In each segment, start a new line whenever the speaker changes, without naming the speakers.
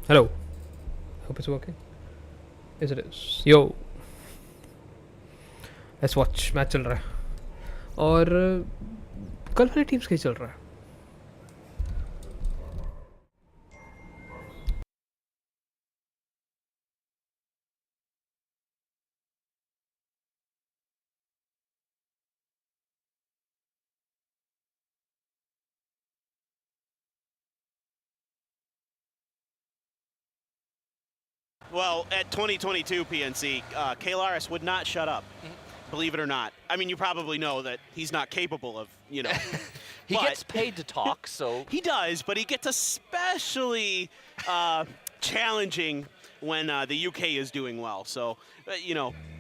Hello. Hope it's working. Yes, it is. Yo. Let's watch. Match चल रहा है और कल वाली टीम्स का ही चल रहा है.
Well, at 2022 PNC, Kalaris would not shut up, believe it or not. I mean, you probably know that he's not capable of,
He gets paid to talk, so...
He does, but he gets especially challenging when the UK is doing well. So,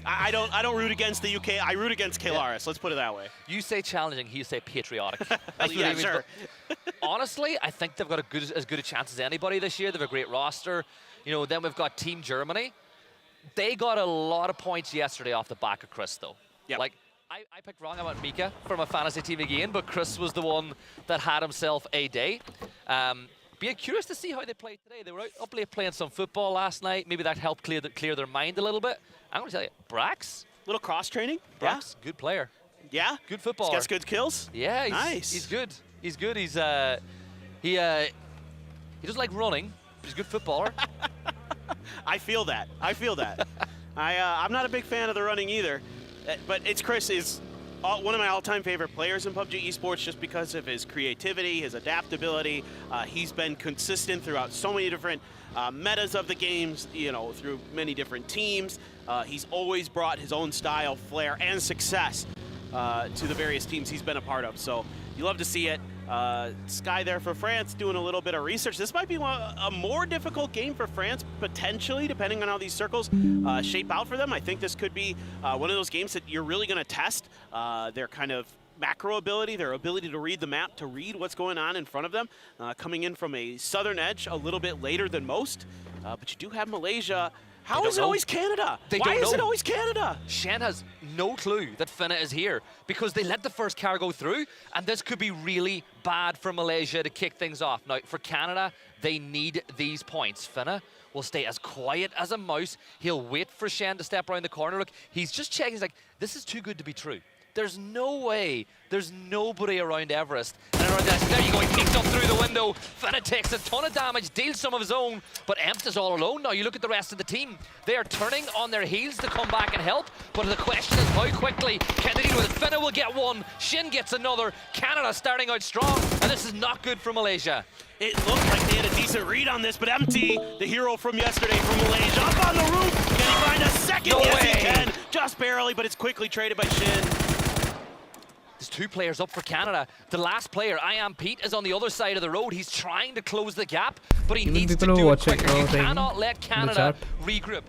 I don't root against the UK. I root against Kalaris. Let's put it that way.
You say challenging, you say patriotic.
Yeah, sure.
Honestly, I think they've got as good a chance as anybody this year. They have a great roster. Then we've got Team Germany. They got a lot of points yesterday off the back of Chris, though.
Yep.
Like, I picked wrong about Mika for my fantasy team again, but Chris was the one that had himself a day. Be curious to see how they played today. They were out up late playing some football last night. Maybe that helped clear their mind a little bit. I'm going to tell you, Brax.
Little cross training.
Brax, good player.
Yeah.
Good footballer.
Gets good kills.
Yeah,
nice.
He's good. He's good. He doesn't like running, but he's a good footballer.
I feel that. I'm not a big fan of the running either, but Chris is one of my all-time favorite players in PUBG Esports just because of his creativity, his adaptability. He's been consistent throughout so many different metas of the games, through many different teams. He's always brought his own style, flair, and success to the various teams he's been a part of. So you love to see it. Sky there for France doing a little bit of research. This might be a more difficult game for France, potentially, depending on how these circles shape out for them. I think this could be one of those games that you're really going to test their kind of macro ability, their ability to read the map, to read what's going on in front of them. Coming in from a southern edge a little bit later than most, but you do have Malaysia. How is it always Canada? Why is it always Canada?
Shen has no clue that Finna is here because they let the first car go through, and this could be really bad for Malaysia to kick things off. Now, for Canada, they need these points. Finna will stay as quiet as a mouse. He'll wait for Shen to step around the corner. Look, he's just checking. He's like, this is too good to be true. There's no way. There's nobody around Everest. And around there you go, he kicks up through the window. Finna takes a ton of damage, deals some of his own, but Empt is all alone now. You look at the rest of the team. They are turning on their heels to come back and help, but the question is how quickly can they deal with it? Finna will get one, Shin gets another. Canada starting out strong, and this is not good for Malaysia.
It looked like they had a decent read on this, but Empty, the hero from yesterday from Malaysia, up on the roof. Can he find a second?
No
yes,
way.
He can. Just barely, but it's quickly traded by Shin.
There's two players up for Canada. The last player, I Am Pete, is on the other side of the road. He's trying to close the gap, but he needs to do it quicker. You cannot let Canada regroup.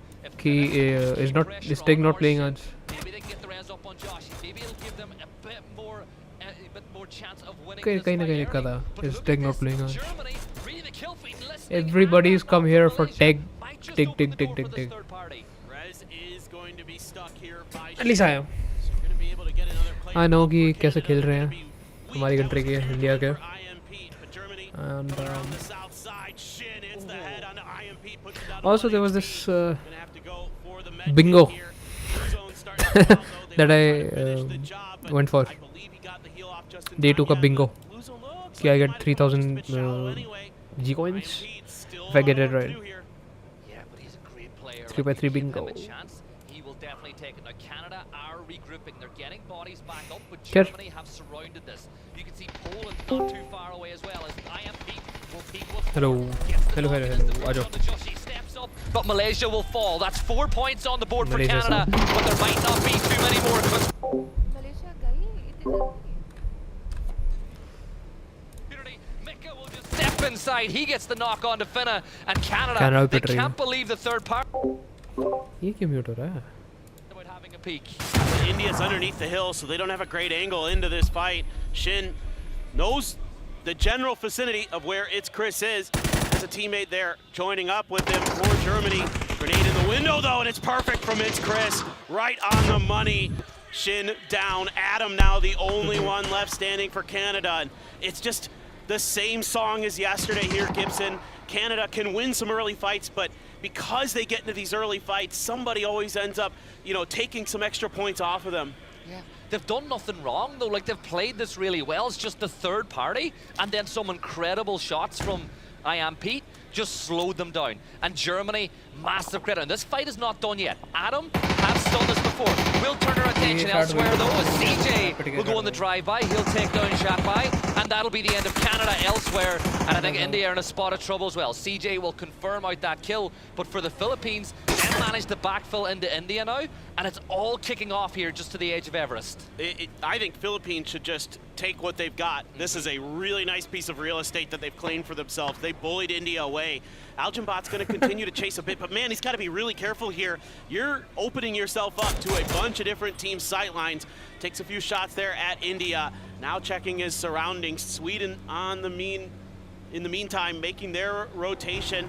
Is Tig not playing आज?
Maybe they can get the rounds up on Josh. Maybe it'll give them a bit more chance of winning
कहीं
this
ना कहीं लिखा था. Is Tig not playing आज?
Germany, really the kill feed,
Everybody's come here for Tig. Tig.
Rez is going to be stuck here by
At least I am. I know कि कैसे खेल रहे हैं हमारी कंट्री के, इंडिया के. And also there was this bingo that I went for. They took a bingo. I get 3,000 G coins if I get it right. 3x3 bingo.
He will definitely take it. Now Canada are regrouping. They're getting bodies back up, but Germany have surrounded this. You can see Poland not too far away as well as IMP will peak with
Hello.
He steps up, but Malaysia will fall. That's 4 points on the board for Canada, but there might not be too many more. Mika will just step inside. He gets the knock on to Finna, and Canada, they can't believe the third part.
ये क्यों mute हो रहा है?
About having a peek.
India's underneath the hill, so they don't have a great angle into this fight. Shin knows the general vicinity of where It's Chris is. There's a teammate there joining up with him for Germany. Grenade in the window though, and it's perfect from It's Chris. Right on the money. Shin down. Adam now the only one left standing for Canada. And it's just the same song as yesterday here, Gibson. Canada can win some early fights, but because they get into these early fights, somebody always ends up, you know, taking some extra points off of them.
Yeah. They've done nothing wrong, though. Like, they've played this really well. It's just the third party, and then some incredible shots from I Am Pete just slowed them down. And Germany, massive credit. And this fight is not done yet. Adam has done this before. We'll turn our attention elsewhere, though, as CJ will go on the drive-by. He'll take down Shapai, and that'll be the end of Canada elsewhere. And I think India are in a spot of trouble as well. CJ will confirm out that kill, but for the Philippines, they managed to backfill into India now, and it's all kicking off here just to the edge of Everest.
I think Philippines should just take what they've got. This is a really nice piece of real estate that they've claimed for themselves. They bullied India away. Algenbot's going to continue to chase a bit, but man, he's got to be really careful here. You're opening yourself up to a bunch of different teams' sightlines. Takes a few shots there at India. Now checking his surroundings. Sweden in the meantime, making their rotation.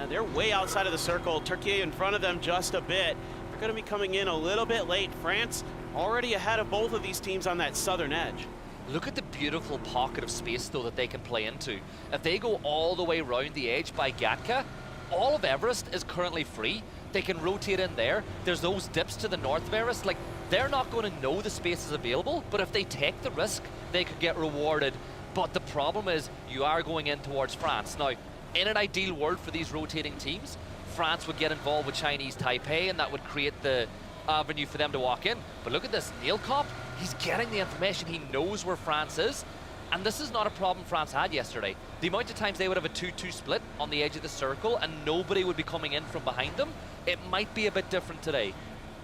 They're way outside of the circle. Turkey in front of them just a bit. They're going to be coming in a little bit late. France already ahead of both of these teams on that southern edge.
Look at the beautiful pocket of space, though, that they can play into. If they go all the way around the edge by Gatka, all of Everest is currently free. They can rotate in there. There's those dips to the north of Everest. Like, they're not going to know the space is available, but if they take the risk, they could get rewarded. But the problem is, you are going in towards France. Now, in an ideal world for these rotating teams, France would get involved with Chinese Taipei, and that would create the avenue for them to walk in. But look at this, Neil Kopp, he's getting the information. He knows where France is. And this is not a problem France had yesterday. The amount of times they would have a 2-2 split on the edge of the circle and nobody would be coming in from behind them, it might be a bit different today.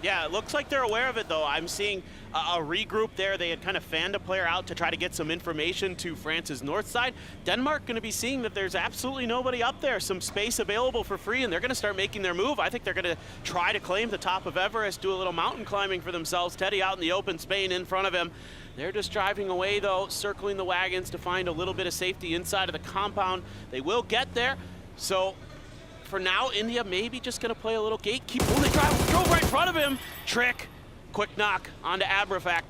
Yeah, it looks like they're aware of it, though. I'm seeing a regroup there. They had kind of fanned a player out to try to get some information to France's north side. Denmark going to be seeing that there's absolutely nobody up there, some space available for free, and they're going to start making their move. I think they're going to try to claim the top of Everest, do a little mountain climbing for themselves. Teddy out in the open, Spain in front of him. They're just driving away, though, circling the wagons to find a little bit of safety inside of the compound. They will get there, so for now, India maybe just going to play a little gatekeep. Oh, they drove right in front of him. Trick. Quick knock onto Abrafak.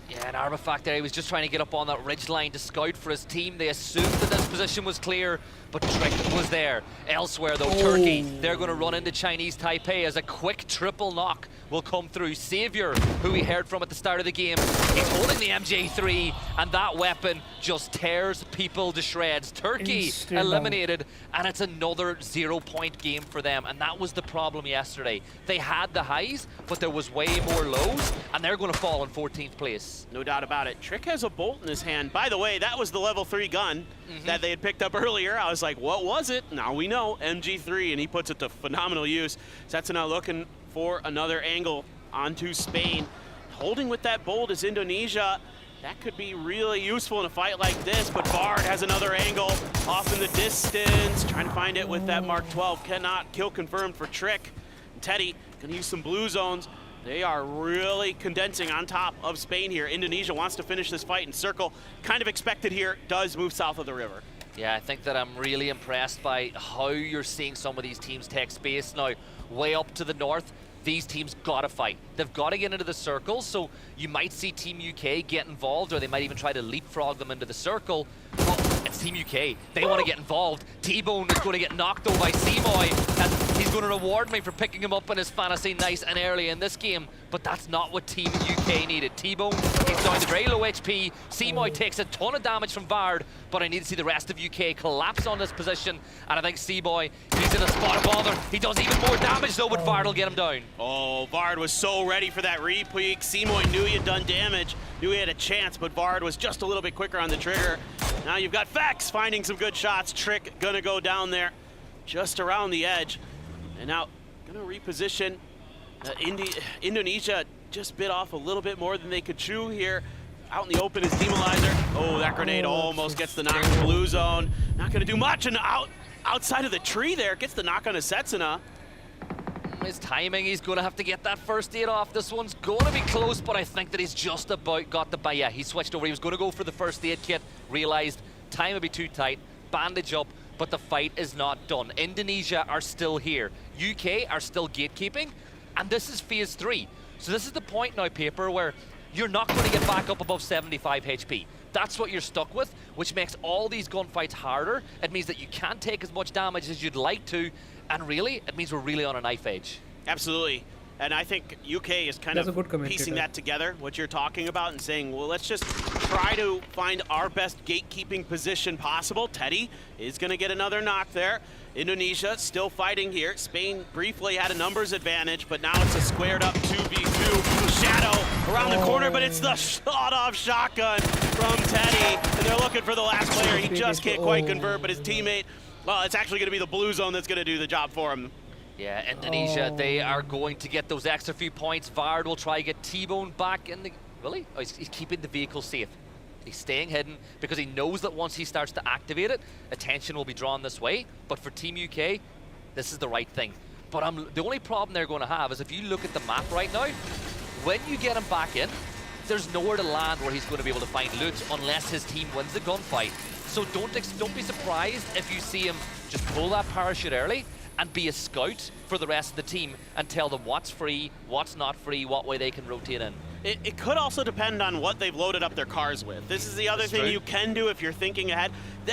Yeah, and Abrafak there, he was just trying to get up on that ridge line to scout for his team. They assumed that this position was clear, but Trick was there. Elsewhere, though, Turkey, they're going to run into Chinese Taipei as a quick triple knock will come through. Savior, who we heard from at the start of the game, he's holding the MJ3, and that weapon just tears people to shreds. Turkey eliminated, and it's another 0-point game for them, and that was the problem yesterday. They had the highs, but there was way more lows, and they're going to fall in 14th place.
No doubt about it. Trick has a bolt in his hand. By the way, that was the level 3 gun that they had picked up earlier. I was like, what was it? Now we know, MG3, and he puts it to phenomenal use. Setsuna looking for another angle onto Spain. Holding with that bolt is Indonesia. That could be really useful in a fight like this, but Bard has another angle off in the distance. Trying to find it with that Mark 12. Cannot. Kill confirmed for Trick. And Teddy gonna use some blue zones. They are really condensing on top of Spain here. Indonesia wants to finish this fight in circle. Kind of expected here, does move south of the river.
Yeah, I think that I'm really impressed by how you're seeing some of these teams take space now. Way up to the north, these teams gotta fight. They've got to get into the circle, so you might see Team UK get involved, or they might even try to leapfrog them into the circle. But it's Team UK. They want to get involved. T-Bone is going to get knocked over by Seymour, and he's going to reward me for picking him up in his fantasy nice and early in this game, but that's not what Team UK needed. T-Bone is down to very low HP. Seymour takes a ton of damage from Vard, but I need to see the rest of UK collapse on this position, and I think Seymour, he's in a spot of bother. He does even more damage though, but Vard will get him down.
Oh, Vard was so ready for that re-peek. Seymour knew he had done damage, knew he had a chance, but Vard was just a little bit quicker on the trigger. Now you've got Fax finding some good shots. Trick gonna go down there just around the edge. And now gonna reposition. Indonesia just bit off a little bit more than they could chew here. Out in the open is Demolizer. Oh, that grenade almost gets the knock. Blue zone. Not gonna do much, and outside of the tree there, gets the knock on a Setsuna.
His timing, he's going to have to get that first aid off. This one's going to be close, but I think that he's just about got the buy. Yeah, he switched over. He was going to go for the first aid kit, realized time would be too tight, bandage up, but the fight is not done. Indonesia are still here. UK are still gatekeeping, and this is phase 3. So this is the point now, Paper, where you're not going to get back up above 75 HP. That's what you're stuck with, which makes all these gunfights harder. It means that you can't take as much damage as you'd like to, and really, it means we're really on a knife edge.
Absolutely. And I think UK is kind of piecing that together, what you're talking about, and saying, well, let's just try to find our best gatekeeping position possible. Teddy is going to get another knock there. Indonesia still fighting here. Spain briefly had a numbers advantage, but now it's a squared up 2v2. Shadow around the corner, but it's the shot-off shotgun from Teddy, and they're looking for the last player. He just can't quite convert, but his teammate, well, it's actually going to be the blue zone that's going to do the job for him.
Yeah, Indonesia, they are going to get those extra few points. Vard will try to get T-Bone back in the... Really? Oh, he's keeping the vehicle safe. He's staying hidden because he knows that once he starts to activate it, attention will be drawn this way. But for Team UK, this is the right thing. But the only problem they're going to have is if you look at the map right now, when you get him back in, there's nowhere to land where he's going to be able to find loot unless his team wins the gunfight. So don't be surprised if you see him just pull that parachute early and be a scout for the rest of the team and tell them what's free, what's not free, what way they can rotate in.
It could also depend on what they've loaded up their cars with. This is the other thing you can do if you're thinking ahead.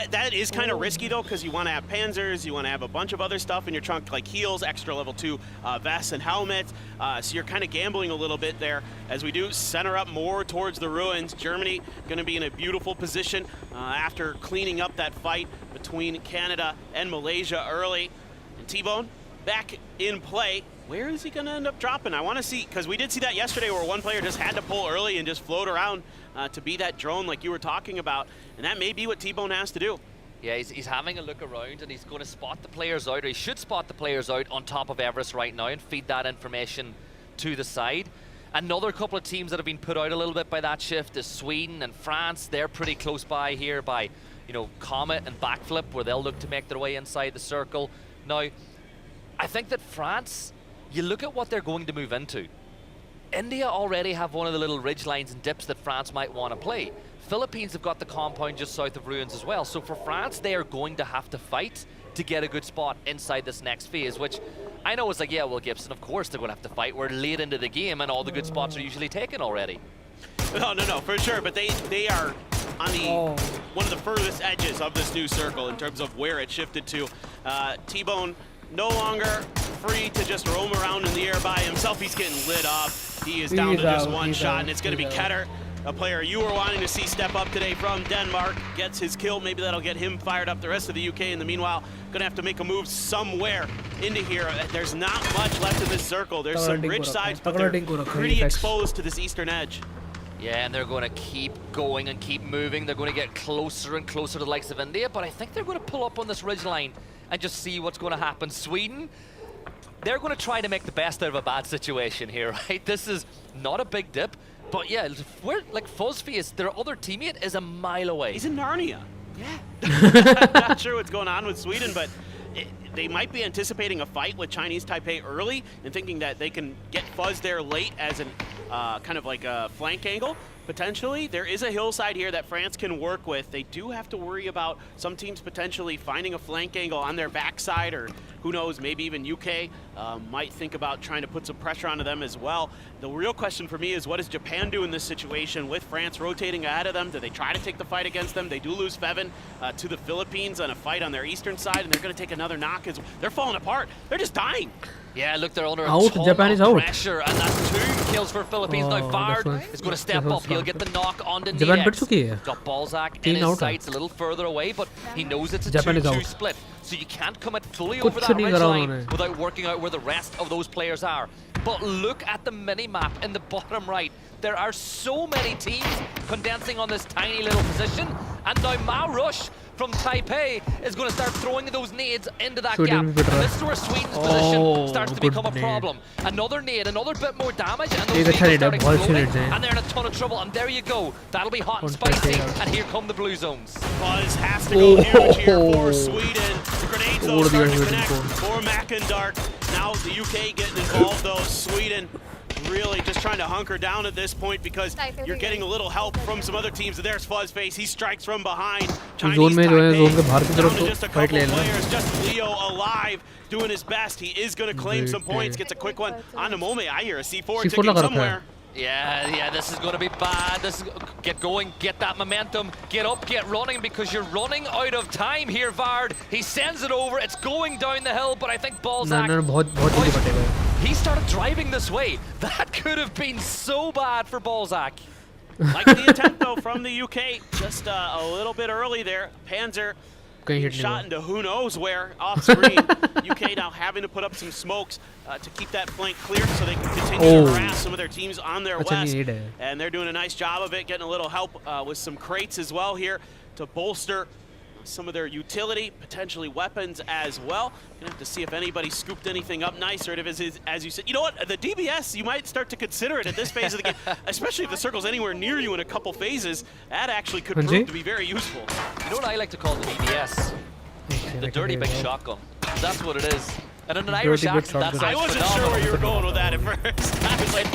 That is kind of risky though, because you want to have panzers, you want to have a bunch of other stuff in your trunk like heals, extra level 2 vests and helmets. So you're kind of gambling a little bit there as we do center up more towards the ruins. Germany going to be in a beautiful position after cleaning up that fight between Canada and Malaysia early. And T-Bone back in play. Where is he going to end up dropping? I want to see, because we did see that yesterday where one player just had to pull early and just float around to be that drone like you were talking about. And that may be what T-Bone has to do.
Yeah, he's having a look around and he's going to spot the players out, or he should spot the players out on top of Everest right now and feed that information to the side. Another couple of teams that have been put out a little bit by that shift is Sweden and France. They're pretty close by here by, you know, Comet and Backflip, where they'll look to make their way inside the circle. Now, I think that France, you look at what they're going to move into. India already have one of the little ridge lines and dips that France might want to play. Philippines have got the compound just south of ruins as well. So for France, they are going to have to fight to get a good spot inside this next phase, which I know it's like, yeah, well, Gibson, of course they're going to have to fight. We're late into the game and all the good spots are usually taken already.
No, for sure. But they are on the one of the furthest edges of this new circle in terms of where it shifted to. T-Bone no longer free to just roam around in the air by himself. He's getting lit up. He is down to just one shot, and it's going to be Ketter, a player you were wanting to see step up today from Denmark. Gets his kill. Maybe that'll get him fired up. The rest of the UK, in the meanwhile, going to have to make a move somewhere into here. There's not much left in this circle. There's some ridge sides, but they're pretty exposed to this eastern edge.
Yeah, and they're going to keep going and keep moving. They're going to get closer and closer to the likes of India, but I think they're going to pull up on this ridge line and just see what's going to happen. Sweden, they're going to try to make the best out of a bad situation here, right? This is not a big dip, but yeah, we're like Fuzzface, their other teammate is a mile away.
He's in Narnia. Yeah. Not sure what's going on with Sweden, but they might be anticipating a fight with Chinese Taipei early and thinking that they can get Fuzz there late as an kind of like a flank angle. Potentially, there is a hillside here that France can work with. They do have to worry about some teams potentially finding a flank angle on their backside, or who knows, maybe even UK might think about trying to put some pressure onto them as well. The real question for me is, what does Japan do in this situation with France rotating ahead of them? Do they try to take the fight against them? They do lose Fevin to the Philippines on a fight on their eastern side, and they're going to take another knock. They're falling apart. They're just dying.
Yeah, look, they're under a ton of pressure, and that's 2 kills for Philippines. Now Vard is going to step up. He'll get the knock on the Nedex. Got Balzac in his sights a little further away, but he knows it's a 2-2 split. So you can't come fully over that ridge line without working out where the rest of those players are. But look at the mini-map in the bottom right. There are so many teams condensing on this tiny little position, and now Mao Rush from Taipei is going to start throwing those nades into that gap. And this is where Sweden's position starts to become a problem. Another nade, another bit more damage, and those nades start exploding, and they're in a ton of trouble. And there you go. That'll be hot and spicy, and here come the blue zones.
Buzz has to go huge here for Sweden. The grenades, though, start to connect for Mackendark. Now the UK getting involved, though. Sweden really just trying to hunker down at this point because you're getting a little help from some other teams. There's Fuzzface. He strikes from behind. Chinese Taipei down to just a couple players. Just Leo alive, doing his best. He is going to claim some points. Gets a quick one on the moment. I hear a C4 ticking somewhere.
Yeah, this is going to be bad. Get going, get that momentum, get up, get running, because you're running out of time here, Vard. He sends it over, it's going down the hill, but I think Balzac... He started driving this way. That could have been so bad for Balzac.
Like the attempt, though, from the UK. Just a little bit early there. Panzer shot into who knows where off screen. UK now having to put up some smokes to keep that flank clear so they can continue to harass some of their teams on their west. And they're doing a nice job of it, getting a little help with some crates as well here to bolster some of their utility, potentially weapons as well. Gonna have to see if anybody scooped anything up nice, or if it is, as you said, you know what, the DBS, you might start to consider it at this phase of the game, especially if the circle's anywhere near you in a couple phases. That actually could prove to be very useful.
You know what I like to call the DBS? The dirty big shotgun. That's what it is. And in an Irish accent, that sounds
I wasn't sure where you were going with that at first. I was like,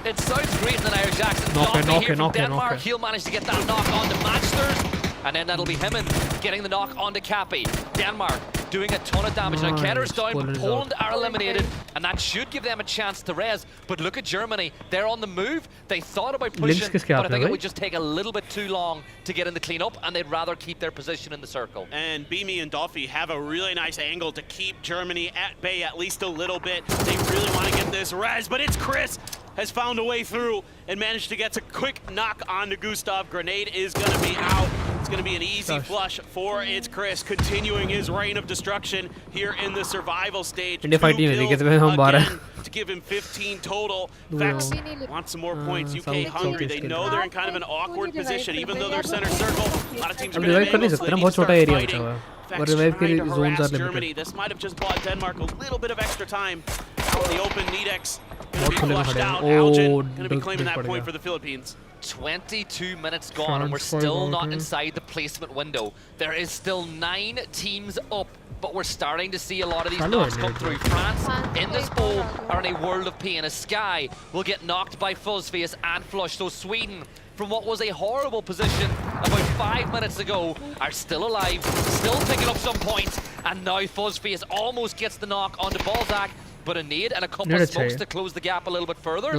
it sounds great in an Irish accent. Doffy here from Denmark. He'll manage to get that knock on to Matchsters. And then that'll be him getting the knock onto Cappy. Denmark doing a ton of damage. Now Ketter's down, but Poland are eliminated, and that should give them a chance to res. But look at Germany. They're on the move. They thought about pushing, but I think it would just take a little bit too long to get in the cleanup, and they'd rather keep their position in the circle.
And Beamy and Dolphy have a really nice angle to keep Germany at bay at least a little bit. They really want to get this res, but it's Chris has found a way through and managed to get a quick knock onto Gustav. Grenade is going to be out. It's going to be an easy flush for It's Chris, continuing his reign of destruction here in the survival stage. 2 kills again to give him 15 total. Vex wants some more points. UK hungry. They know they're in kind of an awkward position, even though they're center circle. A lot of teams are going to be able to start fighting. Vex trying to harass Germany. This might have just bought Denmark a little bit of extra time. Out in the open, Nedex going to be flushed out. Algin going to be claiming that point for the Philippines.
22 minutes gone, and we're still not inside the placement window. There is still 9 teams up, but we're starting to see a lot of these knocks come through. France in this bowl are in a world of pain. A Sky will get knocked by Fuzzface and Flush. So Sweden, from what was a horrible position about 5 minutes ago, are still alive, still picking up some points, and now Fuzzface almost gets the knock onto Balzac. But a nade and a couple of smokes to close the gap a little bit further.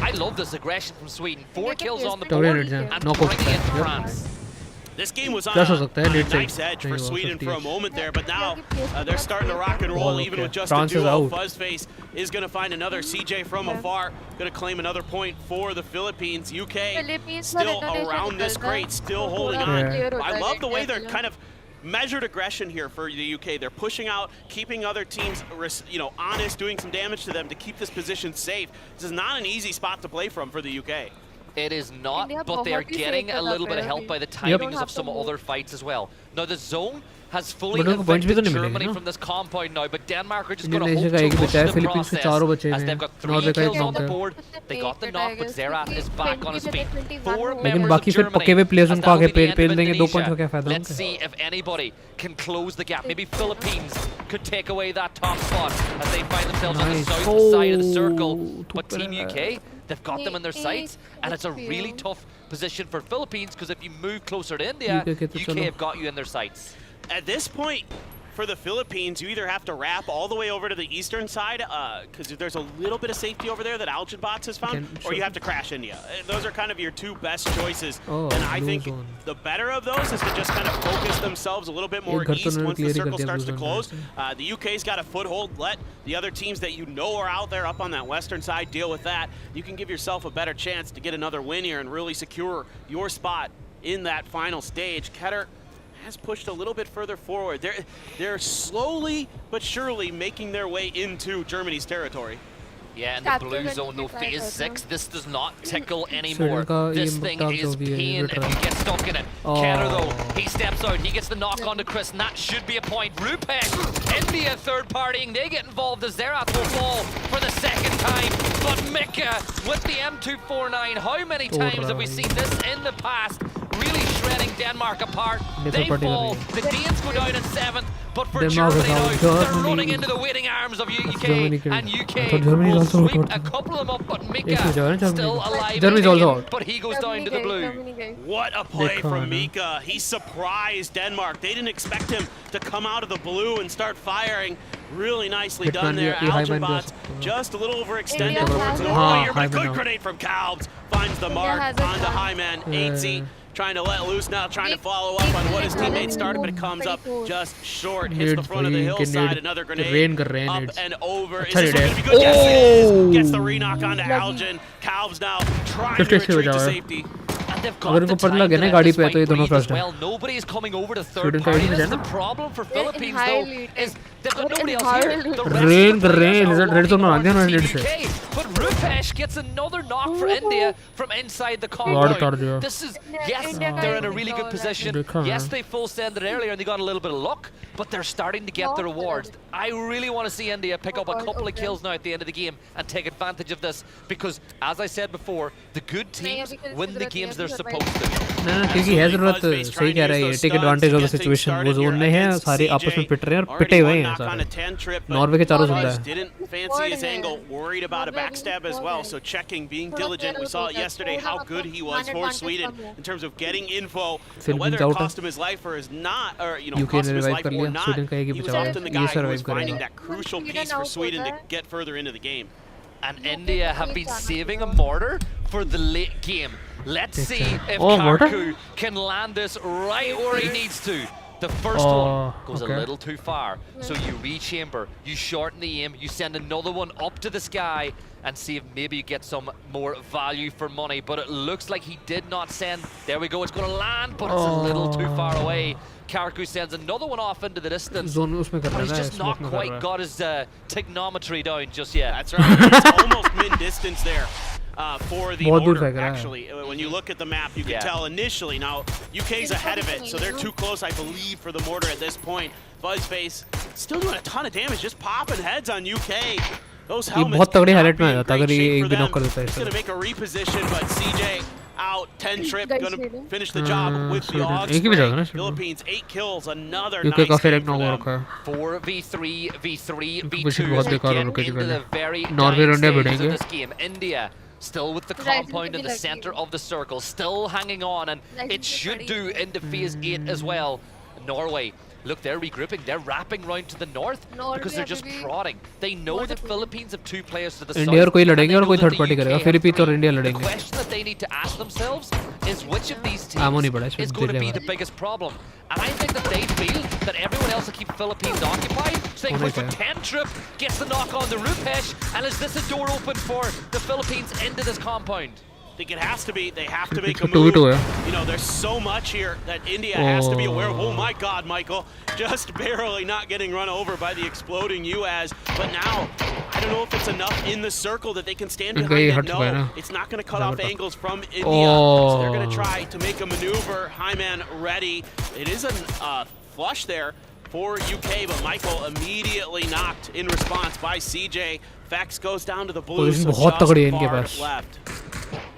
I love this aggression from Sweden. 4 kills on the board and bringing it to France.
This game was on a nice edge for Sweden for a moment there, but now they're starting to rock and roll even with just a duo. Fuzzface is going to find another CJ from afar, going to claim another point for the Philippines. UK still around this crate, still holding on. I love the way they're kind of measured aggression here for the UK. They're pushing out, keeping other teams, honest, doing some damage to them to keep this position safe. This is not an easy spot to play from for the UK.
It is not, but they are getting a little bit of help by the timings of some other fights as well. Now the zone has fully evicted Germany from this compound now, but Denmark are just going to hope to rush the process as they've got 3 kills on the board. They got the knock, but Zerath is back on his feet. 4 members of Germany as that will be the end of Indonesia. Let's see if anybody can close the gap. Maybe Philippines could take away that top spot as they find themselves on the south side of the circle. But Team UK, they've got them in their sights, and it's a really tough position for Philippines, because if you move closer to India, UK have got you in their sights.
At this point, for the Philippines, you either have to wrap all the way over to the eastern side, because there's a little bit of safety over there that Algin Bots has found, or you have to crash India. Those are kind of your 2 best choices, and I think the better of those is to just kind of focus themselves a little bit more east once the circle starts to close. The UK's got a foothold. Let the other teams that you know are out there up on that western side deal with that. You can give yourself a better chance to get another win here and really secure your spot in that final stage. Ketter has pushed a little bit further forward. They're slowly but surely making their way into Germany's territory.
Yeah, in the blue zone, though, phase 6, this does not tickle anymore. This thing is pain if you get stuck in it. Ketter, though, he steps out, he gets the knock onto Chris, and that should be a point. Rupek, India third partying, they get involved as Zerath will fall for the 2nd time. But Mika with the M249, how many times have we seen this in the past? Really shredding Denmark apart.
They
They
party
fall.
कर रही
The Danes go down in 7th, but for
Denmark is
Germany
out.
now, they're
Germany.
running into the waiting arms of
Germany
UK, and
I
UK
thought Germany is
will
also
sweep
out.
a couple of them up, but
Germany.
Mika still alive.
Germany is
in the
also
game,
out.
but he goes down to the blue.
What a play
Dekha,
from
na.
Mika. He surprised Denmark. They didn't expect him to come out of the blue and start firing. Really nicely done there. Algen bots just a little overextended
India
towards
has
the
it.
warrior, but a
Hyman
good
out.
grenade from Kalbs. Finds the mark
has it.
onto Hyman. 8Z trying to let loose now, trying to follow up on what his teammates started, but it comes up just short. Hits the front of the hillside. Another grenade up and over. Is this going to be good? Yes, it is. Gets the re-knock onto Algen. Kalbs now trying to retreat to safety.
And they've
अगर
got the
इनको पता
time
लगे
to
ना
let
गाड़ी
this
पे तो ये
fight
दोनों
breathe as
first हैं।
well. Nobody is coming over to third
Shooting
party.
fight
This is the
है ना?
problem for Philippines
highly
though, is they've got
They're
nobody
in
else here.
highly
The rest of
Rain,
the players
rain,
are
red
walking
zone में
towards
आगे ना
Team
red से।
UK, but Rupesh gets another knock for India from inside the
कर
compound.
दिया।
This is,
India
yes,
का
they're in a
एक
really good
goal
position.
देखा
Yes,
है।
they full send it earlier and they got a little bit of luck, but they're starting to get the
बहुत
rewards.
good.
I really want to see India pick up a
God,
couple of
okay.
kills now at the end of the game and take advantage of this, because as I said before, the good teams
अभी किसी
win the
जरूरत नहीं
games
है,
they're
अभी
supposed to.
ना क्योंकि है ज़रूरत सही कह रहा है ये take advantage of the situation वो जोन में है सारे आपस में पिट रहे हैं और पिटे हुए हैं सारे नॉर्वे के चारों जिंदा है
Didn't fancy his angle, worried about a backstab as well. So checking, being diligent. We saw it yesterday how good he was for Sweden in terms of getting info. And whether it cost him his life or is not, or cost him his life or not, he was often the guy who was finding that crucial piece for Sweden to get further into the game.
And India have been saving a mortar for the late game. Let's see if
mortar?
Karku can land this right where he needs to. The first one goes a little too far, so you rechamber, you shorten the aim, you send another one up to the sky and see if maybe you get some more value for money. But it looks like he did not send. There we go, it's going to land, but it's a little too far away. Karku sends another one off into the distance,
zone उसमें कर
but
रहा
he's
है
just not
smoke में कर
quite
रहा है
got his technometry down just yet.
That's right. It's almost mid-distance there. For the
बहुत दूर
order,
फेंक रहा है।
actually. When you look at the map, you can tell initially. Now, UK's ahead of it, so they're too close, I believe, for the mortar at this point. Buzzface still doing a ton of damage, just popping heads on UK. Those
ये
helmets
बहुत तगड़ी
cannot
highlight
be
में
in
आ जाता
great
अगर ये
shape
एक
for
भी
them.
Knock कर देता है
He's
इसे
going to make a reposition, but CJ out. 10 trip, going to finish the job with the
एक ही बचा था ना
Augsburg. Philippines, 8 kills, another
UK
nice
का फिर
game
एक
for
नॉक हो
them.
रखा है
4v3, v3,
कुछ
v2
बहुत
as we
बेकार हो
get
रखा है
into the
पहले
very
Norway
dying
India
stages
भिड़ेंगे
of this game. India still with the compound in the center of the circle, still hanging on, and it should do into phase 8 as well. Norway, look, they're regrouping, they're wrapping round to the north because they're just prodding. They know that Philippines have 2 players to the south.
India और कोई लड़ेंगे
and
और
they
कोई
know that
third party
the
करेगा
UK have
Philippines और
3.
India
The
लड़ेंगे
question that they need to ask themselves is which of these
आमो नहीं
teams
पड़ा इसमें
is going to be
Delhi
the biggest problem. And I think that they feel that everyone else will keep Philippines occupied. So they
होना
go for
चाहिए
10 trip, gets the knock on the Rupesh, and is this a door open for the Philippines into this compound?
I think it has to be. They have to make a
2v2
move.
है
You know, there's so much here that India has to be aware of. Oh my God, Michael. Just barely not getting run over by the exploding UAS. But now, I don't know if it's enough in the circle that they can stand
इनका
behind
ये
it.
हट चुका है
No,
ना
it's not going to cut off angles from India. So they're going to
Oh.
try to make a maneuver. Hyman ready. It is a flush there for UK, but Michael immediately knocked in response by CJ. Fax goes down to the blue,
position
so
बहुत
just
तगड़ी है इनके
far
पास
left.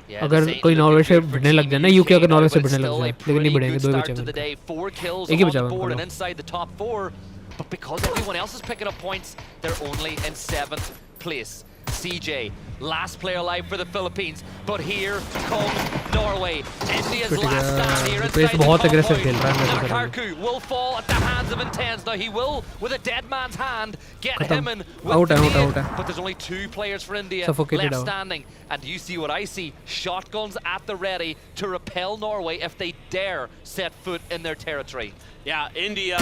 Yeah,
अगर
this ain't
कोई
looking
Norway से
good for
भिड़ने लग
Team
जाए ना यूके अगर
UK,
नॉर्वे से
but
भिड़ने
still
लग
a
जाए लेकिन नहीं
pretty
भिड़ेंगे
good
दो ही
start
बचे
to the
हैं
day. 4 kills
एक ही
on
बचा
the
है
board and
उनको
inside the top 4, but because everyone else is picking up points, they're only in 7th place. CJ, last player alive for the Philippines, but here comes Norway. India's
pit
last stand here
गया
inside
pace
the
बहुत aggressive
compound.
खेल रहा है
Now
मैं तो
Karku will fall at the hands of Intense. Now he will, with a dead man's hand, get
खत्म
him in with
out
the
है out है
nade,
आउट है
but there's only 2 players for India
Suffocated
left
out.
standing. And you see what I see, shotguns at the ready to repel Norway if they dare set foot in their territory.
Yeah, India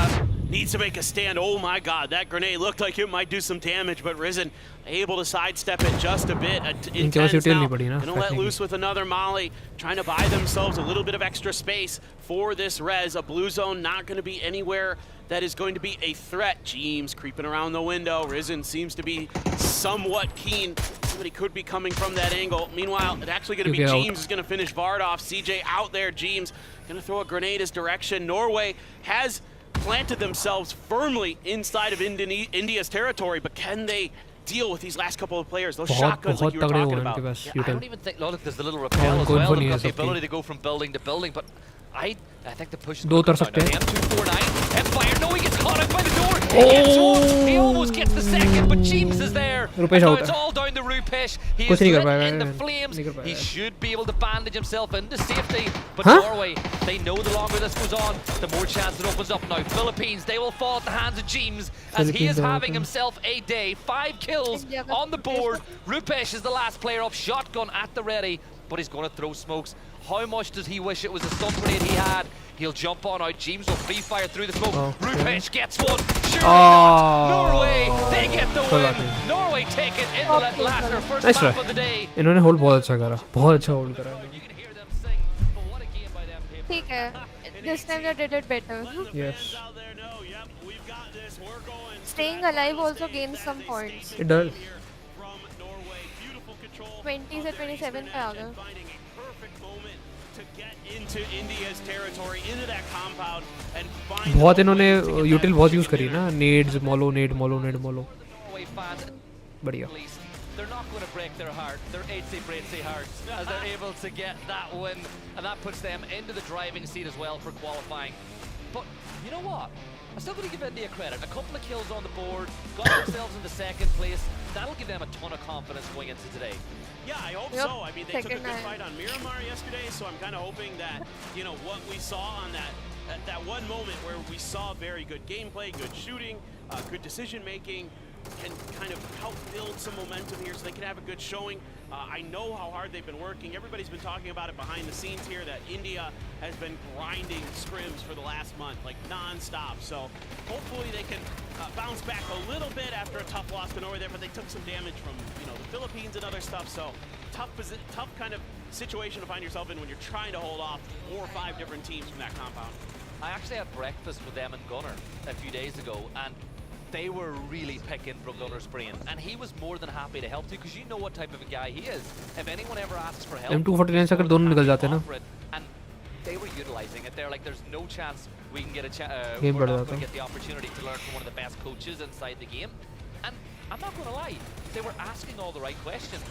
needs to make a stand. Oh my God, that grenade looked like it might do some damage, but Risen able to sidestep it just a bit. Intense now, gonna let loose with another Molly, trying to buy themselves a little bit of extra space for this res. A blue zone not gonna be anywhere that is going to be a threat. James creeping around the window. Risen seems to be somewhat keen. Somebody could be coming from that angle. Meanwhile, it's actually going to be James is going to finish Vard off. CJ out there. James going to throw a grenade his direction. Norway has planted themselves firmly inside of India's territory, but can they deal with these last couple of players? Those shotguns like you were talking about.
Yeah, I don't even think, look, there's the little rappel as well. They've got the ability to go from building to building, but I think the push is
दो
gonna
उतर
go
सकते
down.
हैं.
M249, Empire, no, he gets caught out by the door. He gets one. He almost gets the second, but James is there.
Rupesh
And now
out
it's
है.
all down to Rupesh. He
कुछ
is
नहीं कर
lit
पाएगा,
in the
नहीं
flames.
कर पाएगा.
He should be able to bandage himself into safety. But
Huh?
Norway, they know the longer this goes on, the more chance it opens up now. Philippines, they will fall at the hands of James as he is having himself a day. 5 kills on the board. Rupesh is the last player up, shotgun at the ready, but he's going to throw smokes. How much does he wish it was a stun grenade he had? He'll jump on out. James will free fire through the smoke.
Oh,
Rupesh gets one. Surely not. Norway, they get the
कोई
win.
बात नहीं.
Norway take it in the latter first
Nice
map
try.
of the day.
इन्होंने hold बहुत अच्छा करा, बहुत अच्छा hold करा.
You can hear them sing, but what a game by them, Pip.
ठीक है. This time they did it better.
Yes,
Out there know, yep, we've got this. We're going.
Staying alive also gains some points.
it does.
From Norway, beautiful control.
20 से 27 पे आ गए.
Finding a perfect moment to get into India's territory, into that compound, and find.
बहुत इन्होंने यूटिल बहुत use करी ना, नेड्स मोलो नेड मोलो नेड मोलो.
Norway fans,
बढ़िया.
at least, they're not going to break their heart, their 80-bracy hearts, as they're able to get that win, and that puts them into the driving seat as well for qualifying. But you know what? I'm still going to give India credit. A couple of kills on the board, got themselves into second place. That'll give them a ton of confidence going into today.
Yeah, I hope
Yep,
so. I mean, they took a
second
good
night.
fight on Miramar yesterday, so I'm kind of hoping that, you know, what we saw on that one moment where we saw very good gameplay, good shooting, good decision making, can kind of help build some momentum here so they can have a good showing. I know how hard they've been working. Everybody's been talking about it behind the scenes here, that India has been grinding scrims for the last month, like non-stop. So hopefully they can bounce back a little bit after a tough loss to Norway there, but they took some damage from, you know, the Philippines and other stuff. So tough kind of situation to find yourself in when you're trying to hold off 4 or 5 different teams from that compound.
I actually had breakfast with them and Gunnar a few days ago, and they were really picking from Gunnar's brain, and he was more than happy to help you, because you know what type of a guy he is. If anyone ever asks for help,
M249 से अगर दोनों निकल जाते ना,
offer it, and they were utilizing it. They're like, there's no chance we can get a
Game
we're
बढ़
not
जाता
going
है.
to get the opportunity to learn from one of the best coaches inside the game. And I'm not going to lie, they were asking all the right questions,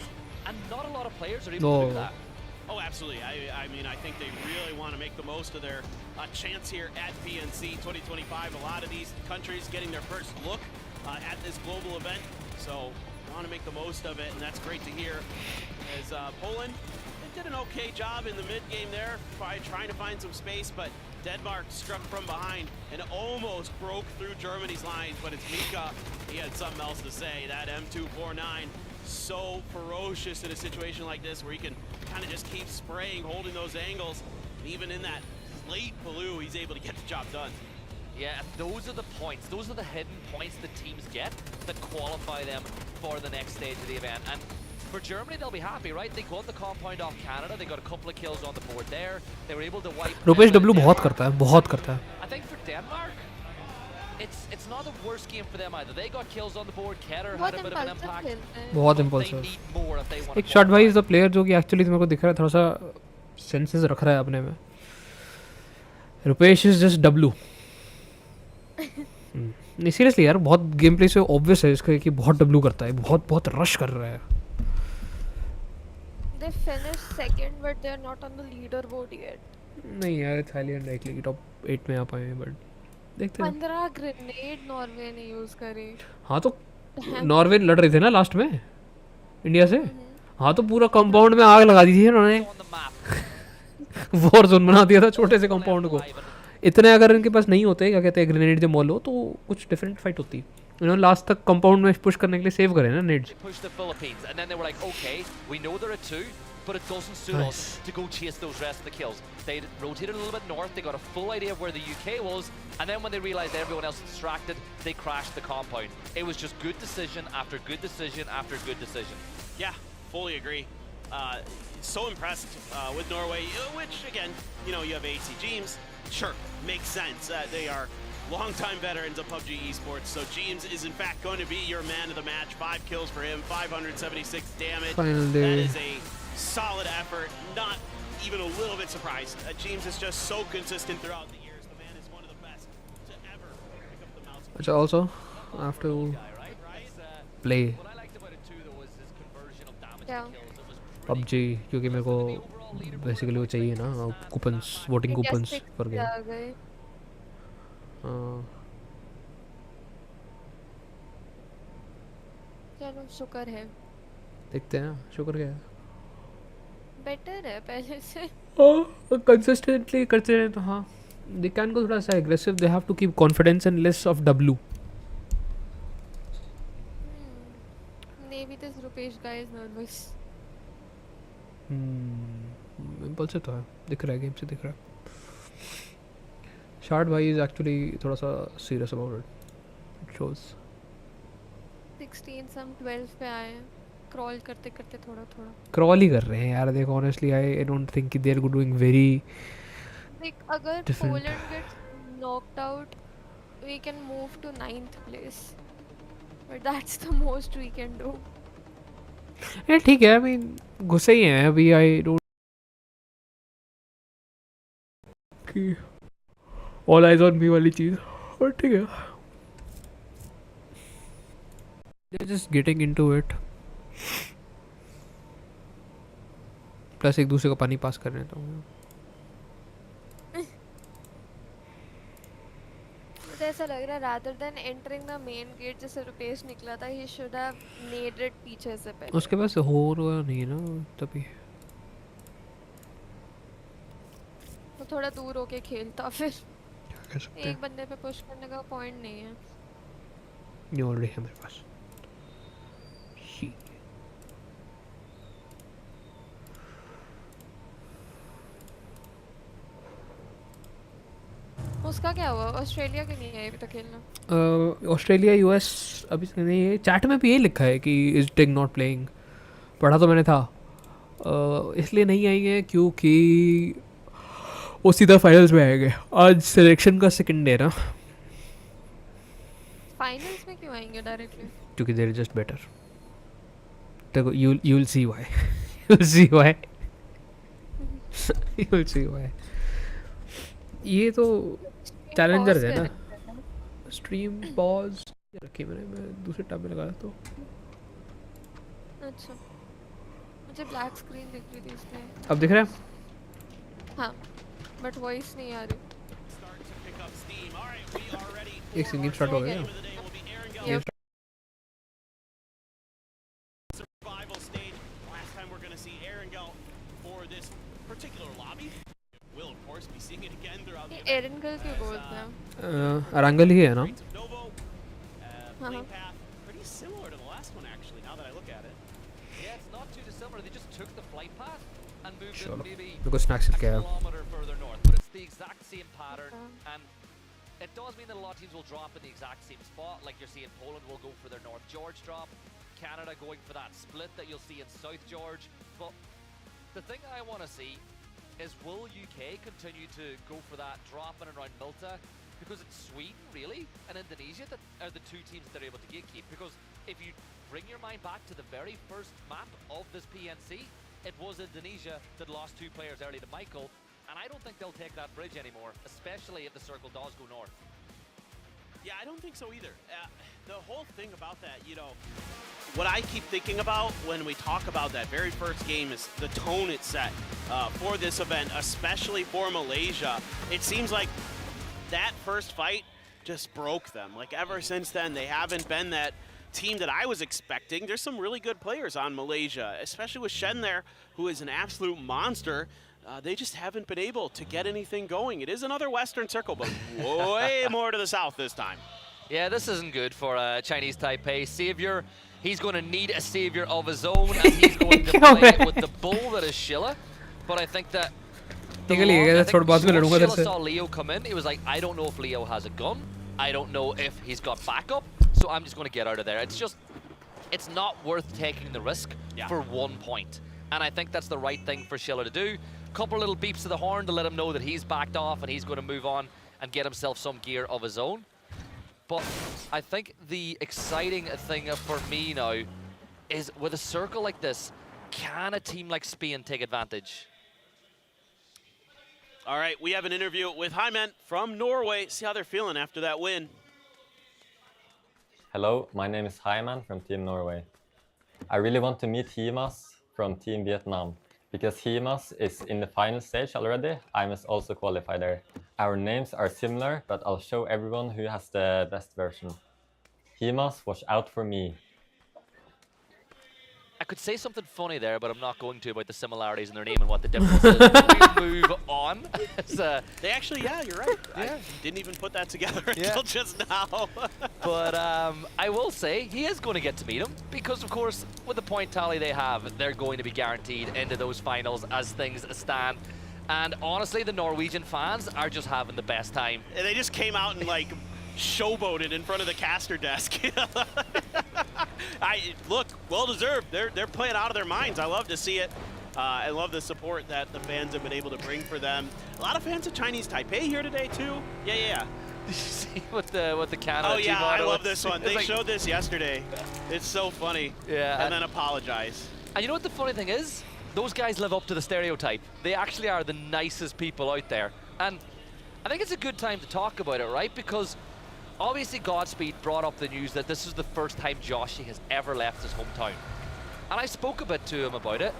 and not a lot of players are able to do
No.
that.
Oh, absolutely. I mean, I think they really want to make the most of their chance here at PNC 2025. A lot of these countries getting their first look at this global event, so want to make the most of it, and that's great to hear. As Poland did an okay job in the mid game there, trying to find some space, but Denmark struck from behind and almost broke through Germany's lines. But it's Mika. He had something else to say. That M249, so ferocious in a situation like this, where he can kind of just keep spraying, holding those angles. And even in that late blue, he's able to get the job done.
Yeah, those are the points. Those are the hidden points that teams get that qualify them for the next stage of the event. And for Germany, they'll be happy, right? They got the compound off Canada. They got a couple of kills on the board there. They were able to wipe.
Rupesh
them out
W
of
बहुत
Denmark.
करता है, बहुत करता है.
I think for Denmark, it's not the worst game for them either. They got kills on the board. Ketter had
बहुत
a bit of an
impulsive
impact.
खेलते हैं.
बहुत
They
impulsive.
need more if they want
एक shot wise the player जो कि actually मेरे को दिख रहा है, थोड़ा सा सेंसेस रख रहा है अपने में. Rupesh is just W. नहीं सीरियसली यार, बहुत गेम प्ले से ऑब्वियस है इसका कि बहुत डब्लू करता है, बहुत बहुत रश कर रहा है.
They finished second, but they are not on the leaderboard yet.
नहीं यार, थाईलैंड लाइकली टॉप 8 में आ पाए हैं, बट देखते हैं.
15 ग्रेनेड नॉर्वे ने यूज करे.
हाँ तो नॉर्वे लड़ रहे थे ना लास्ट में इंडिया से. हाँ तो पूरा कंपाउंड में आग लगा दी थी उन्होंने.
on the map.
War zone बना दिया था छोटे से कंपाउंड को. इतने अगर इनके पास नहीं होते, क्या कहते हैं, ग्रेनेड जो मॉल हो, तो कुछ डिफरेंट फाइट होती. इन्होंने लास्ट तक कंपाउंड में पुश करने के लिए सेव करे ना नेड्स.
Push the Philippines, and then they were like, okay, we know they're at 2, but it doesn't suit us to go chase those rest of the kills. They rotated a little bit north, they got a full idea of where the UK was, and then when they realized everyone else was distracted, they crashed the compound. It was just good decision after good decision after good decision.
Yeah, fully agree. So impressed with Norway, which again, you know, you have AC James. Sure, makes sense. They are longtime veterans of PUBG esports. So James is in fact going to be your man of the match. 5 kills for him, 576 damage.
Final day.
That is a solid effort. Not even a little bit surprised. James is just so consistent throughout the years. The man is one of the best to ever pick up the mouse.
अच्छा, also I have to play
What I liked about it too, though, was his conversion of damage
Yeah.
to kills. It was
PUBG, क्योंकि मेरे को basically वो चाहिए ना coupons, voting coupons for game.
आ गए। चलो शुक्र है,
देखते हैं ना, शुक्र क्या है।
बेटर है पहले से।
कंसिस्टेंटली करते रहे तो हाँ, दे कैन गो थोड़ा सा aggressive, they have to keep confidence and less of W.
Maybe this Rupesh guy is nervous.
Impulse से तो है, दिख रहा है, गेम से दिख रहा है। शार्ट भाई इज एक्चुअली थोड़ा सा serious about it, it shows.
16 सम 12 पे आए हैं, क्रॉल करते करते थोड़ा थोड़ा।
क्रॉल ही कर रहे हैं यार, देखो honestly I don't think they are doing very.
देख अगर
Different.
Poland gets knocked out we can move to 9th place, but that's the most we can do.
यार ठीक है, आई मीन घुसे ही हैं अभी, आई डोंट कि ऑल आइज ऑन मी वाली चीज़, और ठीक है, they're just getting into it. Plus एक दूसरे को पानी पास कर रहे हैं तो
मुझे ऐसा लग रहा है rather than entering the main gate जैसे रुपेश निकला था, he should have naded पीछे से पहले।
उसके पास हो रहा नहीं है ना तभी।
तो थोड़ा दूर होके खेलता फिर,
क्या कह सकते
एक
हैं,
बंदे पे पुश करने का पॉइंट नहीं है।
ये ऑलरेडी है मेरे पास। शी
उसका क्या हुआ, ऑस्ट्रेलिया क्यों नहीं है अभी तक खेलना?
ऑस्ट्रेलिया यूएस अभी से नहीं है, चैट में भी यही लिखा है कि इज टिंग नॉट प्लेइंग, पढ़ा तो मैंने था। इसलिए नहीं आएंगे क्योंकि वो सीधा फाइनल्स में आएंगे, आज सिलेक्शन का सेकंड डे ना,
फाइनल्स में क्यों आएंगे डायरेक्टली?
क्योंकि देर इज जस्ट बेटर। देखो you will see why, you will see why, you will see why. ये तो चैलेंजर्स है ना। स्ट्रीम पॉज रखी मैंने, मैं दूसरे टैब में लगाया तो।
अच्छा, मुझे ब्लैक स्क्रीन दिख रही थी इसमें।
अब दिख रहा है?
हाँ, बट वॉइस नहीं आ रही।
एक सिंगिंग स्टार्ट हो गया।
Yep.
Survival stage. Last time we're going to see Erangel for this particular lobby. We'll of course be seeing it again throughout the
ये
event.
एरन गर्ल क्यों बोलते हैं?
अरंगल ही है ना?
Rates of Novo, playing path, pretty similar to the last one actually, now that I look at it.
Yeah, it's not too dissimilar. They just took the flight path and moved
Sure.
it maybe
Because snacks
a
it क्या?
kilometer further north, but it's the exact same pattern, and it does mean that a lot of teams will drop in the exact same spot. Like you're seeing Poland will go for their North George drop, Canada going for that split that you'll see in South George. But the thing I want to see is, will UK continue to go for that drop in and around Malta? Because it's Sweden, really, and Indonesia that are the two teams that are able to gatekeep. Because if you bring your mind back to the very first map of this PNC, it was Indonesia that lost 2 players early to Michael, and I don't think they'll take that bridge anymore, especially if the circle does go north.
Yeah, I don't think so either. The whole thing about that, you know, what I keep thinking about when we talk about that very first game is the tone it set for this event, especially for Malaysia. It seems like that first fight just broke them. Like ever since then, they haven't been that team that I was expecting. There's some really good players on Malaysia, especially with Shen there, who is an absolute monster. They just haven't been able to get anything going. It is another Western circle, but way more to the south this time.
Yeah, this isn't good for Chinese Taipei. Savior, he's going to need a savior of his own, and he's going to play it with the bull that is Shilla. But I think that Shilla saw Leo come in. He was like, I don't know if Leo has a gun. I don't know if he's got backup. So I'm just going to get out of there. It's not worth taking the risk for 1 point. And I think that's the right thing for Shilla to do. Couple little beeps to the horn to let him know that he's backed off and he's going to move on and get himself some gear of his own. But I think the exciting thing for me now is, with a circle like this, can a team like Spain take advantage?
All right, we have an interview with Hyman from Norway. See how they're feeling after that win.
Hello, my name is Hyman from Team Norway. I really want to meet Himas from Team Vietnam Because Himas is in the final stage already, I must also qualify there. Our names are similar, but I'll show everyone who has the best version. Himas, watch out for me.
I could say something funny there, but I'm not going to about the similarities in their name and what the difference is. We move on.
They actually, yeah, you're right.
Yeah.
I didn't even put that together
Yeah.
until just now.
But I will say he is going to get to meet him because, of course, with the point tally they have, they're going to be guaranteed into those finals as things stand. And honestly, the Norwegian fans are just having the best time.
And they just came out and like showboated in front of the caster desk. Look, well deserved. They're playing out of their minds. I love to see it. I love the support that the fans have been able to bring for them. A lot of fans of Chinese Taipei here today too. Yeah.
Did you see what the Canada
Oh
team
yeah, I
auto
love
is?
this one.
It's
They
like-
showed this yesterday. It's so funny.
Yeah.
And then apologize.
And you know what the funny thing is? Those guys live up to the stereotype. They actually are the nicest people out there. And I think it's a good time to talk about it, right? Because obviously Godspeed brought up the news that this is the first time Joshy has ever left his hometown. And I spoke a bit to him about it.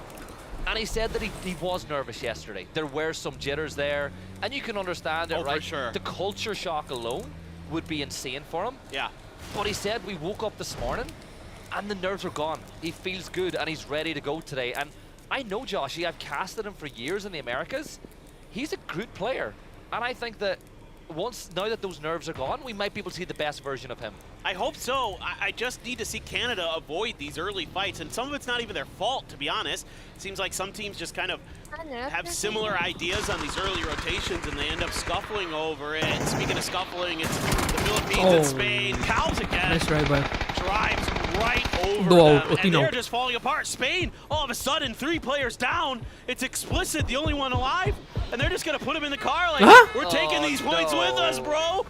And he said that he was nervous yesterday. There were some jitters there. And you can understand it,
Oh, for
right?
sure.
The culture shock alone would be insane for him.
Yeah.
But he said we woke up this morning and the nerves are gone. He feels good and he's ready to go today. And I know Joshy, I've casted him for years in the Americas. He's a good player. And I think that now that those nerves are gone, we might be able to see the best version of him.
I hope so. I just need to see Canada avoid these early fights, and some of it's not even their fault, to be honest. It seems like some teams just kind of have similar ideas on these early rotations, and they end up scuffling over it. Speaking of scuffling, it's the Philippines and Spain. Cows again.
Nice try, but
Drives right over
Do
them,
out,
and
Otino.
they're just falling apart. Spain, all of a sudden, 3 players down. It's explicit, the only one alive, and they're just gonna put him in the car like,
Huh?
we're taking these points
no.
with us, bro.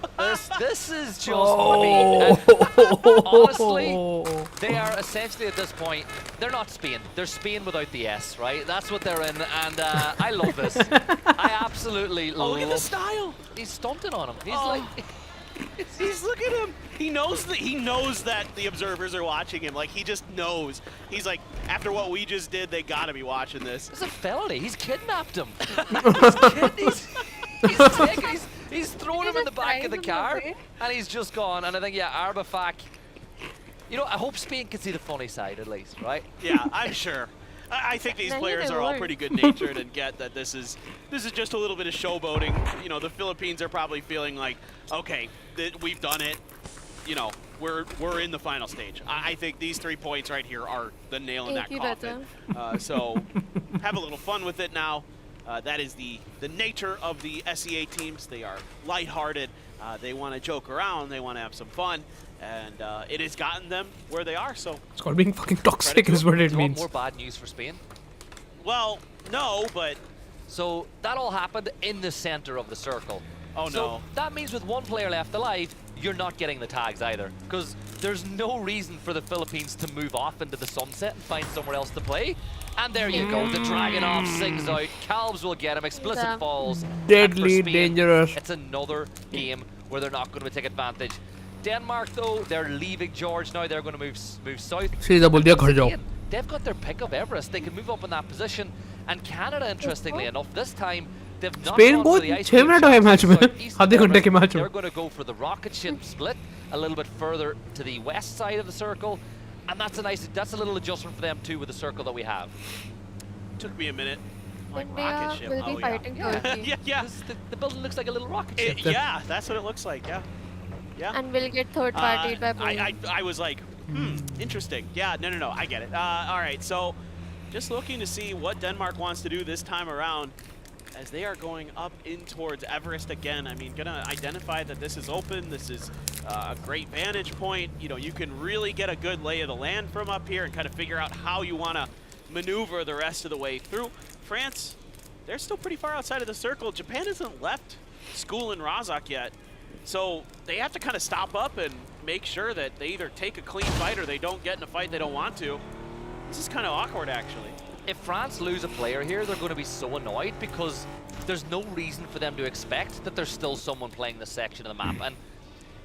This is just
Oh.
honestly, they are essentially at this point, they're not Spain. They're Spain without the S, right? That's what they're in, and I love this. I absolutely
Oh, look at the
love.
style.
He's stunting on him. He's
Oh.
like,
He's look at him. He knows that the observers are watching him. Like he just knows. He's like, after what we just did, they gotta be watching this.
it's a felony. He's kidnapped him. He's thrown him in the back of the car, and he's just gone. And I think, yeah, Arbafak. You know, I hope Spain can see the funny side at least, right?
Yeah, I'm sure. I think these
Maybe
players
they
are all
won't.
pretty good-natured and get that this is just a little bit of showboating. You know, the Philippines are probably feeling like, okay, we've done it. You know, we're in the final stage. I think these 3 points right here are the nail in that
Thank you,
coffin. So have a little fun with it now. That is the nature of the SEA teams. They are lighthearted. They want to joke around. They want to have some fun. And it has gotten them where they are. So,
it's called being fucking toxic is what it
Do you want
means.
more bad news for Spain?
well, no, but
So that all happened in the center of the circle.
oh
So
no.
that means with one player left alive, you're not getting the tags either. Because there's no reason for the Philippines to move off into the sunset and find somewhere else to play. And there you go, the Dragonov sings out, Calves will get him, Explicit
Yeah.
falls. and for
Deadly
Spain,
dangerous.
It's another game where they're not going to take advantage. Denmark though, they're leaving George now, they're going to move south.
सीधा बोल दिया घर जाओ.
Spain, they've got their pick of Everest, they can move up in that position. And Canada, interestingly enough, this time, they've not
Spain
gone
को
for the ice
6
cream
minute हुए
shots
match में
southeast of
आधे घंटे के
Everest.
Match में.
They're going to go for the rocket ship split a little bit further to the west side of the circle. And that's a little adjustment for them too with the circle that we have.
Took me a minute. Like
India
rocket ship.
will be
Oh,
fighting
yeah.
Turkey.
yeah.
The building looks like a little rocket ship.
Yeah, that's what it looks like. Yeah. Yeah.
And we'll get third party by Boeing.
I was like, interesting. Yeah, no, I get it. All right, so just looking to see what Denmark wants to do this time around as they are going up in towards Everest again. I mean, gonna identify that this is open. This is a great vantage point. You know, you can really get a good lay of the land from up here and kind of figure out how you want to maneuver the rest of the way through. France, they're still pretty far outside of the circle. Japan hasn't left school in Razak yet. So they have to kind of stop up and make sure that they either take a clean fight or they don't get in a fight they don't want to. This is kind of awkward, actually.
If France lose a player here, they're going to be so annoyed because there's no reason for them to expect that there's still someone playing this section of the map. And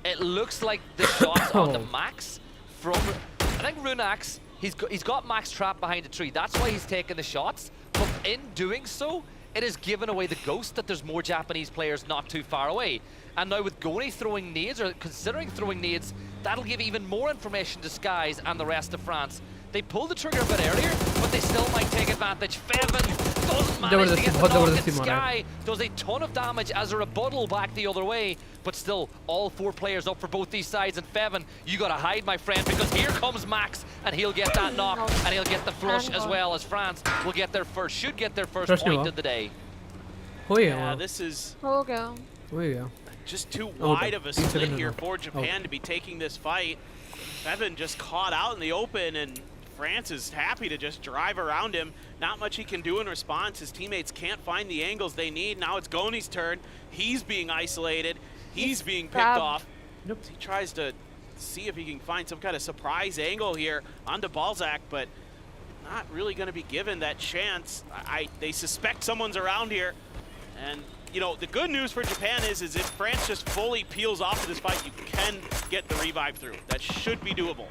it looks like the shots are the Max from, I think Runax, he's got Max trapped behind a tree. That's why he's taking the shots. But in doing so, it has given away the ghost that there's more Japanese players not too far away. And now with Goni throwing nades, or considering throwing nades, that'll give even more information to Skies and the rest of France. They pulled the trigger a bit earlier, but they still might take advantage. Feven doesn't manage to get the knock, and Sky does a ton of damage as a rebuttal back the other way. But still, all 4 players up for both these sides, and Feven, you gotta hide, my friend, because here comes Max, and he'll get that knock, and he'll get the flush as well, as France will get their first, should get their first point of the day.
Yeah, this is just too wide of a split here for Japan to be taking this fight. Feven just caught out in the open, and France is happy to just drive around him. Not much he can do in response. His teammates can't find the angles they need. Now it's Goni's turn. He's being isolated. He's being picked off. He tries to see if he can find some kind of surprise angle here onto Balzac, but not really going to be given that chance. They suspect someone's around here. And, you know, the good news for Japan is if France just fully peels off of this fight, you can get the revive through. That should be doable.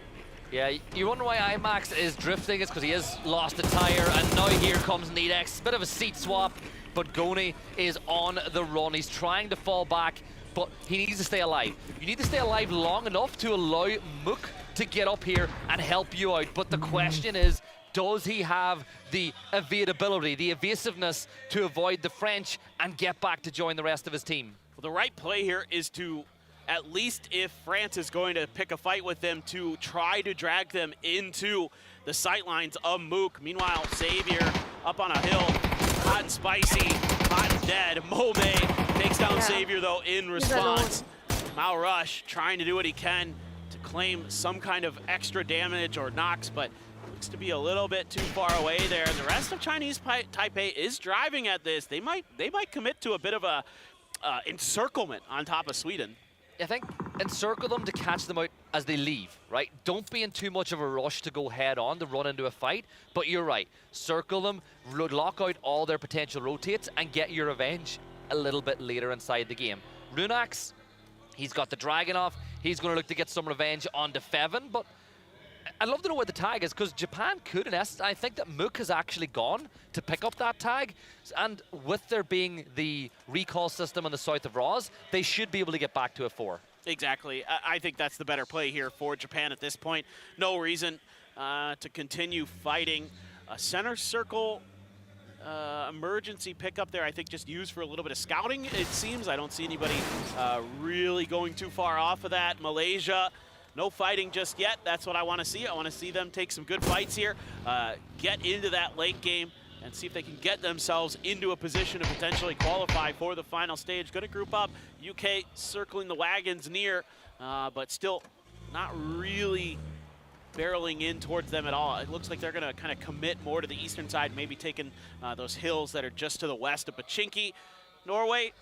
Yeah, you wonder why IMAX is drifting. It's because he has lost a tire, and now here comes Nedex. Bit of a seat swap, but Goni is on the run. He's trying to fall back, but he needs to stay alive. You need to stay alive long enough to allow Mook to get up here and help you out. But the question is, does he have the evadability, the evasiveness to avoid the French and get back to join the rest of his team?
Well, the right play here is to, at least if France is going to pick a fight with them, to try to drag them into the sightlines of Mook. Meanwhile, Xavier up on a hill, hot and spicy, hot and dead. Mome takes down Xavier, though, in response. Mao Rush trying to do what he can to claim some kind of extra damage or knocks, but looks to be a little bit too far away there. And the rest of Chinese Taipei is driving at this. They might commit to a bit of a encirclement on top of Sweden.
I think encircle them to catch them out as they leave, right? Don't be in too much of a rush to go head on to run into a fight, but you're right. Circle them, lock out all their potential rotates, and get your revenge a little bit later inside the game. Runax, he's got the dragon off. He's going to look to get some revenge onto Feven, but I'd love to know where the tag is, because Japan could, in essence, I think that Mook has actually gone to pick up that tag, and with there being the recall system in the south of Roz, they should be able to get back to a 4.
Exactly. I think that's the better play here for Japan at this point. No reason to continue fighting. A center circle emergency pickup there, I think, just used for a little bit of scouting, it seems. I don't see anybody really going too far off of that. Malaysia, no fighting just yet. That's what I want to see. I want to see them take some good fights here, get into that late game, and see if they can get themselves into a position to potentially qualify for the final stage. Going to group up. UK circling the wagons near, but still not really barreling in towards them at all. It looks like they're going to kind of commit more to the eastern side, maybe taking those hills that are just to the west of Pachinki. Norway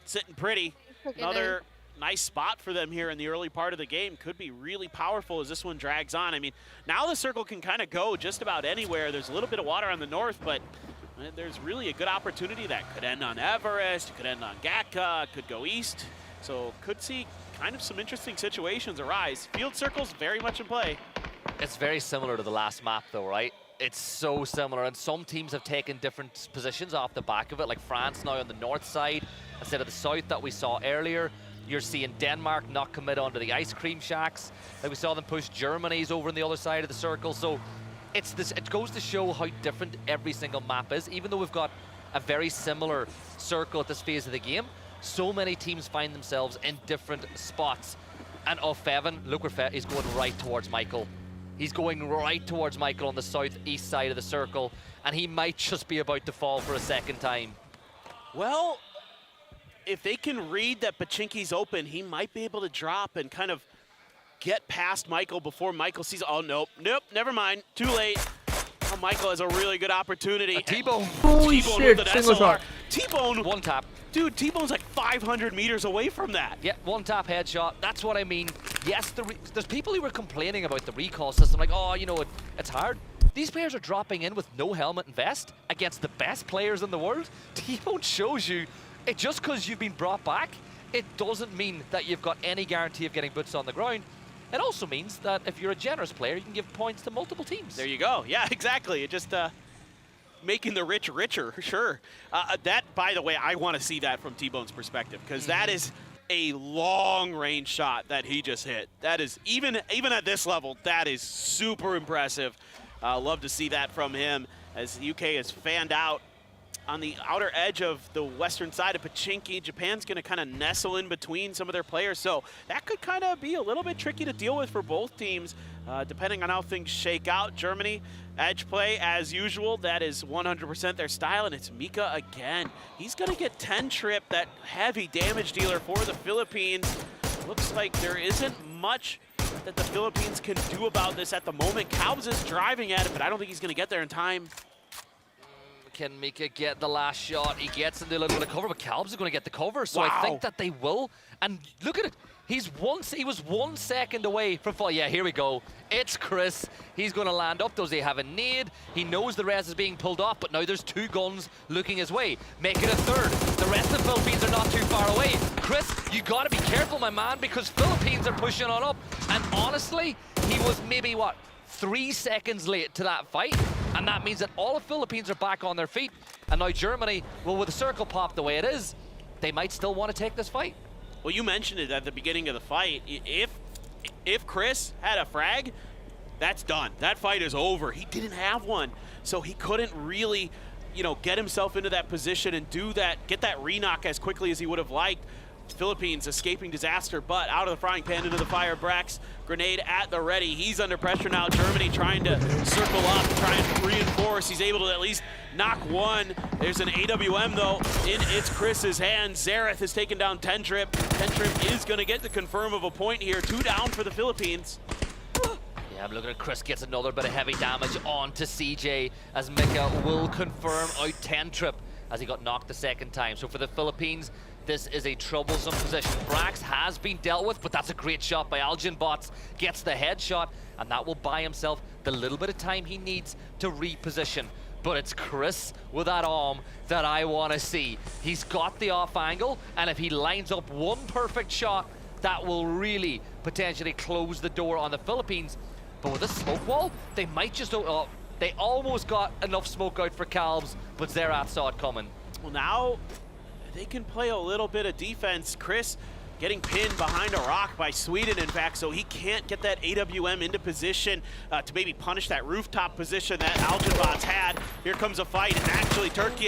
sitting pretty. Another nice spot for them here in the early part of the game. Could be really powerful as this one drags on. I mean, now the circle can kind of go just about anywhere. There's a little bit of water on the north, but there's really a good opportunity that could end on Everest, could end on Gatka, could go east. So could see kind of some interesting situations arise. Field circles very much in play.
It's very similar to the last map though, right? It's so similar, and some teams have taken different positions off the back of it, like France now on the north side instead of the south that we saw earlier. You're seeing Denmark not commit onto the ice cream shacks. Like we saw them push Germany's over on the other side of the circle. So it's this, it goes to show how different every single map is. Even though we've got a very similar circle at this phase of the game, so many teams find themselves in different spots. And Feven, look where he's going right towards Michael. He's going right towards Michael on the southeast side of the circle, and he might just be about to fall for a second time.
Well, if they can read that Pachinki's open, he might be able to drop and kind of get past Michael before Michael sees. Oh, nope, never mind. Too late. Oh, Michael has a really good opportunity.
T-Bone.
Holy shit, single shot.
T-Bone.
One tap.
Dude, T-Bone's like 500 meters away from that.
Yeah, one tap headshot. That's what I mean. Yes, there's people who were complaining about the recall system, like, oh, you know, it's hard. These players are dropping in with no helmet and vest against the best players in the world. T-Bone shows you, it just because you've been brought back, it doesn't mean that you've got any guarantee of getting boots on the ground. It also means that if you're a generous player, you can give points to multiple teams.
There you go. Yeah, exactly. It just making the rich richer, sure. That, by the way, I want to see that from T-Bone's perspective, because that is a long-range shot that he just hit. That is, even at this level, that is super impressive. Love to see that from him, as the UK is fanned out on the outer edge of the western side of Pachinki. Japan's going to kind of nestle in between some of their players, so that could kind of be a little bit tricky to deal with for both teams, depending on how things shake out. Germany, edge play as usual. That is 100% their style, and it's Mika again. He's going to get 10 trip, that heavy damage dealer for the Philippines. Looks like there isn't much that the Philippines can do about this at the moment. Calves is driving at it, but I don't think he's going to get there in time.
Can Mika get the last shot? He gets into a little bit of cover, but Calbs is going to get the cover, so I think that they will. And look at it. He was 1 second away from fall. Yeah, here we go. It's Chris. He's going to land up. Does he have a nade? He knows the res is being pulled off, but now there's 2 guns looking his way. Make it a third. The rest of the Philippines are not too far away. Chris, you got to be careful, my man, because Philippines are pushing on up. And honestly, he was maybe, what, 3 seconds late to that fight, and that means that all of Philippines are back on their feet. And now Germany, well, with the circle pop the way it is, they might still want to take this fight.
Well, you mentioned it at the beginning of the fight. If Chris had a frag, that's done. That fight is over. He didn't have one, so he couldn't really, get himself into that position and get that re-knock as quickly as he would have liked. Philippines escaping disaster, but out of the frying pan into the fire. Brax, grenade at the ready. He's under pressure now. Germany trying to circle up, try and reinforce. He's able to at least knock one. There's an AWM though in It's Chris's hands. Zareth has taken down 10 trip. 10 trip is going to get the confirm of a point here. 2 down for the Philippines.
Yeah, but look at Chris gets another bit of heavy damage onto CJ as Mika will confirm out 10 trip as he got knocked the second time. So for the Philippines, this is a troublesome position. Brax has been dealt with, but that's a great shot by Algin Bots. Gets the headshot, and that will buy himself the little bit of time he needs to reposition. But it's Chris with that arm that I want to see. He's got the off angle, and if he lines up one perfect shot, that will really potentially close the door on the Philippines. But with a smoke wall, they might just... they almost got enough smoke out for Calbs, but Zerat saw it coming.
Well, now they can play a little bit of defense. Chris getting pinned behind a rock by Sweden, in fact, so he can't get that AWM into position to maybe punish that rooftop position that Algenbots had. Here comes a fight, and actually Turkey,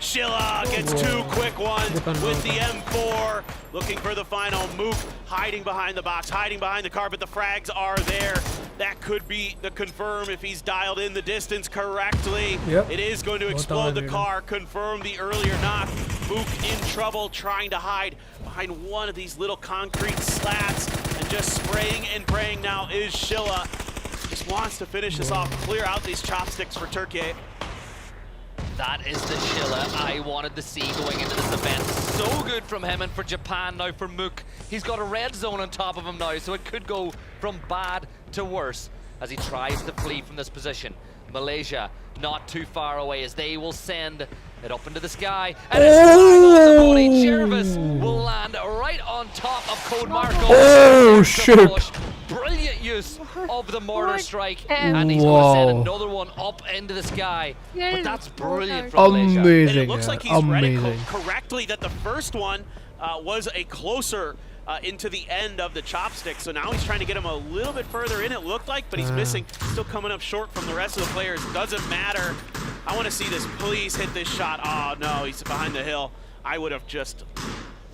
Shilla gets 2 quick ones with the M4, looking for the final. Mook hiding behind the box, hiding behind the car, but the frags are there. That could be the confirm if he's dialed in the distance correctly.
Yep.
It is going to explode the car, confirm the earlier knock. Mook in trouble, trying to hide behind one of these little concrete slats, and just spraying and praying now is Shilla. Just wants to finish this off, clear out these chopsticks for Turkey.
That is the Shilla I wanted to see going into this event. So good from him, and for Japan now for Mook. He's got a red zone on top of him now, so it could go from bad to worse as he tries to flee from this position. Malaysia not too far away as they will send it up into the sky. And it's Jervis will land right on top of Code Marco.
Oh, shit.
Brilliant use of the mortar strike. And he's going to send another one up into the sky. But that's brilliant from Malaysia.
And it looks like he's read it correctly that the first one was a closer into the end of the chopstick. So now he's trying to get him a little bit further in, it looked like, but he's missing. Still coming up short from the rest of the players. Doesn't matter. I want to see this. Please hit this shot. Oh, no, he's behind the hill. I would have just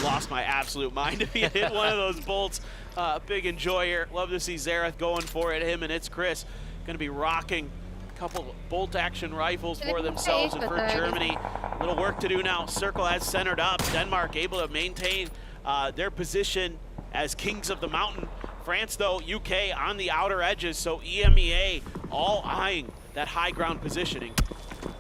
lost my absolute mind if he had hit one of those bolts. Big enjoyer. Love to see Zareth going for it. Him and It's Chris going to be rocking a couple bolt action rifles for themselves and for Germany. A little work to do now. Circle has centered up. Denmark able to maintain their position as kings of the mountain. France, though, UK on the outer edges, so EMEA all eyeing that high ground positioning.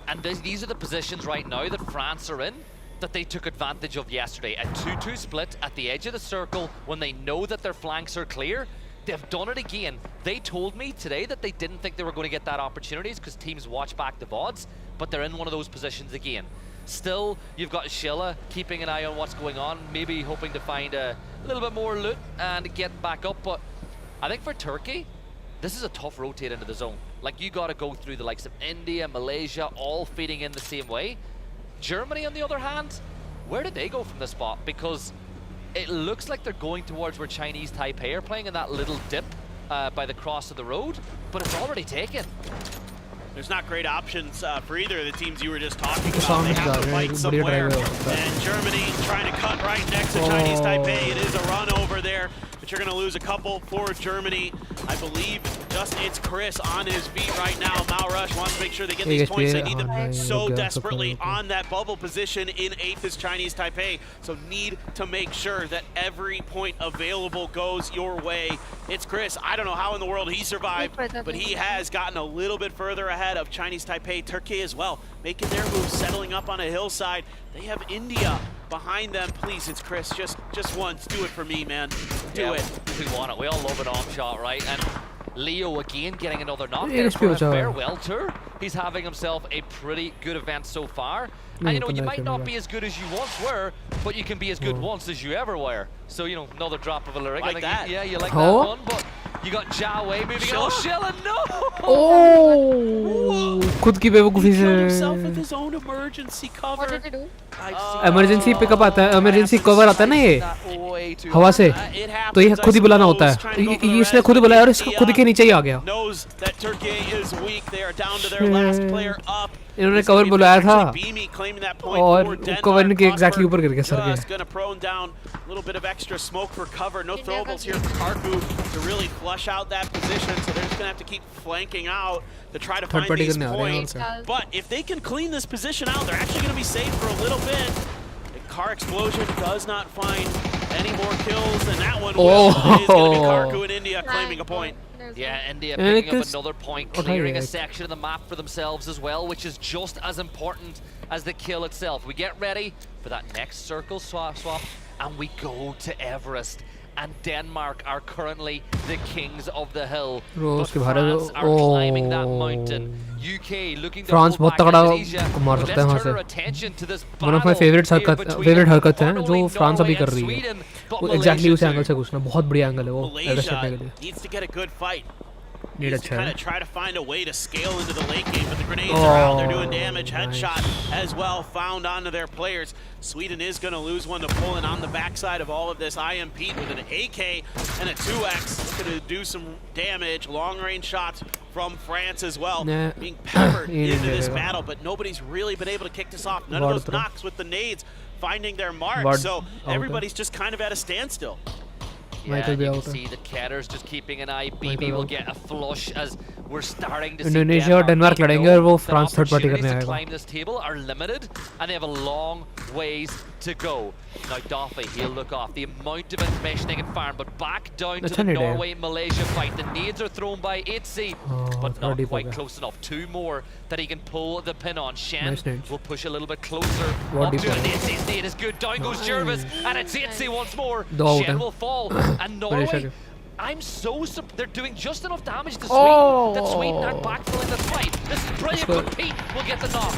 And these are the positions right now that France are in that they took advantage of yesterday. A 2-2 split at the edge of the circle when they know that their flanks are clear. They've done it again. They told me today that they didn't think they were going to get that opportunities because teams watch back the VODs, but they're in one of those positions again. Still, you've got Shilla keeping an eye on what's going on, maybe hoping to find a little bit more loot and get back up. But I think for Turkey, this is a tough rotate into the zone. Like, you got to go through the likes of India, Malaysia, all feeding in the same way. Germany, on the other hand, where did they go from this spot? Because it looks like they're going towards where Chinese Taipei are playing in that little dip by the cross of the road, but it's already taken.
There's not great options for either of the teams you were just talking about.
Sound
They have to
is
fight
bad,
somewhere.
बढ़िया driver है।
And Germany trying to cut right next to Chinese Taipei. It is a run over there, but you're going to lose a couple for Germany. I believe just it's Chris on his feet right now. Malrush wants to make sure they get these points. They need them so desperately on that bubble position in 8th is Chinese Taipei. So need to make sure that every point available goes your way. It's Chris. I don't know how in the world he survived, but he has gotten a little bit further ahead of Chinese Taipei. Turkey as well, making their move, settling up on a hillside. They have India behind them. Please, it's Chris. Just once, do it for me, man. Do it.
We want it. We all love an arm shot, right? And Leo again getting another knock
Yeah,
there
it's
for a
pure
farewell tour. He's having himself a pretty good event so far. And you know, you might not be as good as you once were, but you can be as good once as you ever were. So, you know, another drop of a lyric.
Like
I think
that.
Yeah, you like that
Oh.
one, but you got Jia Wei moving in. Oh, Shillen, no!
Oh, खुद की बेवकूफी
He killed himself with
से
his own emergency
What
cover.
did he do?
emergency pickup आता है, emergency cover आता है ना ये हवा से,
It happens,
तो ये खुद ही
I
बुलाना होता
suppose,
है।
trying to go for the
इसने
res,
खुद
but
बुलाया और इसको
India
खुद के नीचे ही आ गया।
knows that Turkey is weak. They are down to their last player up.
इन्होंने
It's gonna
cover
be
बुलाया था
actually Beamy claiming that point
और
for Denmark.
cover इनके exactly
Prosper
ऊपर गिर गया सर के।
just gonna prone down a little bit of extra smoke for cover. No
India
throwables
का
here for Karku to really flush out that position. So they're just gonna have to keep flanking out to try to find
party
these
करने आ रहे हैं और
points.
क्या।
But if they can clean this position out, they're actually gonna be safe for a little bit. The car explosion does not find any more kills, and that one will. It is gonna be Karku in India claiming a point.
Yeah, India
And
picking up
because-
another point,
Okay,
clearing a
yeah.
section of the map for themselves as well, which is just as important as the kill itself. We get ready for that next circle swap, and we go to Everest. And Denmark are currently the kings of the hill.
Bro,
But
उसके बाहर
France are climbing that
oh.
mountain. UK looking to
France
pull
बहुत
back
तगड़ा
Indonesia.
मार
But
सकता है
let's
वहाँ
turn our
से।
attention to this
One of my
battle
favorite
here
हरकत
between
favorite हरकत है
not
जो
only
फ्रांस अभी
Norway
कर
and
रही है।
Sweden, but
वो exactly उस
Malaysia
एंगल
too.
से घुसना बहुत बढ़िया एंगल है वो एवरेस्ट चढ़ने के लिए।
Malaysia needs to get a good fight.
Need
Needs to
अच्छा
kind
है।
of try to find a way to scale into the late game, but the grenades are out. They're doing damage. Headshot as well found onto their players. Sweden is going to lose one to Poland on the backside of all of this. IMP with an AK and a 2X. Looking to do some damage. Long-range shots from France as well.
Nah.
Being peppered
He didn't
into
get
this
it.
battle, but nobody's really been able to kick this off. None
Ward
of those
throw.
knocks with the nades finding their mark.
Ward
So
out.
everybody's just kind of at a standstill.
Yeah,
Michael
and you
be
can
out.
see that Ketter's just keeping an eye.
Michael
BB will
out.
get a flush as we're starting to see
Indonesia और Denmark लड़ेंगे और वो France third party करने
to
आएगा।
climb this table are limited, and they have a long ways to go. Now Duffy, he'll look off. The amount of information they can farm, but back down to
अच्छा
the
नहीं है।
Norway-Malaysia fight. The nades are thrown by Itzy, but
थोड़ा
not
deep हो
quite
गया।
close enough. Two more that he can pull the pin on. Shen
Nice nades।
will push a little bit closer
बहुत
up
deep
to
हो
it.
गया।
Itzy's nade is good. Down goes Jervis, and it's Itzy once more.
दो out
Shen
हैं।
will fall, and
Malaysia
Norway.
के।
I'm so they're doing just enough damage to Sweden that Sweden aren't
Oh.
backfilling this fight. This is brilliant,
good.
but Pete will get the knock.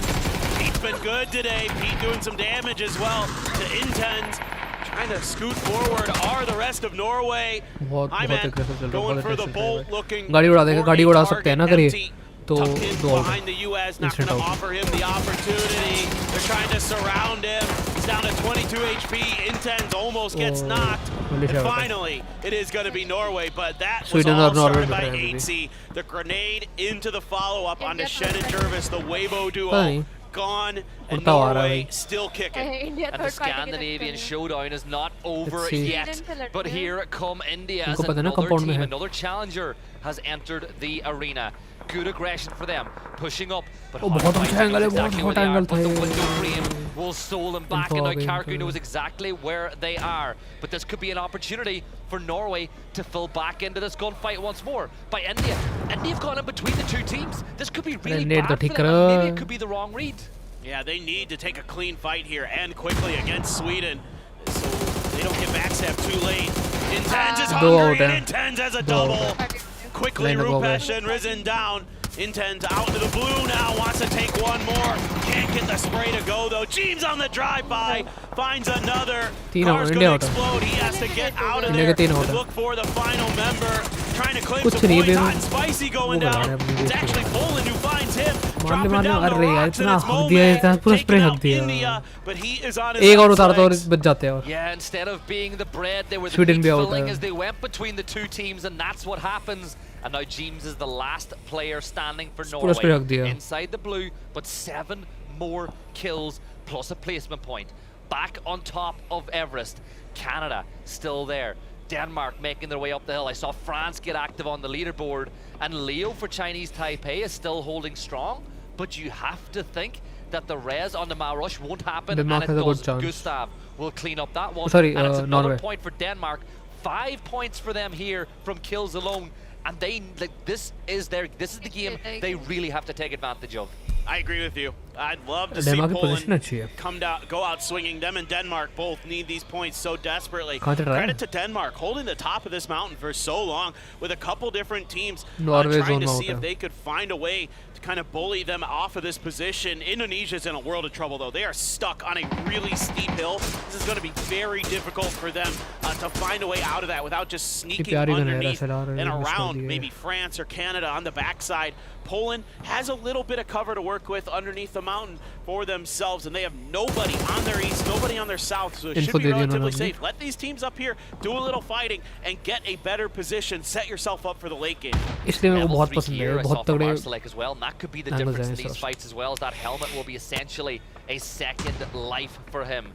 Pete's been good today. Pete doing some damage as well to Intens. Trying to scoot forward are the rest of Norway.
बहुत
Hyman
aggressive चल रहा है,
going
बहुत
for the
aggressive
bolt,
है।
looking
गाड़ी उड़ा देगा,
for
गाड़ी
a
उड़ा
target
सकते हैं ना अगर ये,
empty.
तो
Tucked in
दो out
behind the US, not
Instant
going to
out।
offer him the opportunity. They're trying to surround him. He's down to 22 HP. Intens almost gets
Oh,
knocked.
Malaysia
And
out है।
finally, it is going to be Norway, but that was
Sweden
all
और Norway
started by
लड़ रहे हैं अभी।
8C. The grenade into the follow-up onto
India
Shen and
third
Jervis, the Weibo
पता
duo,
नहीं।
gone, and
उड़ता हुआ आ रहा है
Norway
भाई।
still kicking.
India
And the
third party के
Scandinavian
चक्कर में।
showdown is not over
Let's see।
yet.
Sweden से लड़ते
But
हैं।
here come India as
इनको पता है ना
another
compound में
team,
है।
another challenger has entered the arena. Good aggression for them, pushing up. But
Oh,
how
बहुत
to
अच्छा
find
angle है,
exactly
बहुत
where they
hot
are.
angle
But the
था
window
ये।
frame will stall them back,
Info
and now
आ गई,
Karku
info।
knows exactly where they are. But this could be an opportunity for Norway to fill back into this gunfight once more by India. India have gone in between the two teams. This could be really
net तो
bad for
ठीक
them, and maybe
करो।
it could be the wrong read.
Yeah, they need to take a clean fight here and quickly against Sweden. So they don't get backstab too late. Intens is
दो
hungry
out
and
हैं।
Intens has a
दो out
double.
हैं।
Quickly
Line up हो गए।
Rupesh and Risen down. Intends out into the blue now, wants to take one more. Can't get the spray to go though. Jeems on the drive-by, finds another. Car's gonna explode, he has to get out of there and look for the final member. Trying to claim some points, hot and spicy going down. It's actually Poland who finds him. Dropping down the rocks and it's Moment, taking out India, but he is on his legs.
Yeah, instead of being the bread, they were the
Sweden
meat
भी out
filling
है.
as they went between the two teams, and that's what happens. And now James is the last player standing for
पूरा spray रख
Norway
दिया.
inside the blue, but 7 more kills plus a placement point. Back on top of Everest. Canada still there. Denmark making their way up the hill. I saw France get active on the leaderboard, and Leo for Chinese Taipei is still holding strong, but you have to think that the res on the Marush won't happen,
Denmark
and
has
it
a good
does.
chance.
Gustav will clean up that one.
Sorry,
and it's another
Norway.
point for Denmark. 5 points for them here from kills alone, and they this is the game they really have to take advantage of.
I agree with you. I'd love to see
Denmark की position
Poland
अच्छी है.
go out swinging. Them and Denmark both need these points so desperately.
कहाँ चल रहा है?
Credit to Denmark holding the top of this mountain for so long with a couple different teams
Norway
trying to
zone
see
out
if
है.
they could find a way to kind of bully them off of this position. Indonesia's in a world of trouble though. They are stuck on a really steep hill. This is going to be very difficult for them to find a way out of that without just sneaking
प्यारी gun है,
underneath
SLR
and
miss कर
around
दी है.
maybe France or Canada on the backside. Poland has a little bit of cover to work with underneath the mountain for themselves, and they have nobody on their east, nobody on their south, so it should
Info
be
they the
relatively
उन्होंने.
safe. Let these teams up here do a little fighting and get a better position. Set yourself up for the late game.
इसलिए मेरे को
Level
बहुत
3
पसंद
here,
है.
I saw
बहुत
from
तगड़े
Arcelec as well, and that could be the
angles
difference in
हैं
these
इस
fights as well, as that helmet will be essentially a second life for him.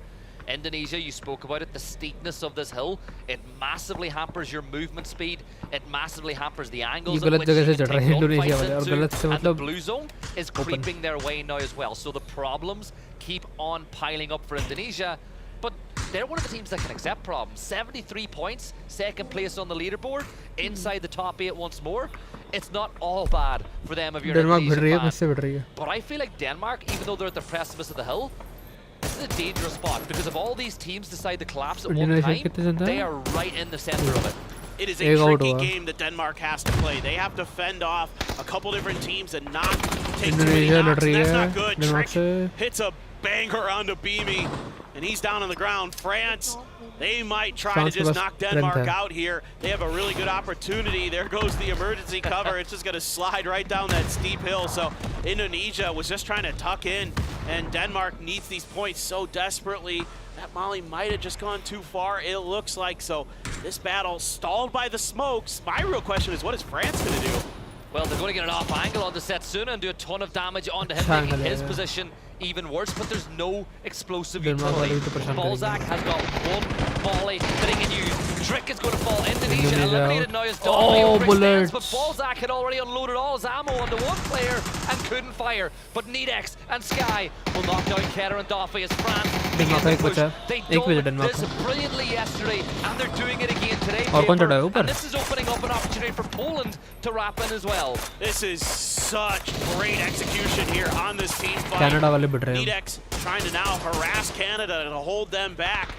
Indonesia, you spoke about it, the steepness of this hill, it massively hampers your movement speed, it massively hampers the angles
ये
at
गलत
which
जगह
you
से
can
चढ़ रहे
take
हैं Indonesia
gunfights
वाले, और
into,
गलत से
and the
मतलब
blue zone is creeping their way now as well. So the problems keep on piling up for Indonesia, but they're one of the teams that can accept problems. 73 points, second place on the leaderboard, inside the top 8 once more. It's not all bad for them if you're an
Denmark भिड़ रही है,
Indonesian
मुझसे
fan.
भिड़ रही है.
But I feel like Denmark, even though they're at the precipice of the hill, this is a dangerous spot, because if all these teams decide to collapse at one
Indonesia
time,
कितने जनता
they
है?
are right in the center of it.
It is a
एक out
tricky
हुआ.
game that Denmark has to play. They have to fend off a couple different teams and not take too many
Indonesia
knocks,
लड़ रही
and that's
है
not good.
Denmark
Trick
से.
hits a banger onto Beamy, and he's down on the ground. France, they might try
France
to
के
just
पास
knock
strength
Denmark
है.
out here. They have a really good opportunity. There goes the emergency cover. It's just going to slide right down that steep hill. So Indonesia was just trying to tuck in, and Denmark needs these points so desperately. That Molly might have just gone too far, it looks like. So this battle stalled by the smokes. My real question is, what is France going to do?
Well, they're going to get an off angle onto Setsuna and do a ton of damage onto him,
अच्छा
making
angle है,
his
yeah.
position even worse, but there's no explosive
Denmark वाले
utility.
भी तो परेशान
Balzac
करेंगे.
has got one volley that he can use. Trick is going to fall. Indonesia
Indonesia
eliminated
out.
now as
Oh, bullets.
but Balzac had already unloaded all his ammo onto one player and couldn't fire. But Nedex and Sky will knock down Keter and Doffy as France begin
Denmark का
to
एक
push.
बचा है.
They
एक बचा
done
Denmark
this
का.
brilliantly yesterday, and they're doing it again today.
और कौन
Paper.
चढ़ा है ऊपर?
And this is opening up an opportunity for Poland to wrap in as well.
This is such great execution here on this team fight.
Canada वाले भिड़ रहे हैं.
Nedex trying to now harass Canada to hold them back.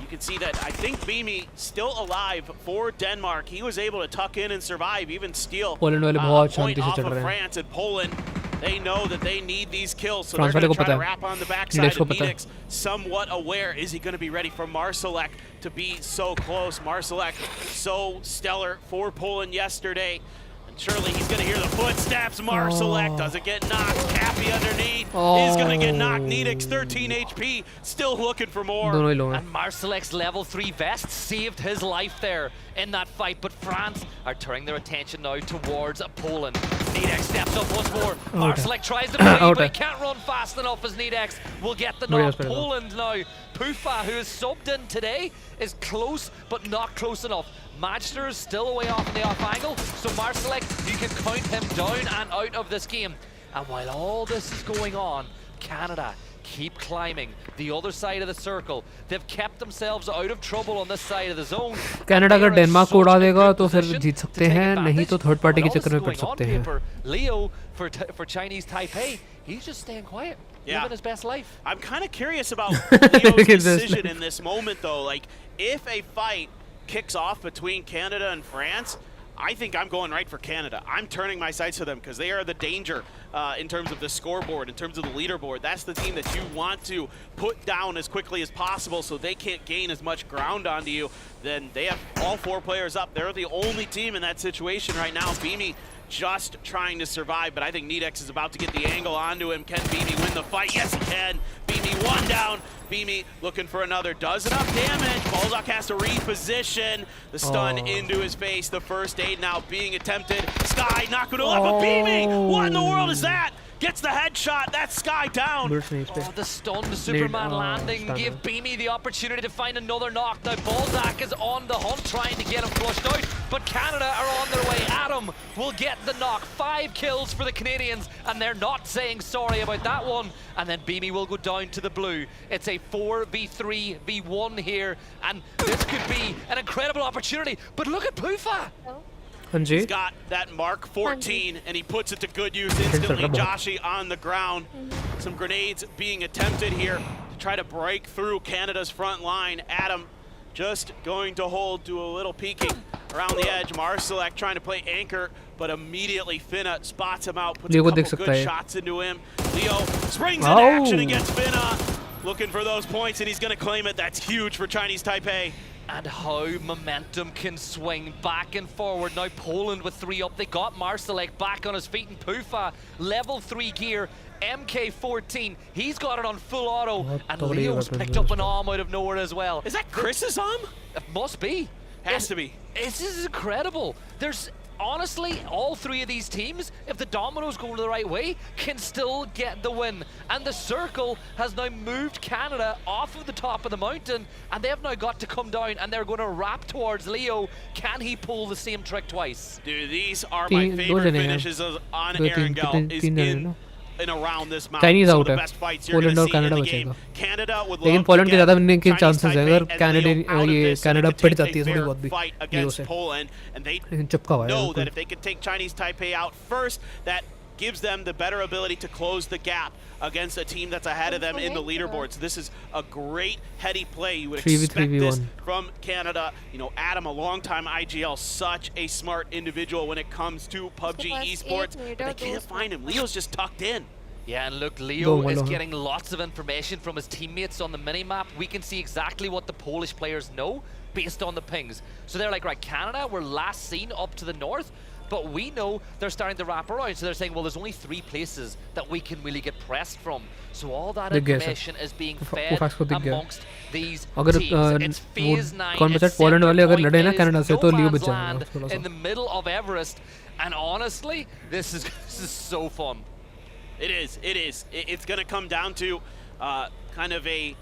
You can see that I think Beamy still alive for Denmark. He was able to tuck in and survive, even steal
Poland वाले
a
बहुत
point
शांति से
off
चढ़
of
रहे हैं.
France and Poland. They know that they need these kills, so
France
they're going
वाले
to
को
try to
पता है.
wrap on the backside.
Nedex को
And
पता है.
Nedex somewhat aware. Is he going to be ready for Marsalek to be so close? Marsalek so stellar for Poland yesterday. Surely he's going to hear the footsteps. Marsalek doesn't get knocked. Cappy underneath is going to get knocked. Nedex 13 HP, still looking for more.
दोनों ही लोग हैं.
And Marsalek's level 3 vest saved his life there in that fight, but France are turning their attention now towards Poland. Nedex steps up once more. Marsalek tries to play, but he can't run fast enough as Nedex will get the knock. Poland now. Pufa, who is subbed in today, is close, but not close enough. Magster is still away off in the off angle, so Marsalek, you can count him down and out of this game. And while all this is going on, Canada keep climbing the other side of the circle. They've kept themselves out of trouble on this side of the zone.
Canada अगर Denmark को उड़ा देगा तो फिर जीत सकते हैं, नहीं तो थर्ड पार्टी के चक्कर में पड़ सकते हैं.
Leo for Chinese Taipei, he's just staying quiet, living his best life.
I'm kind of curious about Leo's decision in this moment, though. Like, if a fight kicks off between Canada and France, I think I'm going right for Canada. I'm turning my sights to them because they are the danger in terms of the scoreboard, in terms of the leaderboard. That's the team that you want to put down as quickly as possible so they can't gain as much ground onto you. Then they have all 4 players up. They're the only team in that situation right now. Beamy just trying to survive, but I think Nedex is about to get the angle onto him. Can Beamy win the fight? Yes, he can. Beamy 1 down. Beamy looking for another. Does enough damage. Balzac has to reposition. The stun into his face. The first aid now being attempted. Sky not going to let but Beamy! What in the world is that? Gets the headshot. That's Sky down.
Oh, the stunned Superman landing gave Beamy the opportunity to find another knock. Now Balzac is on the hunt trying to get him flushed out, but Canada are on their way. Adam will get the knock. 5 kills for the Canadians, and they're not saying sorry about that one. And then Beamy will go down to the blue. It's a 4v3v1 here, and this could be an incredible opportunity. But look at Pufa.
He's got that Mark 14, and he puts it to good use instantly. Joshi on the ground. Some grenades being attempted here to try to break through Canada's front line. Adam just going to hold, do a little peeking around the edge. Marsalek trying to play anchor, but immediately Finna spots him out, puts a couple good shots into him. Leo springs into action against Finna, looking for those points, and he's going to claim it. That's huge for Chinese Taipei.
And how momentum can swing back and forward. Now Poland with 3 up. They got Marsalek back on his feet, and Pufa, level 3 gear, MK14. He's got it on full auto, and Leo's picked up an arm out of nowhere as well.
Is that Chris's arm?
It must be.
Has to be.
This is incredible. There's honestly, all 3 of these teams, if the dominoes go the right way, can still get the win. And the circle has now moved Canada off of the top of the mountain, and they have now got to come down, and they're going to wrap towards Leo. Can he pull the same trick twice?
Dude, these are my favorite finishes on Erangel. Is in and around this map.
Chinese
Some
out
of the
है,
best fights you're
Poland
going
और
to see in
Canada
the
बचेगा.
game. Canada would
लेकिन
love
Poland
to
के ज़्यादा winning के
get
chances
Chinese
हैं अगर
Taipei and
Canada
Leo out of
ये
this, and
Canada
it
pit
could
जाती
take
है
a
थोड़ी
fair
बहुत भी
fight
लियो
against
से.
Poland, and they
लेकिन चिपका हुआ है
know that
बिल्कुल.
if they could take Chinese Taipei out first, that gives them the better ability to close the gap against a team that's ahead of them in the leaderboards. This is a great heady play. You would expect this from Canada. You know, Adam, a longtime IGL, such a smart individual when it comes to PUBG esports, but they can't find him. Leo's just tucked in.
Yeah, and look, Leo is getting lots of information from his teammates on the mini-map. We can see exactly what the Polish players know based on the pings. So they're like, right, Canada were last seen up to the north, but we know they're starting to wrap around. So they're saying, well, there's only 3 places that we can really get pressed from. So all that information is being fed amongst these teams. It's phase 9. It's
Poland वाले अगर लड़े ना Canada से तो लियो
no
बच
man's
जाएगा
land in the middle of Everest. And honestly, this is so fun.
It is. It is. It's going to come down to kind of a,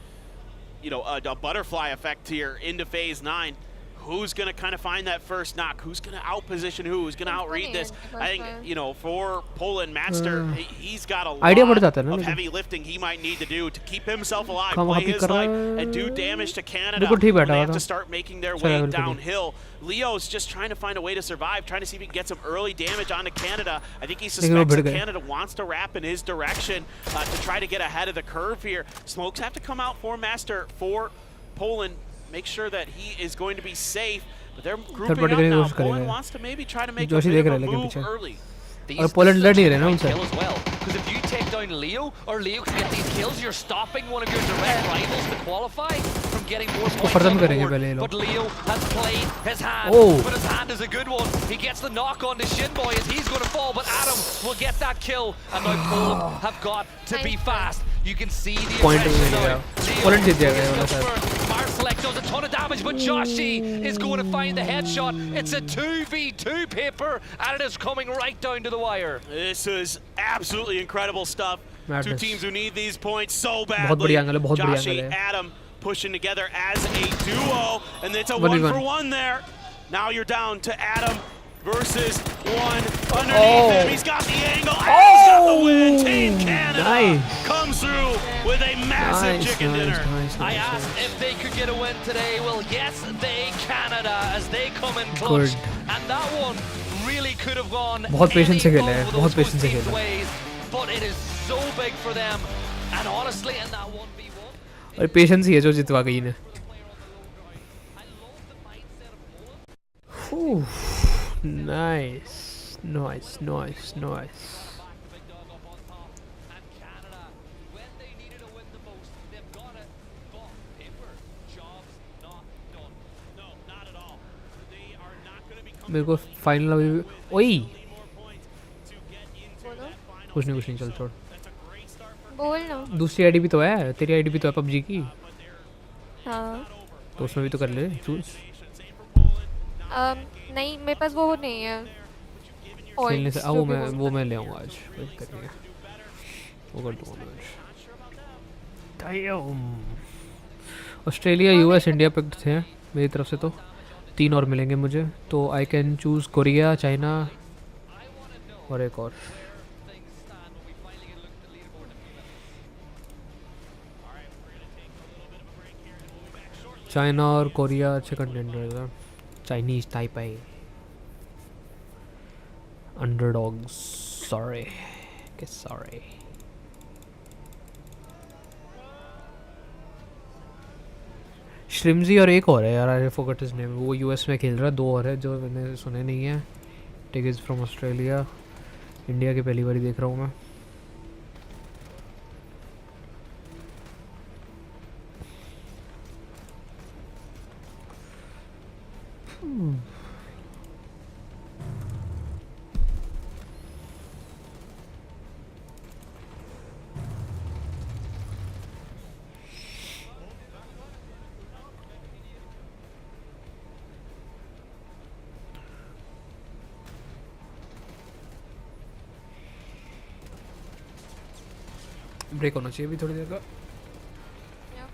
you know, a butterfly effect here into phase 9. Who's going to kind of find that first knock? Who's going to outposition who? Who's going to outread this? I think, you know, for Poland, Master, he's got a lot of heavy lifting he might need to do to keep himself alive, play his life, and do damage to Canada when they have to start making their way downhill. Leo's just trying to find a way to survive, trying to see if he can get some early damage onto Canada. I think he suspects that Canada wants to wrap in his direction to try to get ahead of the curve here. Smokes have to come out for Master, for Poland. Make sure that he is going to be safe, but they're grouping up now. Poland wants to maybe try to make a bit of a move early.
और Poland लड़ नहीं रहे ना उनसे.
Because if you take down Leo, or Leo can get these kills, you're stopping one of your direct rivals to qualify from getting more points on the board. But Leo has played his hand, but his hand is a good one. He gets the knock on to Shinboy as he's going to fall, but Adam will get that kill, and now Poland have got to be fast. You can see the aggression now.
Poland जीत जाएगा.
Marsalek does a ton of damage, but Joshi is going to find the headshot. It's a 2v2 paper, and it is coming right down to the wire.
This is absolutely incredible stuff. 2 teams who need these points so badly. Joshi, Adam pushing together as a duo, and it's a 1-for-1 there. Now you're down to Adam versus 1 underneath him. He's got the angle. Adam's got the win. Team Canada comes through with a massive chicken dinner.
I asked if they could get a win today. Well, yes, they Canada as they come in close. And that one really could have gone
बहुत patience से खेला है, बहुत patience से खेला.
But it is so big for them. And honestly, in that 1v1,
और patience ही है जो जितवा गई ने. Nice, nice, nice, nice.
Big dog up on top. And Canada, when they needed a win the most, they've got it. But paper, job's not done.
No, not at all. They are not going to be
मेरे को
comfortable
final अभी
with.
ओई
They need more points to get into
बोलो
that final
कुछ नहीं
stage.
चल
So
छोड़.
that's a great start for
बोल ना
दूसरी आईडी भी तो है, तेरी आईडी भी तो है पबजी की,
but they're
हाँ
not over.
तो उसमें भी तो कर ले चूज.
Same for Poland.
नहीं मेरे पास वो नहीं है
खेलने से
points
वो
जो भी
मैं
बोल-
वो मैं ले आऊँगा आज, वेट करेंगे, वो कर दूँगा मैं आज. ऑस्ट्रेलिया, यूएस, इंडिया पिक्ड थे मेरी तरफ से, तो 3 और मिलेंगे मुझे, तो I can choose Korea, China और एक और.
Things stand when we finally get a look at the leaderboard in a few minutes.
China और कोरिया अच्छे कंटेंडर्स हैं. चाइनीज ताइपाई अंडरडॉग्स, सॉरी के सॉरी. श्रिम्जी और एक और है यार, आई फॉरगॉट हिज नेम, वो यूएस में खेल रहा है. 2 और है जो मैंने सुने नहीं है. टिक इज फ्रॉम ऑस्ट्रेलिया. इंडिया की पहली बार देख रहा हूँ मैं. ब्रेक होना चाहिए अभी थोड़ी देर का.
Yeah.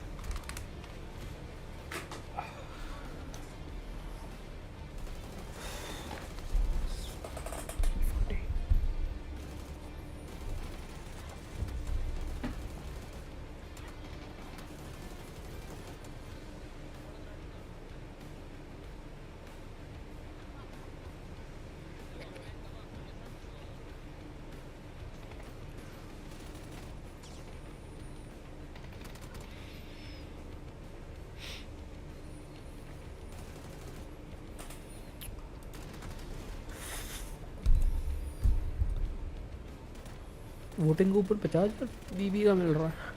वोटिंग के ऊपर 50 बीबी का मिल रहा है.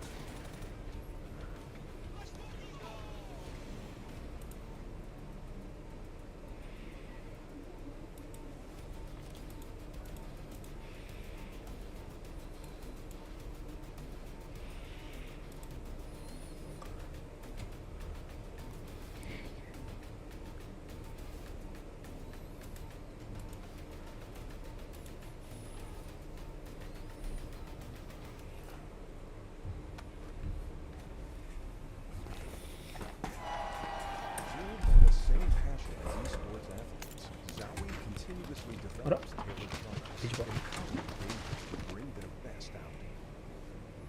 Fueled by the same passion as esports athletes, Zowie continuously develops tailored products to bring their best out.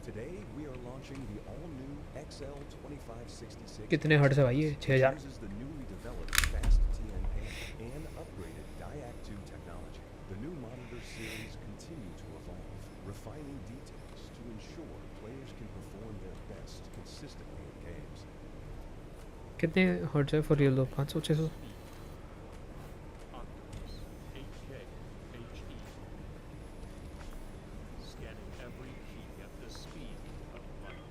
Today, we are launching the all-new XL2566.
कितने हर्ट्ज है भाई ये? 6000.
Uses the newly developed fast TN panel and upgraded Diac 2 technology. The new monitor series continue to evolve, refining details to ensure players can perform their best consistently in games.
कितने hertz है for real दो? 500 600?
Octopus, HKHE. Scanning every key at the speed of light.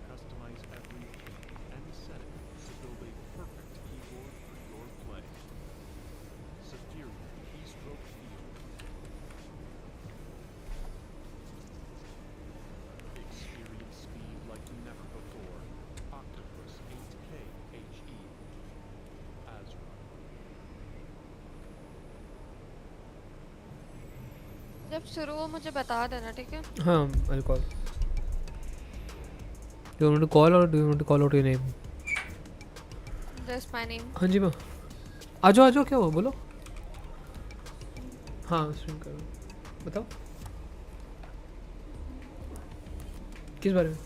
Customize every key and setting to build a perfect keyboard for your play. Superior keystroke feel. Experience speed like never before. Octopus 8K HE. Azure.
जब शुरू हो मुझे बता देना ठीक है.
हाँ, I'll call. Do you want to call or do you want to call out your name?
Just my name.
हाँ जी माँ. आ जाओ क्या हुआ बोलो. हाँ स्ट्रीम करो. बताओ किस बारे में.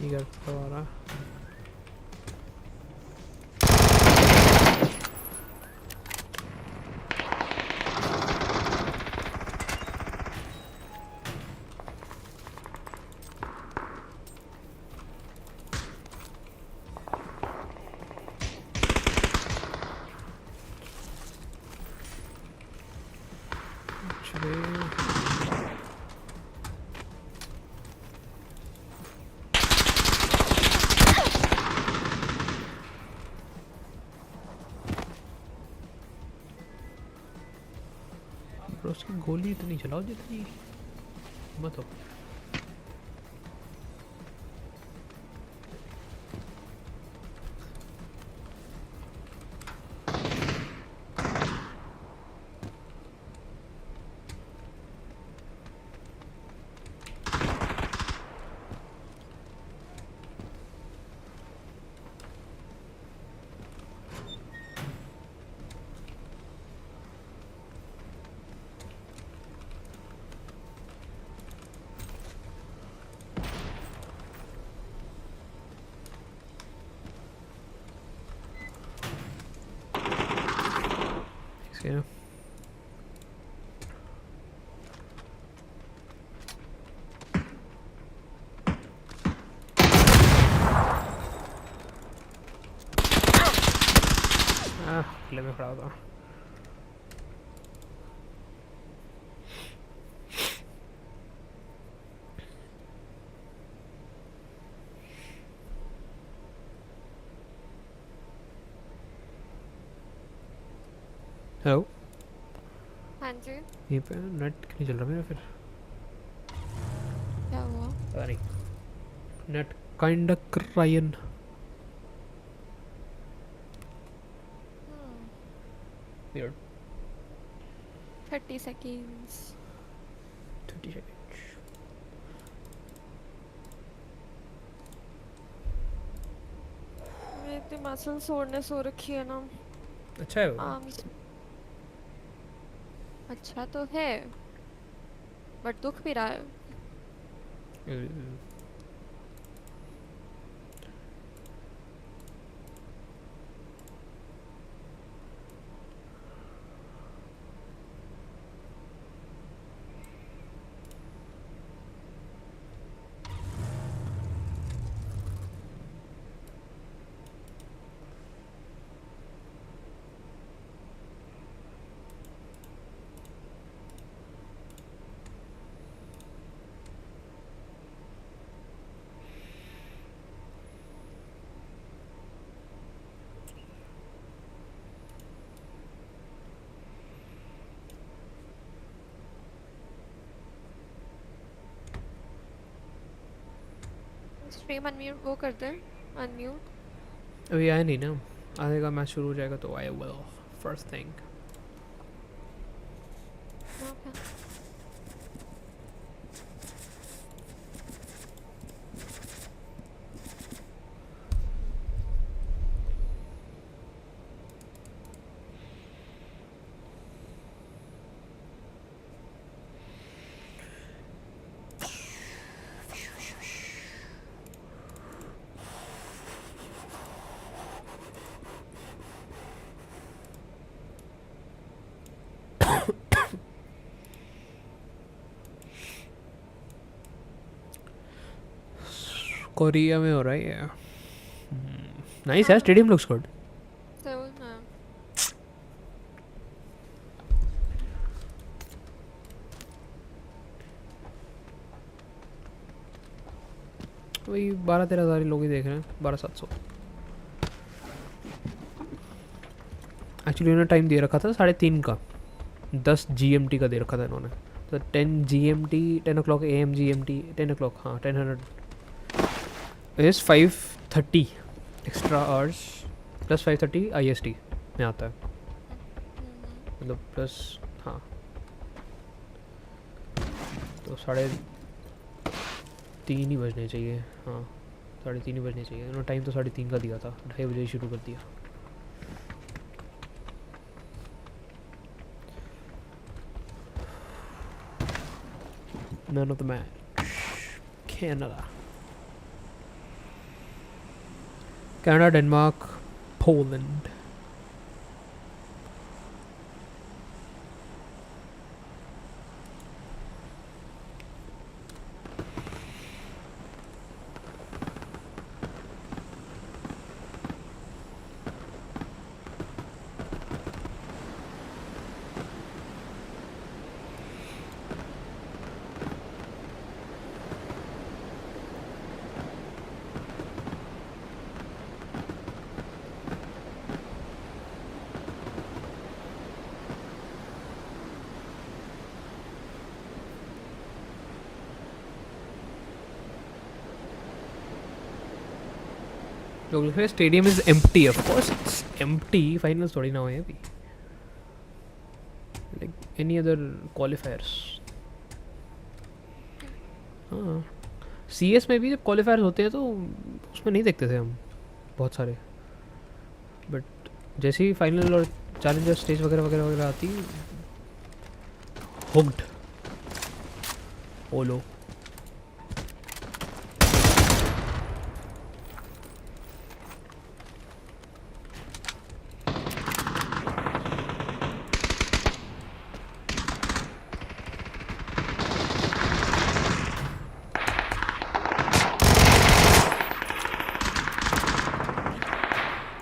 नहीं करता वाला उसकी गोली इतनी चलाओ जितनी मत हो इसके ले में खड़ा होता हेलो
हाँ जी
यहीं पे नेट नहीं चल रहा मेरा फिर
क्या हुआ
पता नहीं net kind क्राइन weird
30 seconds
30 seconds
मेरी इतनी मसल सोरनेस हो रखी है ना
अच्छा है वो
आर्म्स अच्छा तो है बट दुख भी रहा है स्ट्रीम अनम्यूट वो कर दे अनम्यूट
अभी आया नहीं ना आने का मैच शुरू हो जाएगा तो I will first thing
okay
Korea में हो रहा है ये नाइस है स्टेडियम लुक्स गुड
so ना
वही 12-13 हज़ार लोग ही देख रहे हैं 12,700 एक्चुअली उन्होंने टाइम दे रखा था 3:30 का 10 GMT का दे रखा था इन्होंने तो 10 GMT 10 o'clock AM GMT 10 o'clock हाँ 10:00 is 5:30 extra hours plus 5:30 IST में आता है मतलब प्लस हाँ तो 3:30 ही बजने चाहिए हाँ 3:30 ही बजने चाहिए उन्होंने टाइम तो 3:30 का दिया था 2:30 बजे ही शुरू कर दिया man of the match Canada Canada, Denmark, Poland. Geography stadium is empty. Of course, it's empty. Finals थोड़ी ना हुए हैं अभी. Like any other qualifiers. हाँ. CS में भी जब qualifiers होते हैं तो उसमें नहीं देखते थे हम बहुत सारे. But जैसे ही final और challenger stage वगैरह वगैरह वगैरह आती, hooked. Olo.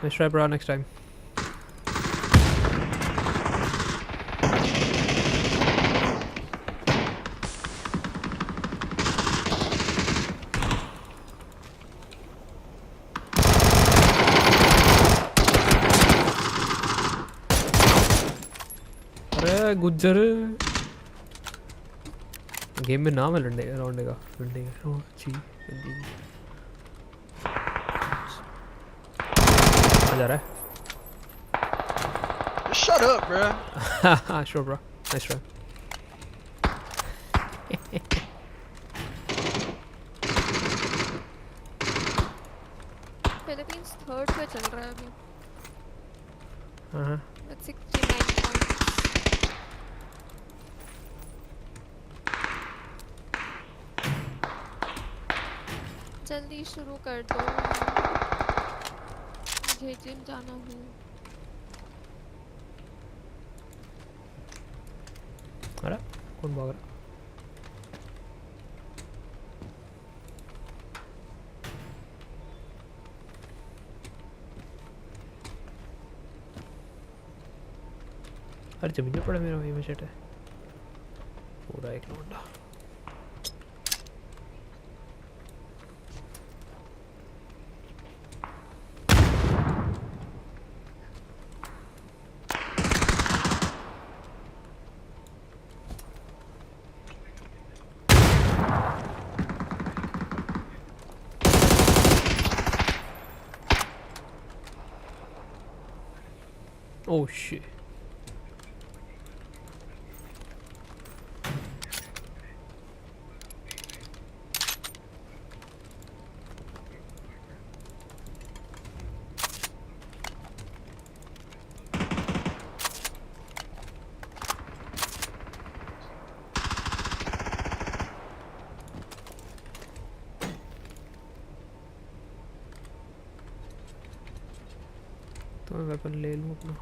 Nice try, bro. Next time. अरे गुज्जर गेम में नाम है लड़ने का राउंड का लड़ने का ओ अच्छी आ जा रहा है
Shut up, bro.
sure bro nice try
Philippines third पे चल रहा है अभी.
हाँ
That's 69 points. जल्दी शुरू कर दो. मुझे जिम जाना है.
अरे कौन भाग रहा अरे जमीन पे पड़ा मेरा वही में सेट है पूरा एक लौंडा Oh shit. तो मैं वेपन ले लूँ अपना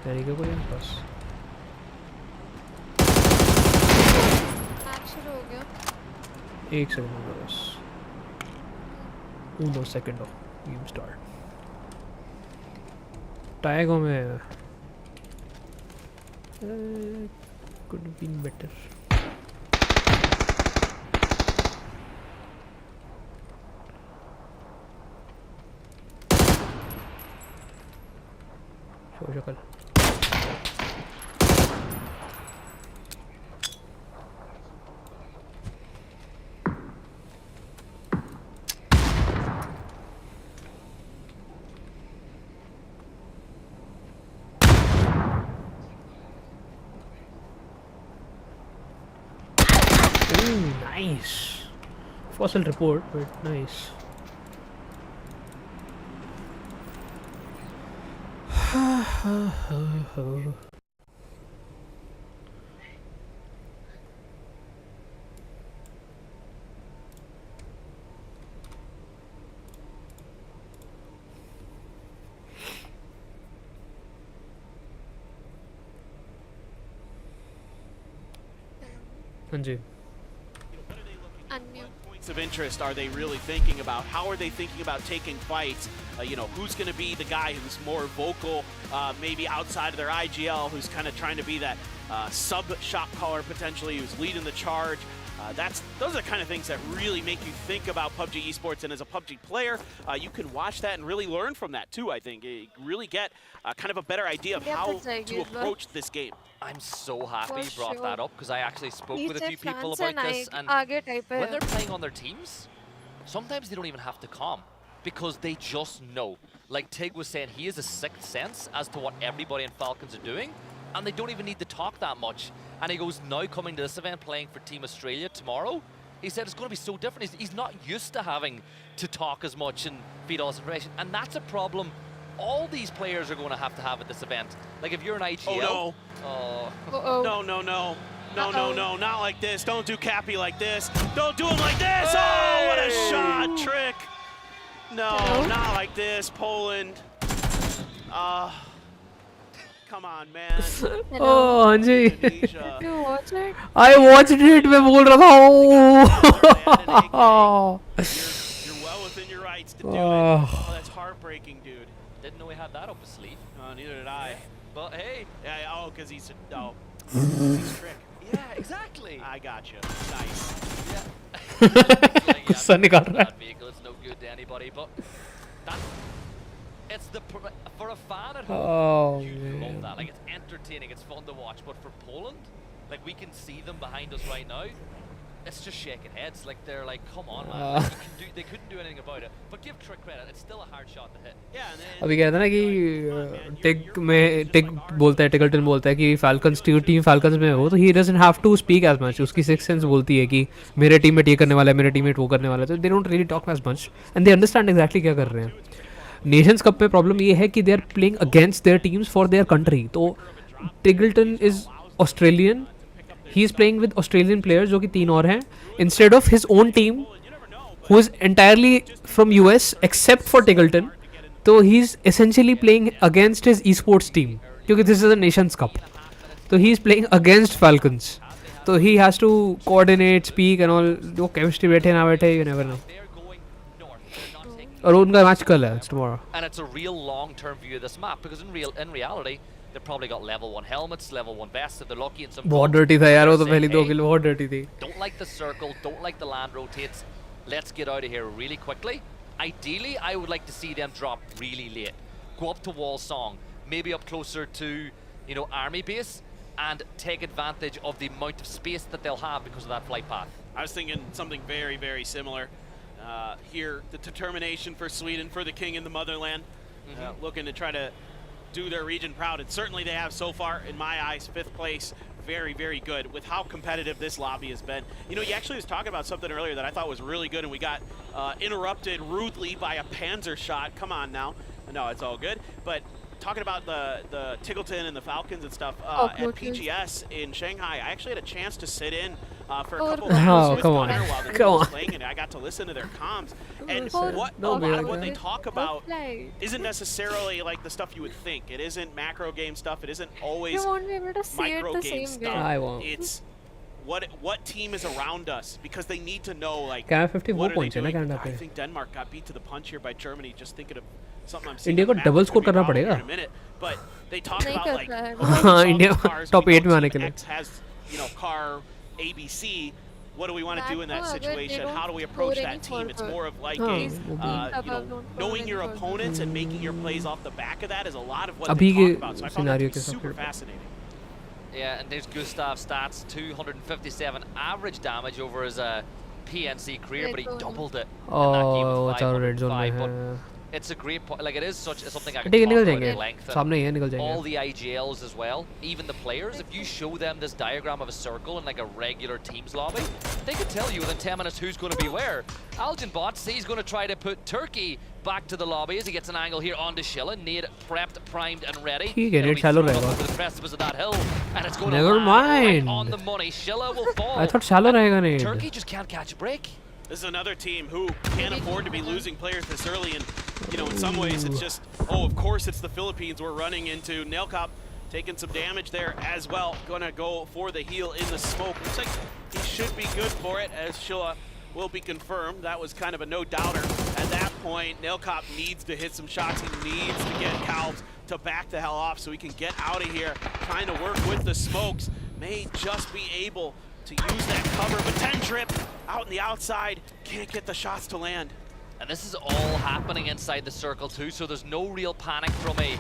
तरीके को बस
मैच शुरू हो गया.
एक सेकंड होगा बस 1 सेकंड गेम स्टार्ट टाइगो में could have been better show शक्ल Nice. Fossil report, but nice. हाँ जी.
Unmute.
Points of interest are they really thinking about? How are they thinking about taking fights? Who's going to be the guy who's more vocal, maybe outside of their IGL, who's kind of trying to be that sub-shot caller potentially, who's leading the charge? Those are the kind of things that really make you think about PUBG esports, and as a PUBG player, you can watch that and really learn from that too, I think. You really get kind of a better idea of how to approach this game.
I'm so happy you
For
brought
sure.
that up because I actually spoke with a few people
France
about this, and
आगे type
when
है.
they're playing on their teams, sometimes they don't even have to calm because they just know. Like Tig was saying, he has a sixth sense as to what everybody in Falcons are doing, and they don't even need to talk that much. And he goes, now coming to this event, playing for Team Australia tomorrow, he said it's going to be so different. He's not used to having to talk as much and feed all this information, and that's a problem all these players are going to have at this event. Like if you're an IGL...
Oh,
Oh.
Uh-oh.
no. No, not like this. Don't do Cappy like this. Don't do him like this. Oh, what a shot, trick. No, not like this, Poland. Come on, man.
Oh, हाँ जी.
Indonesia.
Did you watch it?
I watched it. मैं बोल रहा था. Oh.
You're well within your rights to do it.
Oh.
Oh, that's heartbreaking, dude.
Didn't know he had that up his sleeve.
Neither did I.
But hey,
Yeah, because he's he's trick.
yeah, exactly.
I got you. Nice.
गुस्सा निकाल रहा है.
That vehicle is no good to anybody, but it's for a fan at home.
Oh,
You love
man.
that. Like it's entertaining, it's fun to watch. But for Poland, like we can see them behind us right now. It's just shaking heads. Like they're like, come on, man. Like, they couldn't do anything about it. But give Trick credit. It's still a hard shot to hit.
Yeah, and then
अभी कह रहा था ना कि TIG बोलता है, टिगल्टन बोलता है कि फैल्कन्स टीम फैल्कन्स में हो तो ही doesn't have to speak as much. उसकी सिक्स सेंस बोलती है कि मेरे टीममेट ये करने वाला है, मेरे टीममेट वो करने वाला है. तो they don't really talk as much and they understand exactly क्या कर रहे हैं. नेशंस कप में प्रॉब्लम ये है कि they are playing against their teams for their country. तो Tigleton is Australian. He is playing with Australian players जो कि 3 और हैं instead of his own team who is entirely from US except for Tigleton. तो he is essentially playing against his esports team क्योंकि this is a nations cup. तो he is playing against Falcons. तो he has to coordinate speak and all. वो chemistry बैठे ना बैठे you never know.
They're going north. They're not taking.
और उनका match कल है, tomorrow.
And it's a real long-term view of this map because in reality, they've probably got level 1 helmets, level 1 vests if they're lucky, and some.
बहुत
guns.
Dirty था यार वो तो.
They're
पहली
saying,
2 किल बहुत डर्टी थी.
Don't like the circle, don't like the land rotates. Let's get out of here really quickly. Ideally, I would like to see them drop really late. Go up to Wall Song, maybe up closer to, army base, and take advantage of the amount of space that they'll have because of that flight path.
I was thinking something very, very similar. Here, the determination for Sweden, for the king in the motherland, looking to try to do their region proud. And certainly they have so far, in my eyes, 5th place. Very, very good with how competitive this lobby has been. You actually was talking about something earlier that I thought was really good, and we got interrupted rudely by a Panzer shot. Come on now. No, it's all good. But talking about the Tiggleton and the Falcons and stuff, at PGS in Shanghai, I actually had a chance to sit in for a couple of hours with
come on.
Gunnar while the
Come
game was
on.
playing, and I got to listen to their comms. And
Oh,
a lot
don't be
of
like
what they
that.
talk about
Right.
isn't necessarily like the stuff you would think. It isn't macro game stuff. It isn't always
You won't be able to see it
micro
the
game
same
stuff.
way.
I won't.
It's what team is around us because they need to know like
Canada 50
what are they
points है ना
doing.
Canada
I
पे.
think Denmark got beat to the punch here by Germany. Just thinking of something I'm seeing.
India को
on the map
double
that's
score
gonna be
करना
probably
पड़ेगा.
in a minute. But they talk
नहीं
about like
करता है.
who
हाँ,
owns
India
all the cars.
top
We know
8 में आने
Team
के लिए.
X has car ABC. What do we want to
That
do in that
too, अगर they
situation?
don't
How do we
score
approach
any
that team? It's
further.
more of like
हाँ,
knowing your opponents and making your plays off the back of that is a lot of what
अभी
they
के
talk about. So I found that
scenario
to be
के हिसाब
super
से.
fascinating.
Yeah, and there's Gustav's stats, 257 average damage over his PNC career,
Red
but he
zone.
doubled it in that game
Oh,
with
अच्छा red zone में
505.
है.
But It's a great point. Like, it is such something I can
ठीक है
talk
निकल
about
जाएंगे
at length. And
सामने ही है निकल
all
जाएंगे
the IGLs as well, even the players, if you show them this diagram of a circle in like a regular teams lobby, they can tell you within 10 minutes who's going to be where. Algin Bots, he's going to try to put Turkey back to the lobby as he gets an angle here onto Shilla. Nade prepped, primed and ready.
ठीक है
It'll
net
be
shallow
thrown up
रहेगा
over the precipice of that hill, and it's going
Never
to land right
mind.
on the money. Shilla will fall.
I thought shallow रहेगा net
Turkey just can't catch a break.
This is another team who can't afford to be losing players this early, and you know, in some ways it's just, oh, of course it's the Philippines we're running into. Nailcop taking some damage there as well. Gonna go for the heal in the smoke. Looks like he should be good for it, as Shilla will be confirmed. That was kind of a no-doubter. At that point, Nailcop needs to hit some shots. He needs to get Calves to back the hell off so he can get out of here. Trying to work with the smokes. May just be able to use that cover, but 10 trip out in the outside, can't get the shots to land.
And this is all happening inside the circle too, so there's no real panic from a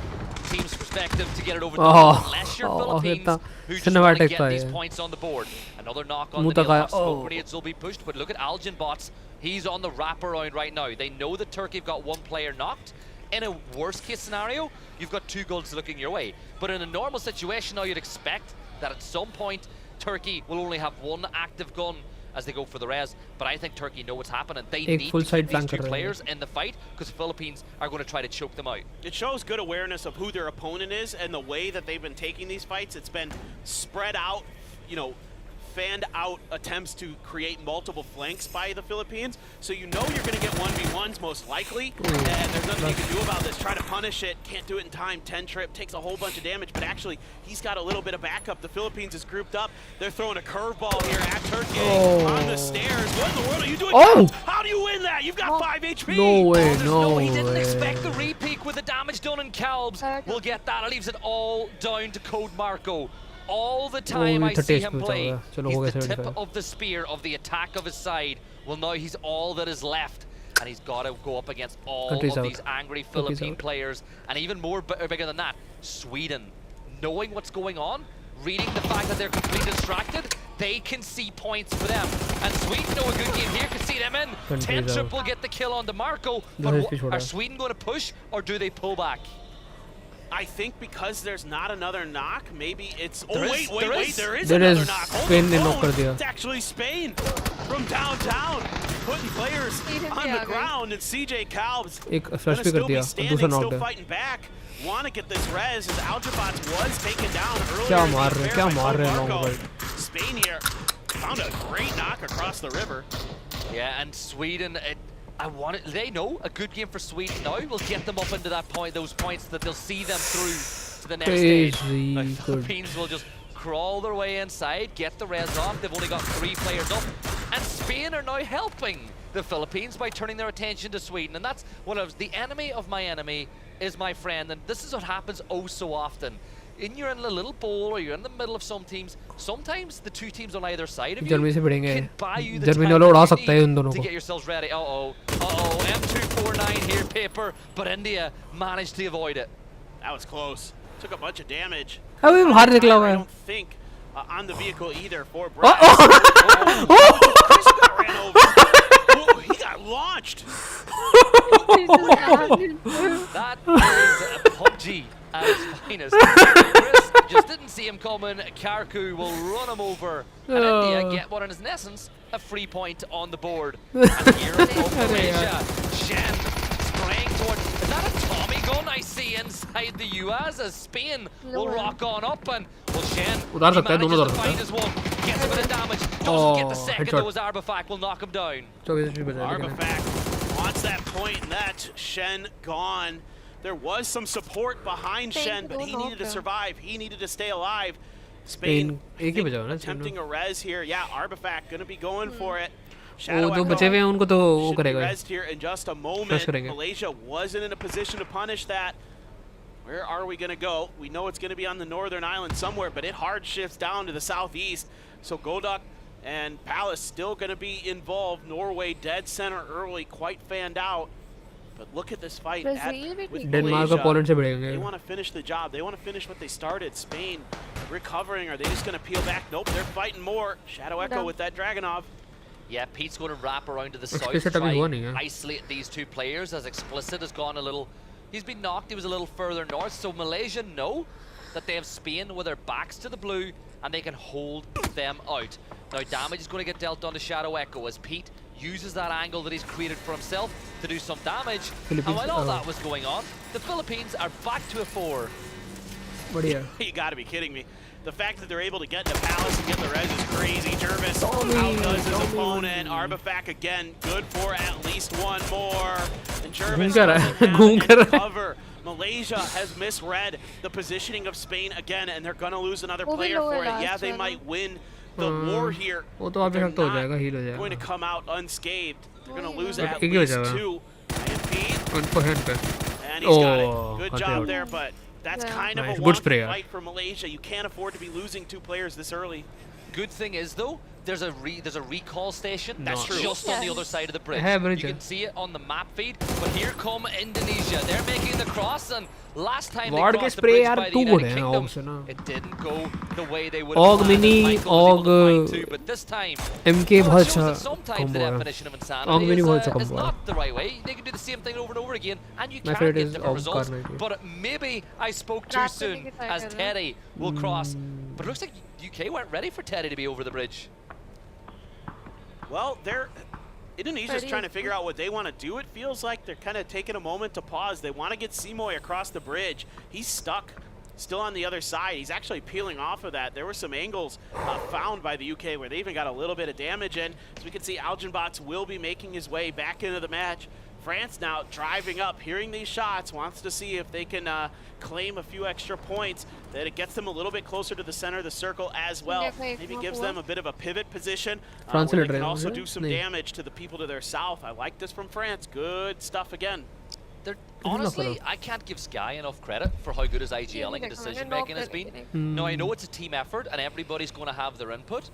team's perspective to get it over unless you're Philippines, who just want to get these points on the board. Another knock on the nail. Smoke grenades will be pushed, but look at Algin Bots. He's on the wraparound right now. They know that Turkey have got one player knocked. In a worst case scenario, you've got two goals looking your way. But in a normal situation now, you'd expect that at some point Turkey will only have one active gun as they go for the res, but I think Turkey know what's happening. They need to keep these two players in the fight because the Philippines are going to try to choke them out.
It shows good awareness of who their opponent is and the way that they've been taking these fights. It's been spread out, you know, fanned out attempts to create multiple flanks by the Philippines. So you know you're going to get 1v1s most likely, and there's nothing you can do about this. Try to punish it, can't do it in time. 10 trip, takes a whole bunch of damage, but actually he's got a little bit of backup. The Philippines is grouped up. They're throwing a curveball here at Turkey on the stairs. What in the world are you doing? How do you win that? You've got 5 HP.
No way, no
He didn't
way.
expect the repeak with the damage done in Calbs. We'll get that. It leaves it all down to Code Marco. All the time I see him play, he's the tip of the spear of the attack of his side. Well, now he's all that is left, and he's got to go up against all of these angry Philippine players. And even more bigger than that, Sweden, knowing what's going on, reading the fact that they're completely distracted, they can see points for them. And Sweden know a good game here, can see them in. 10 trip will get the kill on DeMarco, but are Sweden going to push, or do they pull back?
I think because there's not another knock, maybe it's... Oh,
there
wait, there is
there
another
is
knock.
Spain ने knock कर दिया.
It's actually Spain from downtown, putting players on the ground, and CJ Calbs
एक flash भी कर दिया, दूसरा knock
still
है.
fighting back. Want to get this res as Algebot was taken down earlier.
क्या मार रहे हैं long ball.
Spain here found a great knock across the river.
Yeah, and Sweden... they know a good game for Sweden now will get them up into that point, those points that they'll see them through to the next stage. The Philippines will just crawl their way inside, get the res off. They've only got 3 players up, and Spain are now helping the Philippines by turning their attention to Sweden. And that's one of the enemy of my enemy is my friend, and this is what happens oh so often. You're in a little bowl, or you're in the middle of some teams. Sometimes the two teams on either side of you can buy you the time you need to get yourselves ready. M249 here, paper, but India managed to avoid it.
That was close. Took a bunch of damage.
I
don't think on the vehicle either for Brad. Chris got ran over. He got launched.
That is PUBG at its finest. Chris just didn't see him coming. Karku will run him over, and India get what is in essence a free point on the board. And here is Malaysia. Shen spraying towards. Is that a Tommy gun I see inside the US as Spain will rock on up, and well, Shen he manages to find his one, gets a bit of damage, doesn't get the second though as Arbafak will knock him down.
Arbafak wants that point, and that's Shen gone. There was some support behind Shen, but he needed to survive. He needed to stay alive. Spain attempting a res here. Yeah, Arbafak gonna be going for it. Shadow Echo should be resed here in just a moment. Malaysia wasn't in a position to punish that. Where are we gonna go? We know it's gonna be on the northern island somewhere, but it hard shifts down to the southeast. So Godok and Palace still gonna be involved. Norway dead center early, quite fanned out. But look at this fight with Malaysia. They want to finish the job. They want to finish what they started. Spain recovering. Are they just going to peel back? Nope, they're fighting more. Shadow Echo with that Dragonov.
Yeah, Pete's going to wrap around to the south,
Explicit
try
अभी हुआ नहीं है.
isolate these two players, as Explicit has gone a little... He's been knocked, he was a little further north, so Malaysia know that they have Spain with their backs to the blue, and they can hold them out. Now damage is going to get dealt on to Shadow Echo as Pete uses that angle that he's created for himself to do some damage. And while all that was going on, the Philippines are back to a 4.
बढ़िया.
You gotta be kidding me. The fact that they're able to get into Palace and get the res is crazy. Jervis outdoes his opponent. Arbifact again, good for at least one more. And Jervis doesn't have any cover. Malaysia has misread the positioning of Spain again, and they're gonna lose another player for it. Yeah, they might win the war here, but they're not going to come out unscathed. They're gonna lose at least 2. And Pete, and he's got it. Good job there, but that's kind of a wonky fight for Malaysia. You can't afford to be losing 2 players this early.
Good thing is though, there's a recall station
That's true.
just on the other side of the bridge. You can see it on the map feed, but here come Indonesia. They're making the cross, and last time they crossed the bridge by the United Kingdom, it didn't go the way they would have planned. Michael was able to find 2, but this time,
MK
well, it shows
बहुत
that
अच्छा
sometimes the
combo है.
definition of insanity is not the right way. They can do the same thing over and over again, and you
My
can
favorite
get
is
different results.
Karnataka.
But maybe I spoke too soon, as Teddy will cross. But it looks like UK weren't ready for Teddy to be over the bridge.
Well, Indonesia's trying to figure out what they want to do. It feels like they're kind of taking a moment to pause. They want to get Simoy across the bridge. He's stuck still on the other side. He's actually peeling off of that. There were some angles found by the UK where they even got a little bit of damage in. So we can see Algenbots will be making his way back into the match. France now driving up, hearing these shots, wants to see if they can claim a few extra points, that it gets them a little bit closer to the center of the circle as well. Maybe gives them a bit of a pivot position where they can also do some damage to the people to their south. I like this from France. Good stuff again.
Honestly, I can't give Sky enough credit for how good his IGLing and decision making has been. Now, I know it's a team effort and everybody's going to have their input,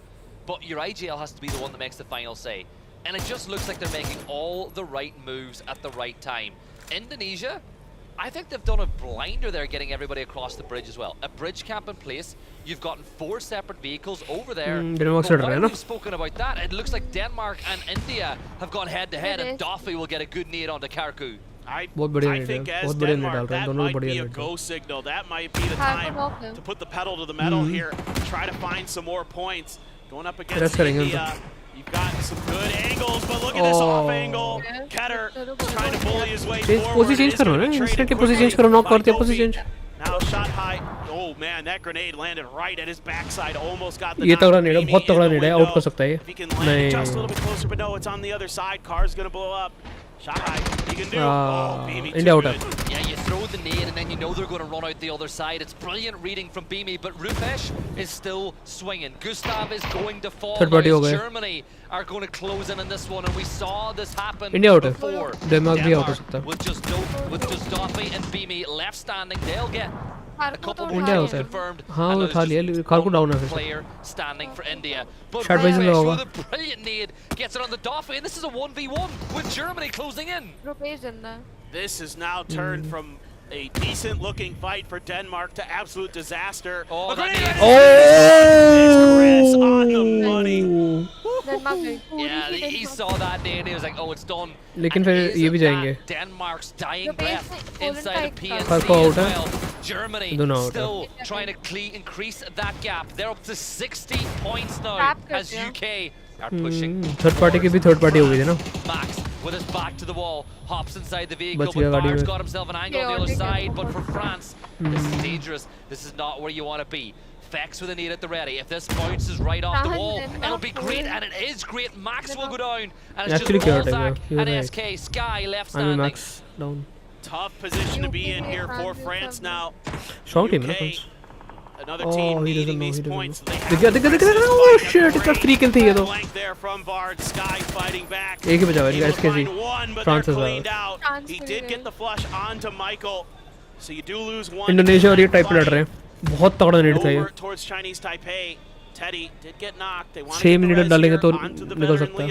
but your IGL has to be the one that makes the final say. And it just looks like they're making all the right moves at the right time. Indonesia, I think they've done a blinder there, getting everybody across the bridge as well. A bridge camp in place. You've gotten 4 separate vehicles over there. But while we've spoken about that, it looks like Denmark and India have gone head-to-head, and Doffy will get a good nade onto Karku.
I think as Denmark, that might be a go signal. That might be the time to put the pedal to the metal here, try to find some more points. Going up against India. You've got some good angles, but look at this off angle. Ketter trying to bully his way forward.
Position change करो ना, instantly position change करो, knock करते हैं position.
Now shot high. Oh man, that grenade landed right at his backside. Almost got the
ये तगड़ा नेड है, बहुत तगड़ा नेड है, out कर सकता है ये.
If he can land it just a little bit closer, but no, it's on the other side. Car's gonna blow up. Shot high. He can do. Oh, Beamy too good.
Yeah, you throw the nade and then you know they're going to run out the other side. It's brilliant reading from Beamy, but Rupesh is still swinging. Gustav is going to fall. Germany are going to close in on this one, and we saw this happen before.
Denmark भी out हो सकता है.
With just Doffy and Beamy left standing, they'll get a couple more kills confirmed.
हाँ वो खा लिया, car को down है फिर.
Player standing for India. But
Shot base में होगा.
with a brilliant nade gets it on the Doffy, and this is a 1v1 with Germany closing in.
This is now turned from a decent looking fight for Denmark to absolute disaster.
Oh,
Chris on the money.
Yeah, he saw that nade and he was like, oh, it's done.
लेकिन फिर ये भी जाएंगे.
Denmark's dying breath inside of PNC as well. Germany still trying to increase that gap. They're up to 60 points now as UK are pushing.
Third party की भी third party हो गई थी ना.
Max with his back to the wall hops inside the vehicle, but Bard's got himself an angle on the other side. But for France, this is dangerous. This is not where you want to be. Vex with a nade at the ready. If this bounces right off the wall, it'll be great, and it is great. Max will go down, and it's just Balzac and SK. Sky left standing.
Max down.
Tough position to be in here for France now.
Strong team,
UK, another team needing these points.
Oh shit, इसका free kill थी ये तो.
There from Bard, Sky fighting back.
एक ही बचा है guys के जी. France is
out. He did get the flush onto Michael, so you do lose one.
Indonesia और ये type पे लड़ रहे हैं. बहुत तगड़ा नेड था ये.
Towards Chinese Taipei. Teddy did get knocked. They want
6 minute डालेंगे तो निकल सकता है.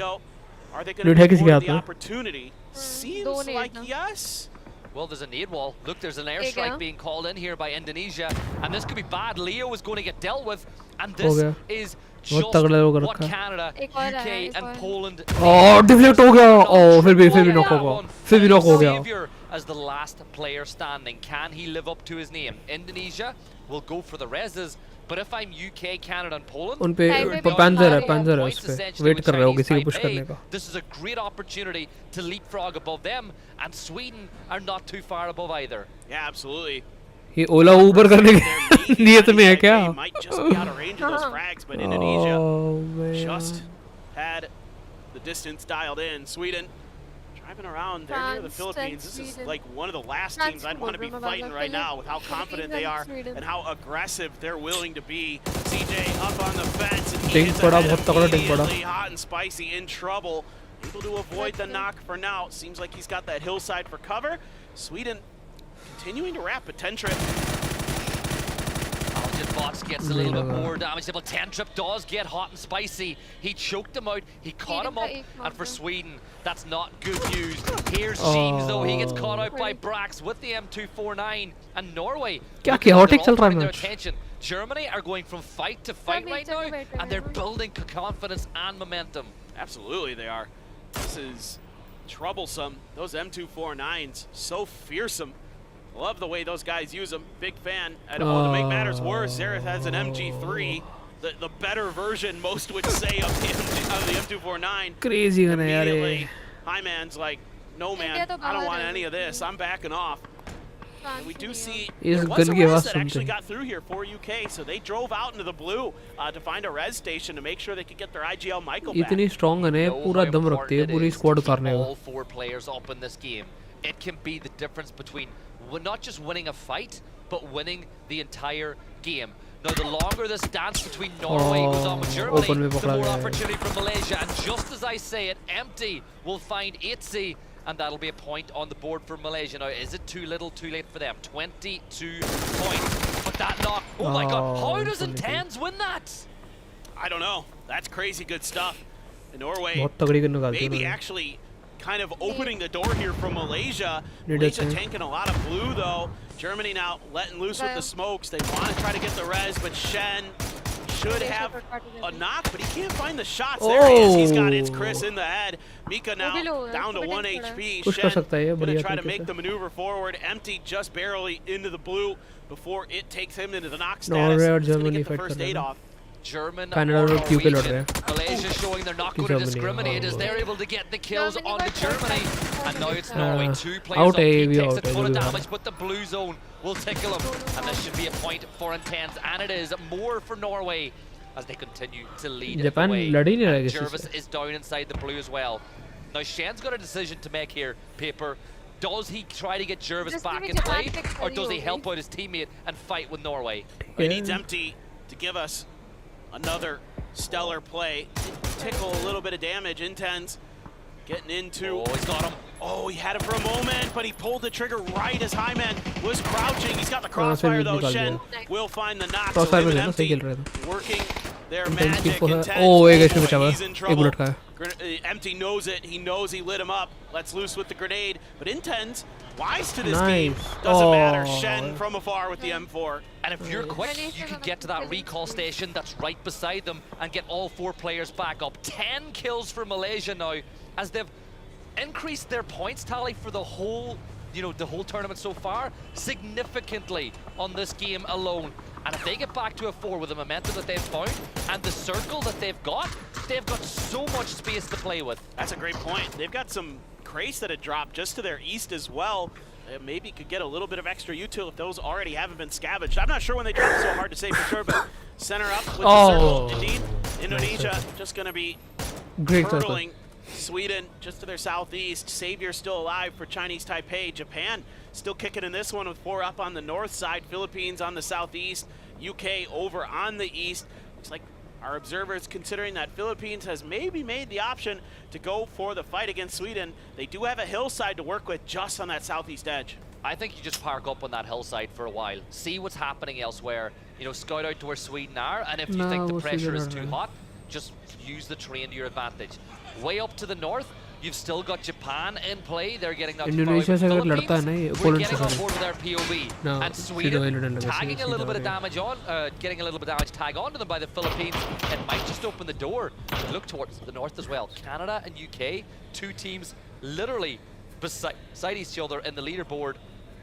Are they going to get the opportunity? Seems like yes.
Well, there's a nade wall. Look, there's an airstrike being called in here by Indonesia, and this could be bad. Leo is going to get dealt with, and this is just
तगड़ा लोग
what
रखा है।
Canada,
एक और आया,
UK
एक
and
और।
Poland.
Oh, deflect हो गया। Oh, फिर भी knock हो गया। फिर भी knock हो गया।
Savior as the last player standing. Can he live up to his name? Indonesia will go for the reses, but if I'm UK, Canada and Poland,
उन पे
Time पे
पैंजर है,
भी
पैंजर है
points
उस पे।
essentially
वेट
with
कर रहे हो
Chinese
किसी को पुश
Taipei,
करने का।
this is a great opportunity to leapfrog above them, and Sweden are not too far above either.
Yeah, absolutely.
ये ओला ऊबर करने की नियत में है क्या?
Might just be out of range of those frags, but Indonesia
Oh man.
just had the distance dialed in. Sweden driving around. They're near the
France
Philippines.
and
This is
Sweden.
like one of the last
France
teams I'd
and
want to be
Sweden,
fighting right now with how confident they are
Sweden.
and how aggressive they're willing to be. CJ up on the fence and he
Ding
is
पड़ा,
ahead
बहुत तगड़ा ding पड़ा।
immediately. Hot and spicy in trouble. Able to avoid the knock for now. Seems like he's got that hillside for cover. Sweden continuing to wrap a 10 trip.
Bots gets a little bit more damage, but 10 trip does get hot and spicy. He choked him out, he caught him up, and for Sweden, that's not good news. Here's James though, he gets caught out by Brax with the M249, and Norway.
क्या chaotic चल रहा है
their
match?
attention. Germany are going from fight to fight right now, and they're building confidence and momentum.
Absolutely they are. This is troublesome. Those M249s, so fearsome. Love the way those guys use them. Big fan. And to make matters worse, Zareth has an MG3, the better version, most would say, of the M249.
Crazy है ना यार ये।
Immediately, Highman's like, no man,
India तो
I don't
बाहर
want
है।
any of this. I'm backing off. And we do see
इस
there was
gun
a
की
res
आवाज
that
सुनते
actually
हैं।
got through here for UK, so they drove out into the blue to find a res station to make sure they could get their IGL Michael back.
इतनी strong gun है, पूरा दम रखती है पूरी squad उतारने का।
All four players up in this game. It can be the difference between not just winning a fight, but winning the entire game. Now, the longer this dance between Norway goes on with Germany, the more opportunity for Malaysia. And just as I say it, Empty will find 8C, and that'll be a point on the board for Malaysia. Now, is it too little, too late for them? 22 points. But that knock, oh my god, how does Intense win that?
I don't know. That's crazy good stuff. And Norway
बहुत तगड़ी gun निकालती है
maybe
उन्होंने।
actually kind of opening the door here from Malaysia.
Need
Malaysia
it,
tanking a lot of blue though. Germany now letting loose with the smokes. They want to try to get the res, but Shen should have a knock, but he can't find the shots. There he is. He's got It's Chris in the head. Mika now down to 1 HP.
कुछ कर सकता है ये
Shen
बढ़िया
gonna try to
तरीके
make
से।
the maneuver forward. Empty just barely into the blue before it takes him into the knock
Norway
status.
और
He's gonna
Germany
get the
fight
first
कर रहे
aid
हैं।
off.
German
Canada
or
और Q पे लड़ रहे
Norwegian.
हैं।
Malaysia showing they're not going to
Germany,
discriminate as they're able to get the kills
Germany
on the
got
Germany. And now it's Norway. Two
out
players up.
है,
He
भी
takes
out
a
है,
ton
जो
of
भी
damage, but the blue zone will tickle him. And this should be a point for Intense. And it is more for Norway as they continue to lead
Japan
the way.
लड़ ही नहीं रहा
And
किसी
Jervis
से।
is down inside the blue as well. Now Shen's got a decision to make here, Paper. Does he try to get Jervis
Just
back
give
in
me
play,
Japan
or
pick
does he
for
help
you.
out his teammate and fight with Norway?
He needs Empty to give us another stellar play. Tickle a little bit of damage. Intense getting into.
Oh, he's got him.
Oh, he had it for a moment, but he pulled the trigger right as Highman was crouching. He's got the crossfire though. Shen will find the knock. So
Crossfire
him
में
and
था, सही
Empty
खेल रहे थे।
working their
Intense
magic.
की
Intense.
oh, एक HP
boy,
बचा हुआ
he's in
है, एक
trouble.
बुलेट का है।
Empty knows it. He knows he lit him up. Let's loose with the grenade. But Intense, wise to this
Nice.
game. Doesn't matter.
Oh.
Shen from afar with the M4.
And if you're quick, you can get to that recall station that's right beside them and get all four players back up. 10 kills for Malaysia now as they've increased their points tally for the whole, the whole tournament so far significantly on this game alone. And if they get back to a 4 with the momentum that they've found and the circle that they've got so much space to play with.
That's a great point. They've got some crates that had dropped just to their east as well. Maybe could get a little bit of extra util if those already haven't been scavenged. I'm not sure when they dropped, so hard to say for sure, but center up with the circle. Indeed, Indonesia just going to be hurtling Sweden just to their southeast. Savior still alive for Chinese Taipei. Japan still kicking in this one with 4 up on the north side. Philippines on the southeast. UK over on the east. Looks like our observers considering that Philippines has maybe made the option to go for the fight against Sweden. They do have a hillside to work with just on that southeast edge.
I think you just park up on that hillside for a while, see what's happening elsewhere, scout out to where Sweden are, and if you think the pressure is too hot, just use the terrain to your advantage. Way up to the north, You've still got Japan in play. They're getting that
Indonesia से अगर लड़ता है ना ये
We're
Poland
getting
से
on board with their POV.
No,
And
सीधा
Sweden
हिलने लगा,
tagging a
सीधा
little bit
हो
of
गया.
damage on, getting a little bit of damage tag onto them by the Philippines. It might just open the door. Look towards the north as well. Canada and UK, two teams literally beside each other in the leaderboard,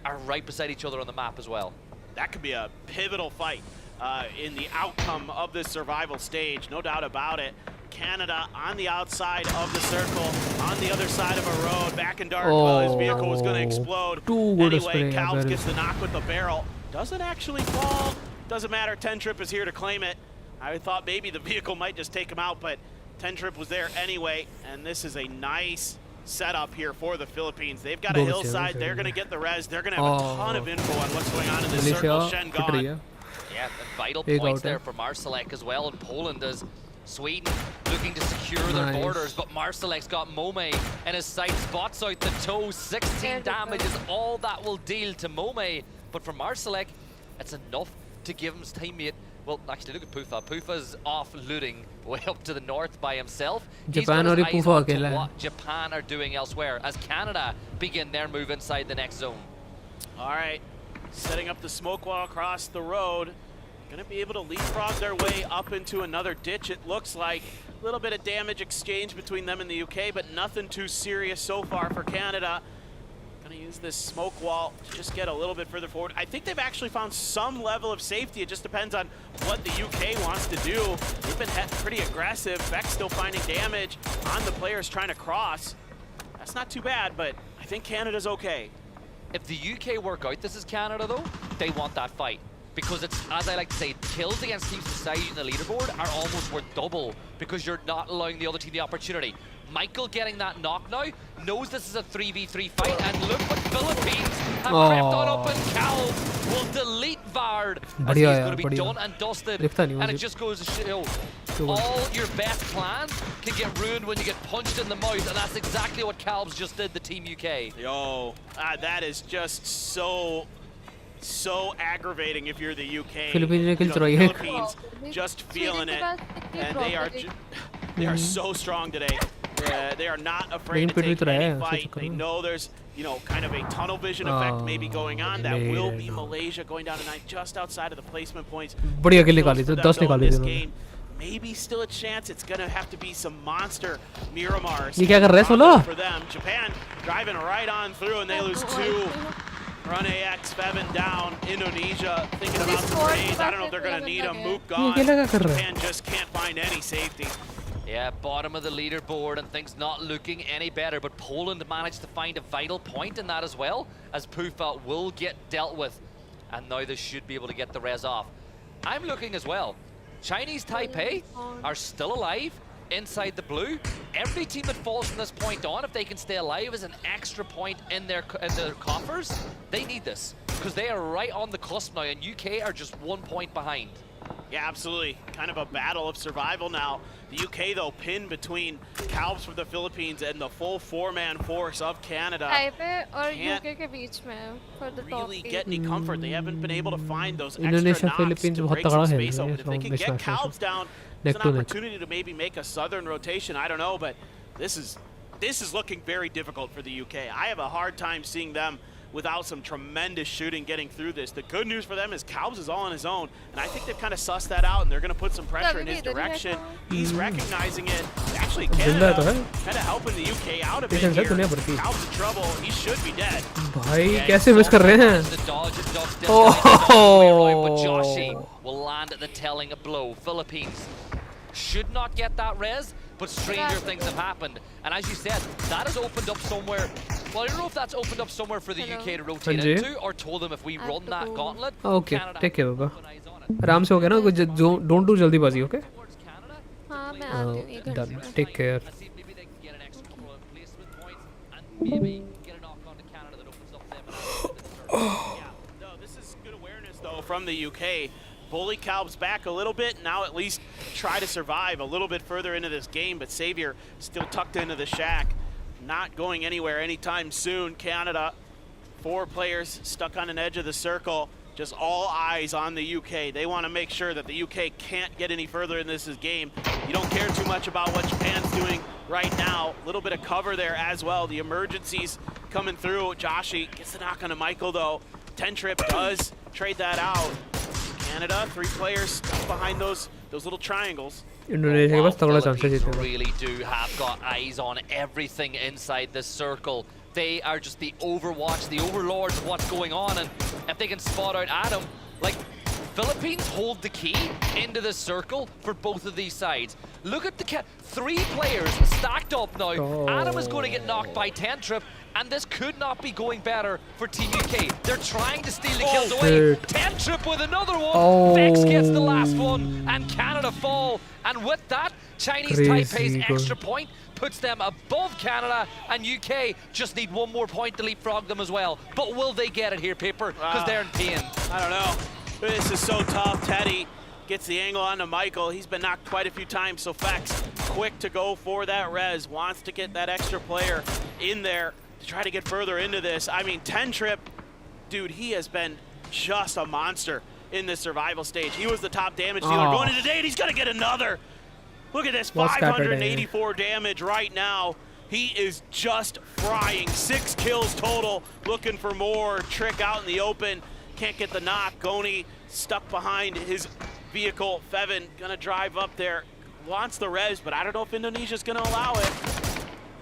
are right beside each other on the map as well.
That could be a pivotal fight in the outcome of this survival stage, no doubt about it. Canada on the outside of the circle, on the other side of a road, back in dark. Well, his vehicle was going to explode.
Too good a
Anyway,
spray,
Calves gets the knock with the barrel. Doesn't actually fall. Doesn't matter. 10 Trip is here to claim it. I thought maybe the vehicle might just take him out, but 10 Trip was there anyway. And this is a nice setup here for the Philippines. They've got a hillside. They're going to get the res. They're going to have a ton of info on what's going on in this circle. Shen gone.
Yeah, and vital points there for Marsalek as well. And Poland as Sweden looking to secure their borders, but Marsalek's got Mome in his sight, spots out the toe. 16 damage is all that will deal to Mome. But for Marsalek, it's enough to give his teammate. Well, actually, look at Pufa. Pufa's off looting way up to the north by himself.
Japan
He's got his eyes on to
अकेला है.
what Japan are doing elsewhere as Canada begin their move inside the next zone.
All right, setting up the smoke wall across the road. Going to be able to leapfrog their way up into another ditch, it looks like. A little bit of damage exchange between them and the UK, but nothing too serious so far for Canada. Going to use this smoke wall to just get a little bit further forward. I think they've actually found some level of safety. It just depends on what the UK wants to do. They've been pretty aggressive. Beck's still finding damage on the players trying to cross. That's not too bad, but I think Canada's okay.
If the UK work out this is Canada though, they want that fight. Because it's, as I like to say, kills against teams beside you in the leaderboard are almost worth double because you're not allowing the other team the opportunity. Michael getting that knock now, knows this is a 3v3 fight, and look what Philippines have crept on up, and Cal will delete Vard as he's going to be done and dusted. And it just goes to show, all your best plans can get ruined when you get punched in the mouth, and that's exactly what Calves just did to Team UK.
Yo, that is just so aggravating if you're the UK. Philippines just feeling it, and they are so strong today. They are not afraid to take any fight. They know there's, kind of a tunnel vision effect maybe going on. That will be Malaysia going down tonight just outside of the placement points. This game, maybe still a chance. It's going to have to be some monster Miramars for them. Japan driving right on through, and they lose two. Run AX, Fevin down. Indonesia thinking about the grenades. I don't know if they're going to need them. Mook gone. Japan just can't find any safety.
Yeah, bottom of the leaderboard and things not looking any better, but Poland managed to find a vital point in that as well, as Pufa will get dealt with, and now they should be able to get the res off. I'm looking as well. Chinese Taipei are still alive inside the blue. Every team that falls from this point on, if they can stay alive, is an extra point in their coffers. They need this because they are right on the cusp now, and UK are just 1 point behind.
Yeah, absolutely. Kind of a battle of survival now. The UK, though, pinned between Calves for the Philippines and the full four-man force of Canada.
Can't
really get any comfort. They haven't been able to find those extra knocks to break some space open. If they can get Calves down, there's an opportunity to maybe make a southern rotation. I don't know, but this is looking very difficult for the UK. I have a hard time seeing them without some tremendous shooting getting through this. The good news for them is Calves is all on his own, and I think they've kind of sussed that out, and they're going to put some pressure in his direction. He's recognizing it. Actually, Canada kind of helping the UK out a bit here. Calves in trouble. He should be dead.
भाई कैसे miss कर रहे हैं?
But Joshi will land at the telling a blow. Philippines should not get that res, but stranger things have happened. And as you said, that has opened up somewhere. Well, I don't know if that's opened up somewhere for the UK to rotate into, or told them if we run that gauntlet.
Okay, take care, Baba. आराम से हो गया ना, कुछ don't do जल्दीबाजी, okay?
हाँ, मैं आती हूँ, इधर
Done.
से।
Take care.
No, this is good awareness though from the UK. Bully Calves back a little bit. Now at least try to survive a little bit further into this game, but Xavier still tucked into the shack. Not going anywhere anytime soon. Canada, 4 players stuck on an edge of the circle. just all eyes on the UK. They want to make sure that the UK can't get any further in this game. You don't care too much about what Japan's doing right now. A little bit of cover there as well. The emergencies coming through. Joshi gets the knock onto Michael though. 10-Trip does trade that out. Canada, 3 players stuck behind those little triangles.
Indonesia के पास तगड़ा chance है जीतने का.
Really do have got eyes on everything inside this circle. They are just the overwatch, the overlords of what's going on, and if they can spot out Adam, like, Philippines hold the key into this circle for both of these sides. Look at the 3 players stacked up now.
Oh.
Adam is going to get knocked by 10-Trip, and this could not be going better for Team UK. They're trying to steal the kills away.
Dude.
10-Trip with another one.
Oh.
Vex gets the last one, and Canada fall. And with that, Chinese Taipei's extra point puts them above Canada, and UK just need one more point to leapfrog them as well. But will they get it here, Paper? Because they're in pain.
I don't know. This is so tough. Teddy gets the angle onto Michael. He's been knocked quite a few times, so Fex quick to go for that res. Wants to get that extra player in there to try to get further into this. I mean, 10-Trip, dude, he has been just a monster in this survival stage. He was the top damage dealer going into today, and he's going to get another. Look at this, 584 damage right now. He is just frying. 6 kills total, looking for more. Trick out in the open. Can't get the knock. Goni stuck behind his vehicle. Fevin gonna drive up there. Wants the res, but I don't know if Indonesia's gonna allow it.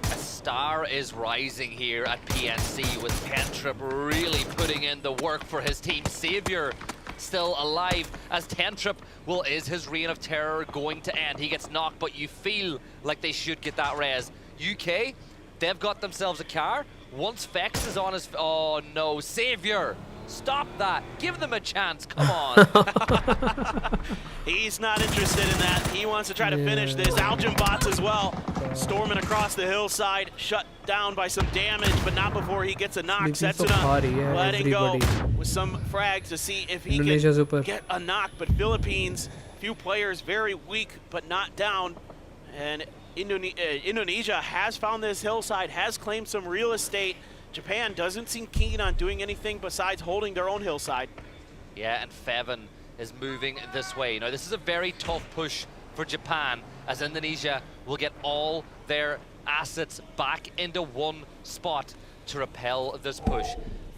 A star is rising here at PNC with 10-Trip really putting in the work for his team. Savior still alive as 10-Trip, well, is his reign of terror going to end? He gets knocked, but you feel like they should get that res. UK, they've got themselves a car. Once Vex is on his, oh no, Savior, stop that, give them a chance, come on.
He's not interested in that. He wants to try to finish this. Algin bots as well, storming across the hillside, shut down by some damage, but not before he gets a knock. Setsuna letting go with some frags to see if he can get a knock, but Philippines, few players very weak, but not down. And Indonesia has found this hillside, has claimed some real estate. Japan doesn't seem keen on doing anything besides holding their own hillside.
Yeah, and Fevin is moving this way. Now, this is a very tough push for Japan, as Indonesia will get all their assets back into one spot to repel this push.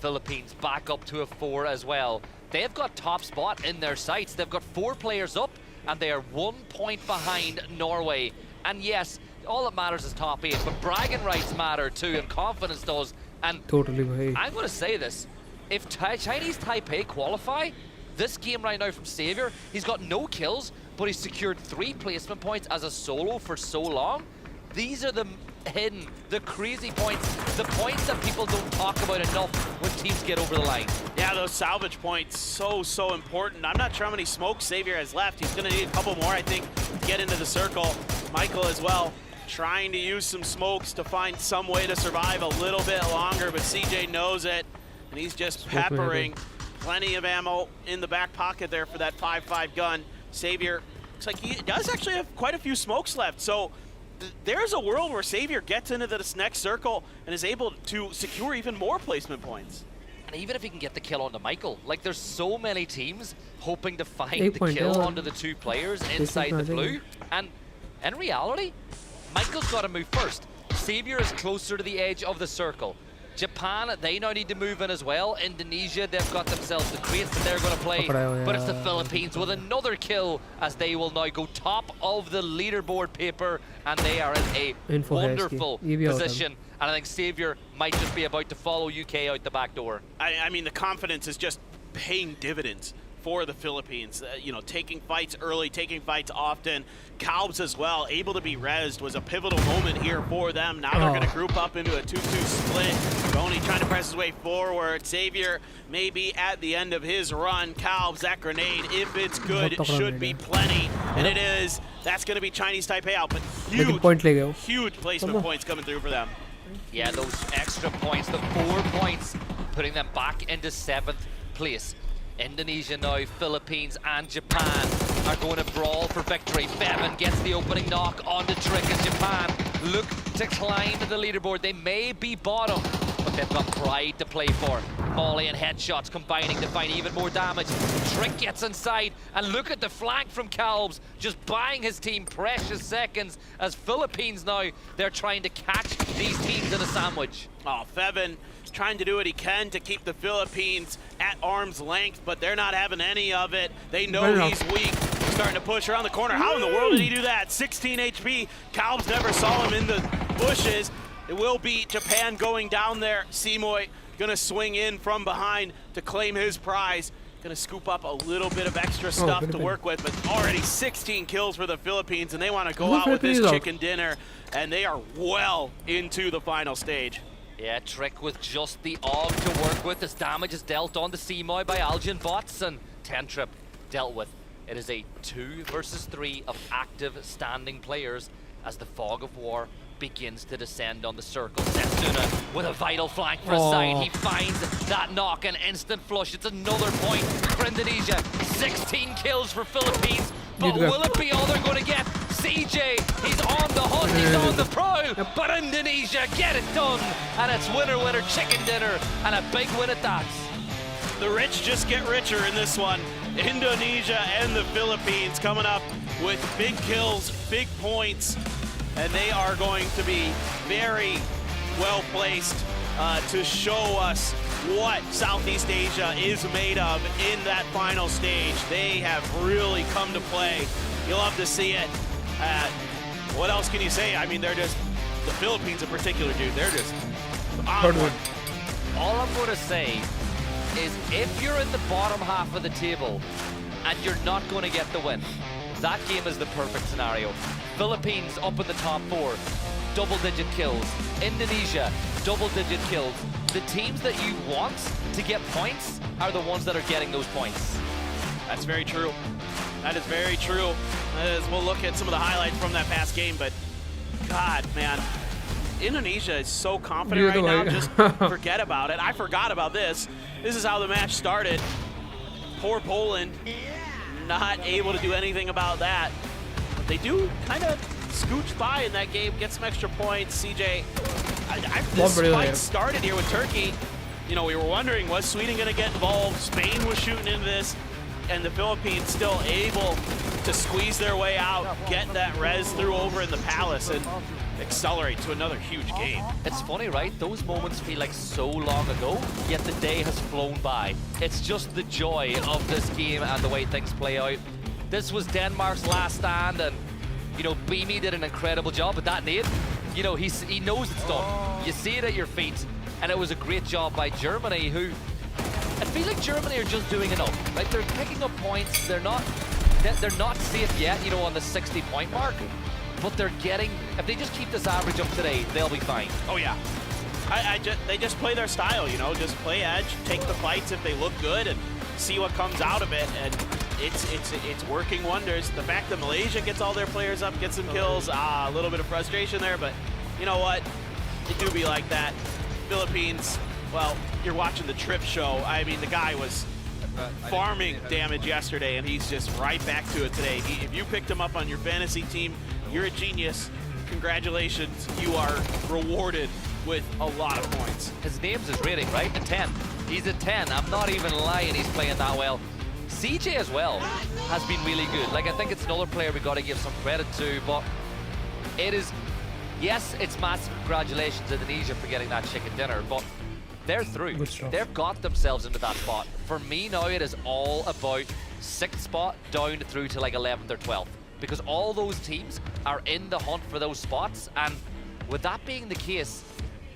Philippines back up to a 4 as well. They've got top spot in their sights. They've got 4 players up, and they are 1 point behind Norway. And yes, all that matters is top 8, but bragging rights matter too, and confidence does. And I'm going to say this, if Chinese Taipei qualify, this game right now from Savior, he's got no kills, but he's secured 3 placement points as a solo for so long. These are the hidden, the crazy points, the points that people don't talk about enough when teams get over the line.
Yeah, those salvage points, so important. I'm not sure how many smokes Savior has left. He's going to need a couple more, I think, to get into the circle. Michael as well, trying to use some smokes to find some way to survive a little bit longer, but CJ knows it, and he's just peppering. Plenty of ammo in the back pocket there for that 5.5 gun. Savior, looks like he does actually have quite a few smokes left, so there's a world where Savior gets into this next circle and is able to secure even more placement points.
And even if he can get the kill onto Michael, like there's so many teams hoping to find the kill onto the 2 players inside the blue. And in reality, Michael's got to move first. Savior is closer to the edge of the circle. Japan, they now need to move in as well. Indonesia, they've got themselves the crates that they're going to play. But it's the Philippines with another kill as they will now go top of the leaderboard, Paper, and they are in a wonderful position. And I think Savior might just be about to follow UK out the back door.
I mean, the confidence is just paying dividends for the Philippines. You know, taking fights early, taking fights often. Calbs as well, able to be rezzed, was a pivotal moment here for them. Now they're going to group up into a 2-2 split. Tony trying to press his way forward. Savior maybe at the end of his run. Calbs, that grenade, if it's good, should be plenty. And it is. That's going to be Chinese Taipei out, but huge placement points coming through for them.
Yeah, those extra points, the 4 points, putting them back into 7th place. Indonesia now, Philippines and Japan are going to brawl for victory. Fevin gets the opening knock on the Trick as Japan look to climb the leaderboard. They may be bottom, but they've got pride to play for. Molly and headshots combining to find even more damage. Trick gets inside, and look at the flank from Calbs, just buying his team precious seconds as Philippines now, they're trying to catch these teams in a sandwich.
Oh, Fevin trying to do what he can to keep the Philippines at arm's length, but they're not having any of it. They know he's weak. Starting to push around the corner. How in the world did he do that? 16 HP. Calbs never saw him in the bushes. It will be Japan going down there. Simoy gonna swing in from behind to claim his prize. Gonna scoop up a little bit of extra stuff to work with, but already 16 kills for the Philippines, and they want to go out with this chicken dinner, and they are well into the final stage.
Yeah, Trick with just the AUG to work with. This damage is dealt on to Simoy by Algin bots, and Tentrip dealt with. It is a 2 versus 3 of active standing players as the fog of war begins to descend on the circle. Setsuna with a vital flank for his side. He finds that knock, an instant flush. It's another point for Indonesia. 16 kills for Philippines, but will it be all they're going to get? CJ, he's on the hunt, he's on the prowl, but Indonesia get it done, and it's winner, winner, chicken dinner, and a big win at that.
The rich just get richer in this one. Indonesia and the Philippines coming up with big kills, big points, and they are going to be very well placed to show us what Southeast Asia is made of in that final stage. They have really come to play. You'll love to see it. What else can you say? I mean, they're just, the Philippines in particular, dude, they're just on one.
All I'm going to say is if you're in the bottom half of the table and you're not going to get the win, that game is the perfect scenario. Philippines up in the top 4, double-digit kills. Indonesia, double-digit kills. The teams that you want to get points are the ones that are getting those points.
That's very true. That is very true. As we'll look at some of the highlights from that past game, but God, man, Indonesia is so confident right now, just forget about it. I forgot about this. This is how the match started. Poor Poland, not able to do anything about that. But they do kind of scooch by in that game, get some extra points. CJ, this fight started here with Turkey. You know, we were wondering, was Sweden going to get involved? Spain was shooting into this, and the Philippines still able to squeeze their way out, get that res through over in the Palace, and accelerate to another huge game.
It's funny, right? Those moments feel like so long ago, yet the day has flown by. It's just the joy of this game and the way things play out. This was Denmark's last stand, and you know, Beamy did an incredible job at that nade. You know, he knows it's done. You see it at your feet, and it was a great job by Germany, who I feel like Germany are just doing enough. Like, they're picking up points. They're not safe yet, you know, on the 60-point mark. But they're getting, if they just keep this average up today, they'll be fine.
Oh yeah, they just play their style, you know, just play edge, take the fights if they look good, and see what comes out of it. And it's working wonders. The fact that Malaysia gets all their players up, gets some kills, a little bit of frustration there, but you know what? It do be like that. Philippines, well, you're watching the Trip show. I mean, the guy was farming damage yesterday, and he's just right back to it today. If you picked him up on your fantasy team, you're a genius. Congratulations, you are rewarded with a lot of points.
His name's his rating, right? A 10. He's a 10. I'm not even lying, he's playing that well. CJ as well has been really good. Like, I think it's another player we got to give some credit to, but it is, yes, it's massive congratulations Indonesia for getting that chicken dinner, but they're through. They've got themselves into that spot. For me now, it is all about 6th spot down through to like 11th or 12th. Because all those teams are in the hunt for those spots, and with that being the case,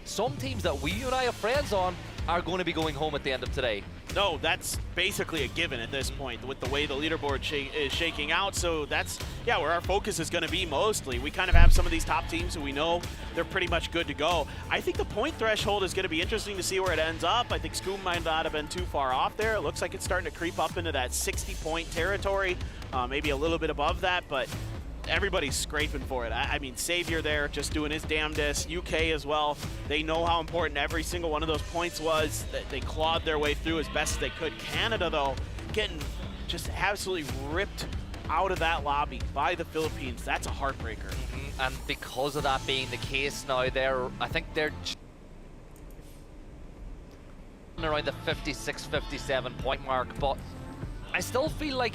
some teams that you and I are friends on are going to be going home at the end of today.
No, that's basically a given at this point with the way the leaderboard is shaking out. So that's, yeah, where our focus is going to be mostly. We kind of have some of these top teams who we know they're pretty much good to go. I think the point threshold is going to be interesting to see where it ends up. I think Scoob might not have been too far off there. It looks like it's starting to creep up into that 60-point territory, maybe a little bit above that, but everybody's scraping for it. I mean, Savior there just doing his damnedest. UK as well. They know how important every single one of those points was. They clawed their way through as best as they could. Canada, though, getting just absolutely ripped out of that lobby by the Philippines. That's a heartbreaker.
And because of that being the case now, I think they're around the 56, 57 point mark, but I still feel like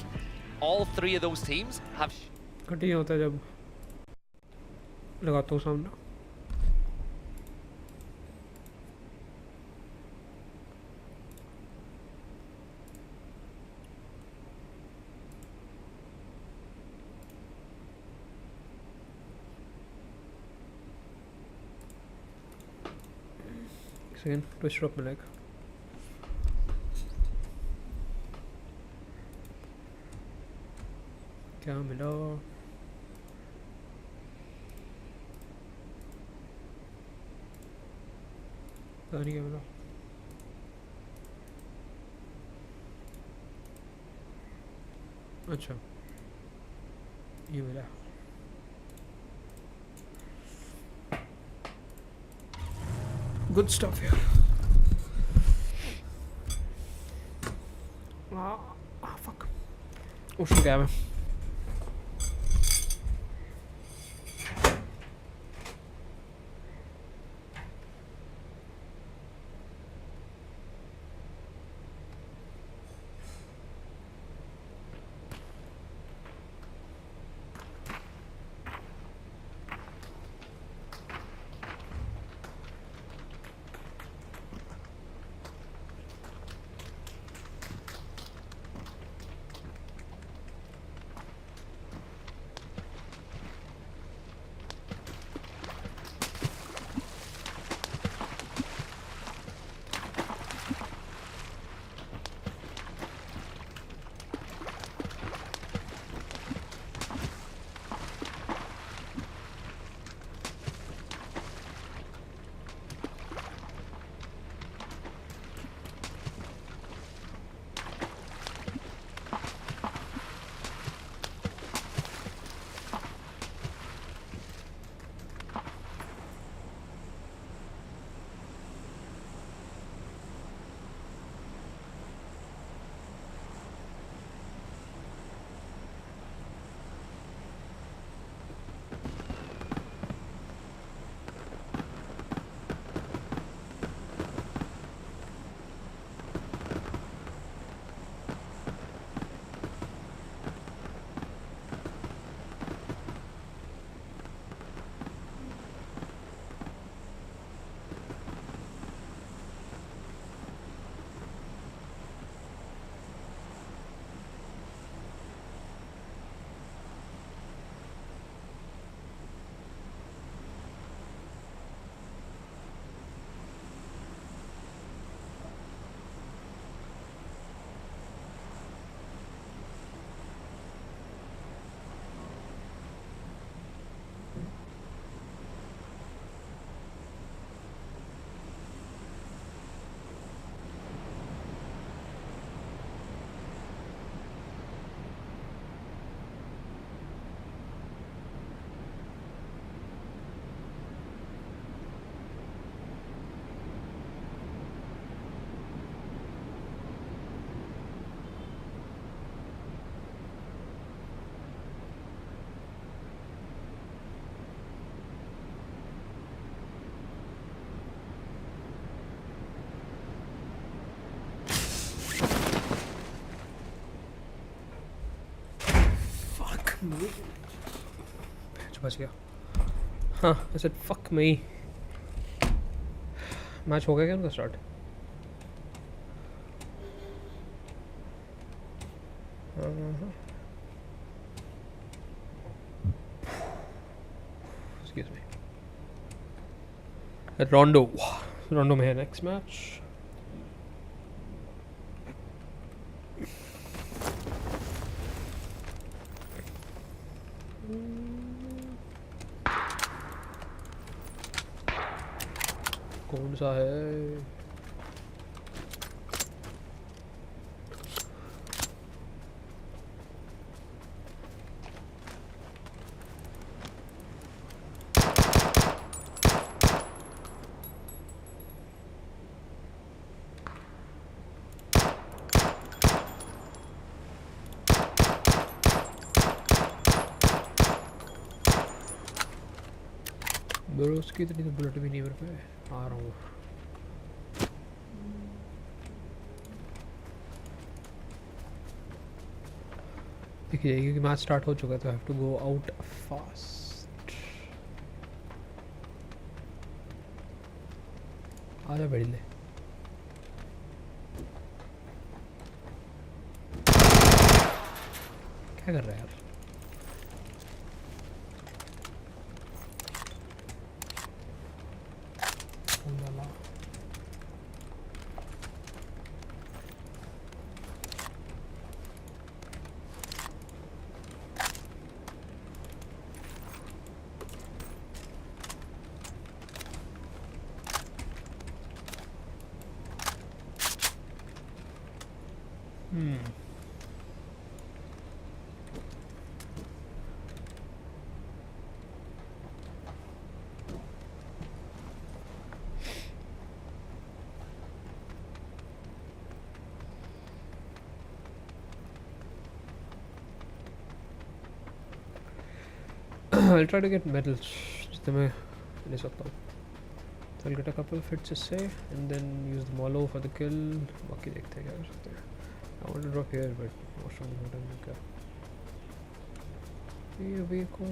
all three of those teams have.
Cut ही होता है जब लगाता हूँ सामने. Second, twist up my leg. क्या मिला? पता नहीं क्या मिला. अच्छा ये मिला. Good stuff here. Fuck. Ocean gap. बच गया. हाँ I said fuck me. Match हो गया क्या उनका start? Excuse me. At Rondo में है next match. कौन सा है? ब्रो उसकी इतनी तो बुलेट भी नहीं मेरे पे. आ रहा हूँ. देखिए क्योंकि मैच स्टार्ट हो चुका है तो have to go out fast. आजा बढ़ ले। क्या कर रहा है यार? ओलाला। I'll try to get medals जितने मैं ले सकता हूँ। So I'll get a couple of hits इससे and then use the molo for the kill। बाकी देखते हैं क्या कर सकते हैं। I want to drop here but washroom नहीं होता है क्या? ये अभी को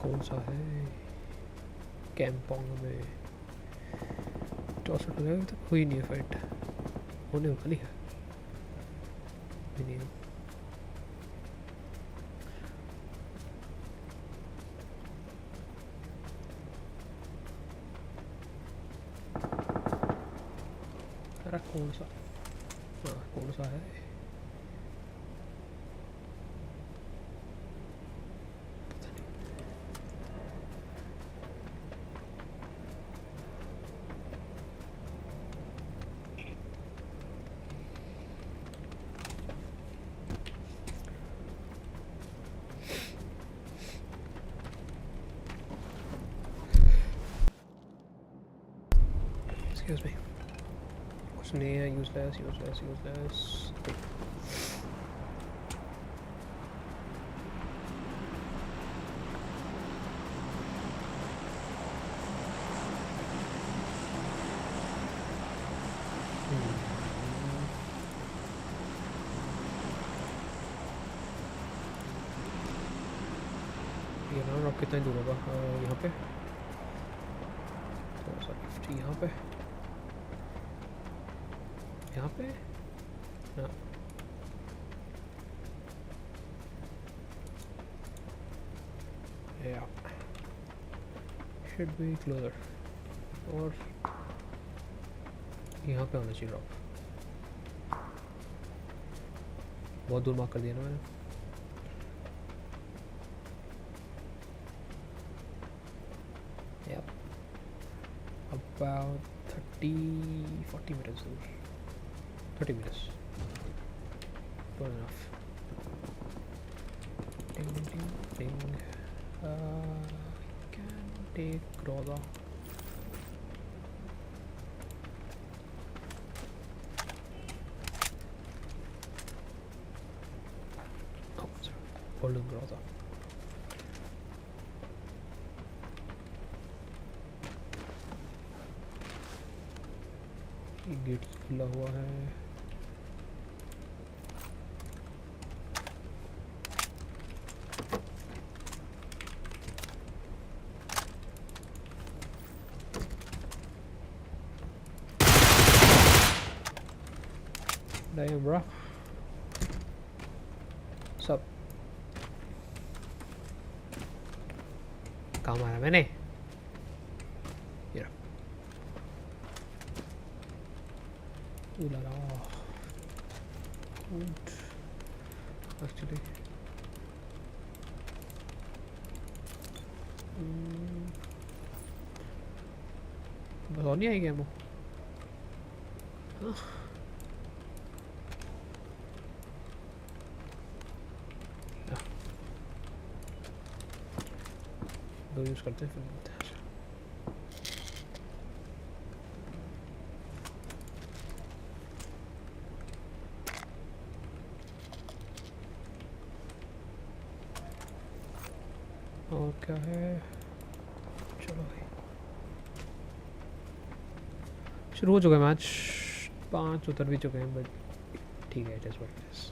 कौन सा है? कैंपोंग में 64 हो गया तो हुई नहीं है फाइट। होने वाली है भी नहीं। अरे कौन सा? हाँ कौन सा है? Excuse me. What's near? Useless. ये ना ड्रॉप कितना दूर होगा? यहाँ पे थोड़ा सा लेफ्ट, यहाँ पे हाँ yeah should be closer और यहाँ पे होना चाहिए ड्रॉप। बहुत दूर मार्क कर दिया ना मैंने। yep about 40 meters दूर, 30 meters. Good enough. Ding ding ding ding. Can take Groza. Oh, sorry. Golden Groza. Gate खुला हुआ है। Damn, bro. सब कहाँ मारा मैंने? Ooh la la. Good. Actually. बस और नहीं आई गेम वो। दो यूज़ करते हैं फिर। क्या है? चलो भाई शुरू हो चुका है मैच, 5 उतर भी चुके हैं बट ठीक है, just what it is.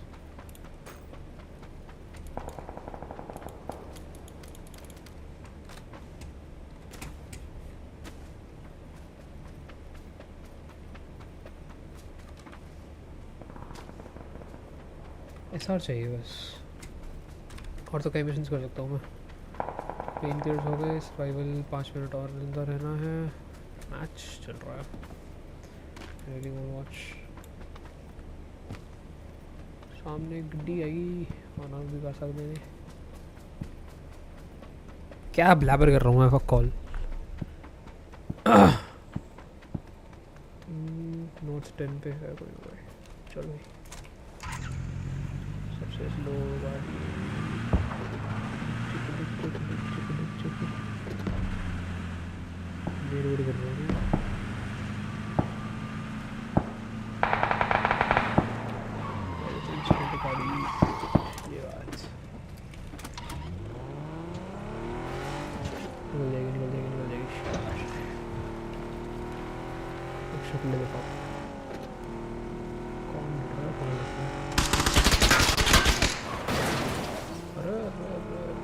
SR चाहिए बस, और तो कई मिशंस कर सकता हूँ मैं। पेन किलर्स हो गए, सर्वाइवल 5 मिनट और जिंदा रहना है, मैच चल रहा है। Really want watch. सामने गड्डी आई, ऑन ऑफ भी कर सकते हैं। क्या ब्लैबर कर रहा हूँ मैं, फक कॉल। नोट्स 10 पे है कोई भाई, चलो भाई। सबसे स्लो गाड़ी, रोड कर रहा हूँ गाड़ी, ये बात निकल जाएगी निकल जाएगी निकल जाएगी। अब शक्ल दिखाओ, कौन मिल रहा है कौन लग रहा है? अरे अरे अरे अरे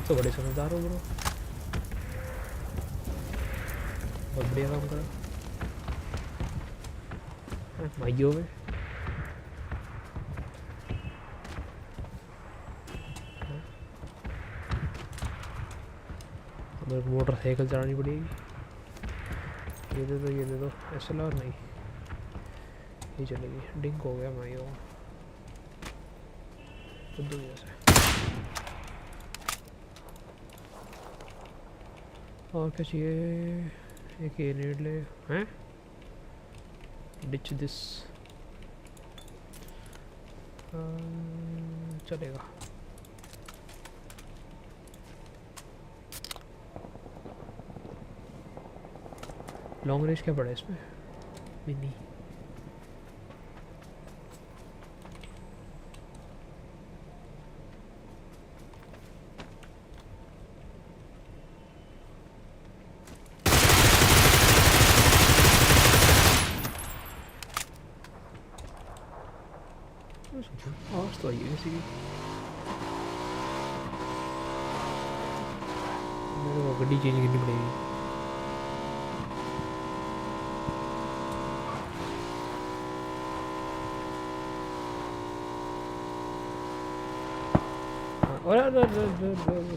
तो बड़े समझदार हो ब्रो, बहुत बढ़िया काम करा माइयो में। हमें मोटरसाइकिल चलानी पड़ेगी। ये दे दो ये दे दो, SLR नहीं, ये चलेगी। डिंक हो गया माइयो तो दो जैसे। और क्या चाहिए? एक ये नेड ले हैं, डिच दिस चलेगा। लॉन्ग रेंज क्या पड़ा है इसमें? मिनी आवाज़ तो आई है किसी की। मेरे को गड्डी चेंज करनी पड़ेगी। और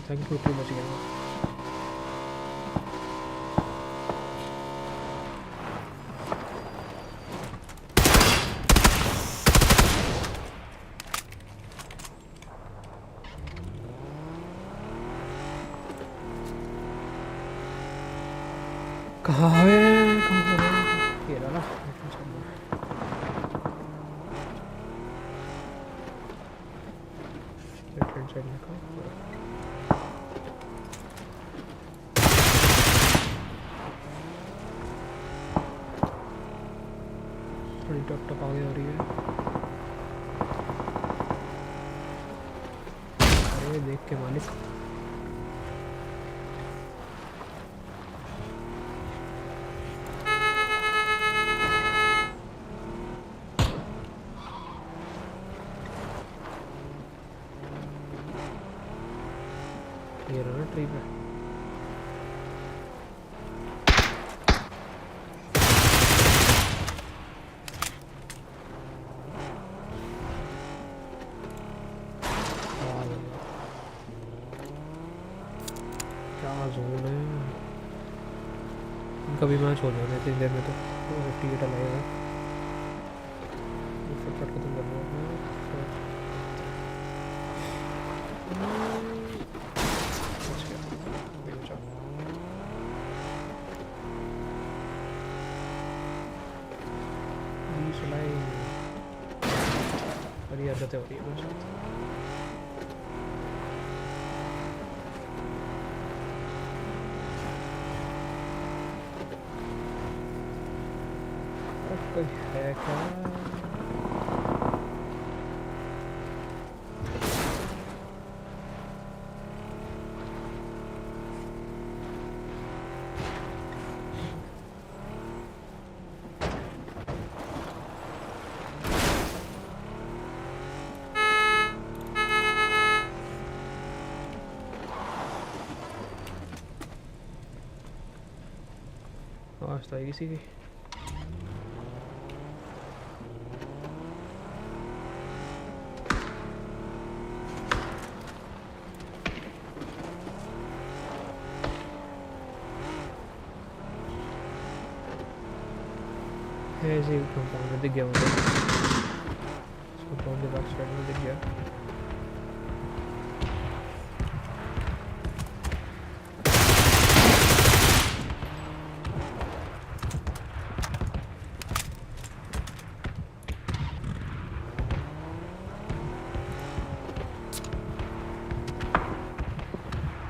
थैंक यू, टू मच गया। कहाँ है ये रहा। थोड़ी टप टप आगे हो रही है। अरे देख के मालिक, ये रहा ट्री पे। क्या जोन है इनका भी, मैच हो जाना इतनी देर में तो 58 लगेगा। फटफट खत्म कर रहा हूँ। सारी हरकतें हो रही है मेरे साथ। कोई है क्या? आवाज तो आई किसी की। ऐसे कंपाउंड में दिख गया मुझे, कंपाउंड के बैक साइड में दिख गया।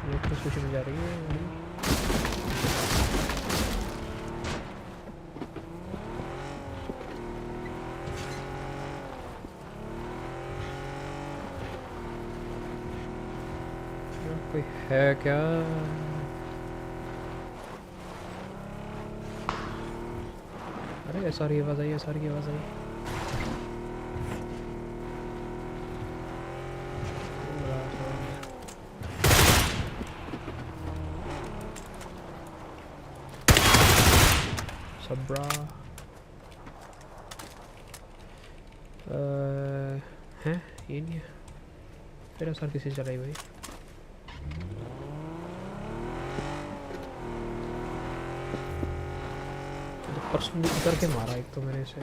ये तो खुशी में जा रही है गाड़ी। कोई है क्या? अरे सारी आवाज आई है, सारी आवाज आई। सबरा हैं ये नहीं है। फिर सर किसी चलाई भाई। परसों उतर के मारा एक तो मैंने इसे।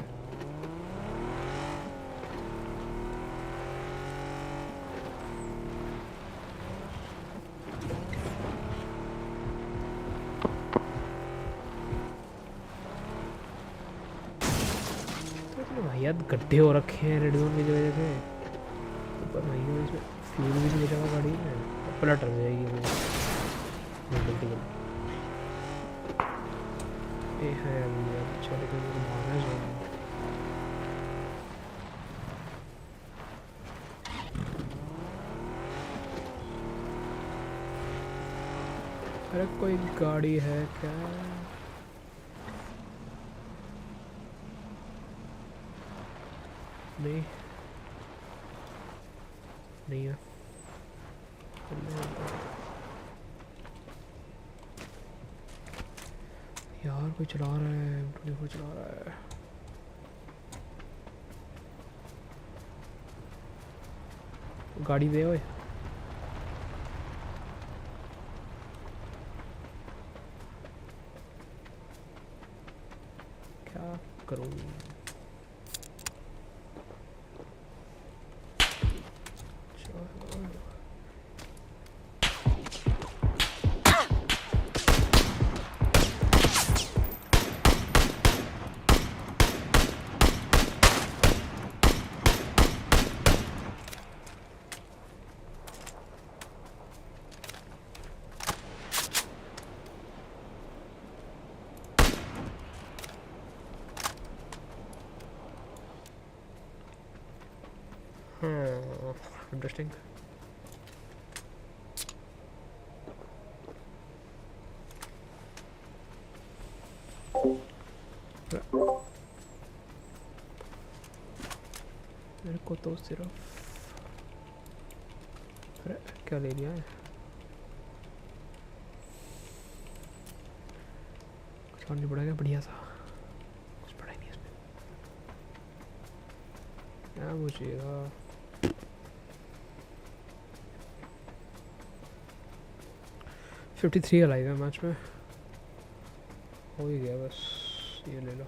भैया गड्ढे हो रखे हैं रेड जोन की वजह से ऊपर। भैया इसमें फ्यूल भी नहीं बचा गाड़ी में, पलट जाएगी वो गलती गलती। ये है अभी अच्छा, लेकिन मारना जोन। अरे कोई गाड़ी है क्या? नहीं नहीं है यार। कोई चला रहा है, M24 चला रहा है। गाड़ी दे ओए। क्या करूँ? Interesting. मेरे को तो सिर्फ अरे क्या ले लिया है? कुछ और नहीं पड़ेगा, बढ़िया सा कुछ पड़ा ही नहीं इसमें। क्या पूछिएगा? $53 अलाइव है मैच में, हो ही गया बस। ये ले लो।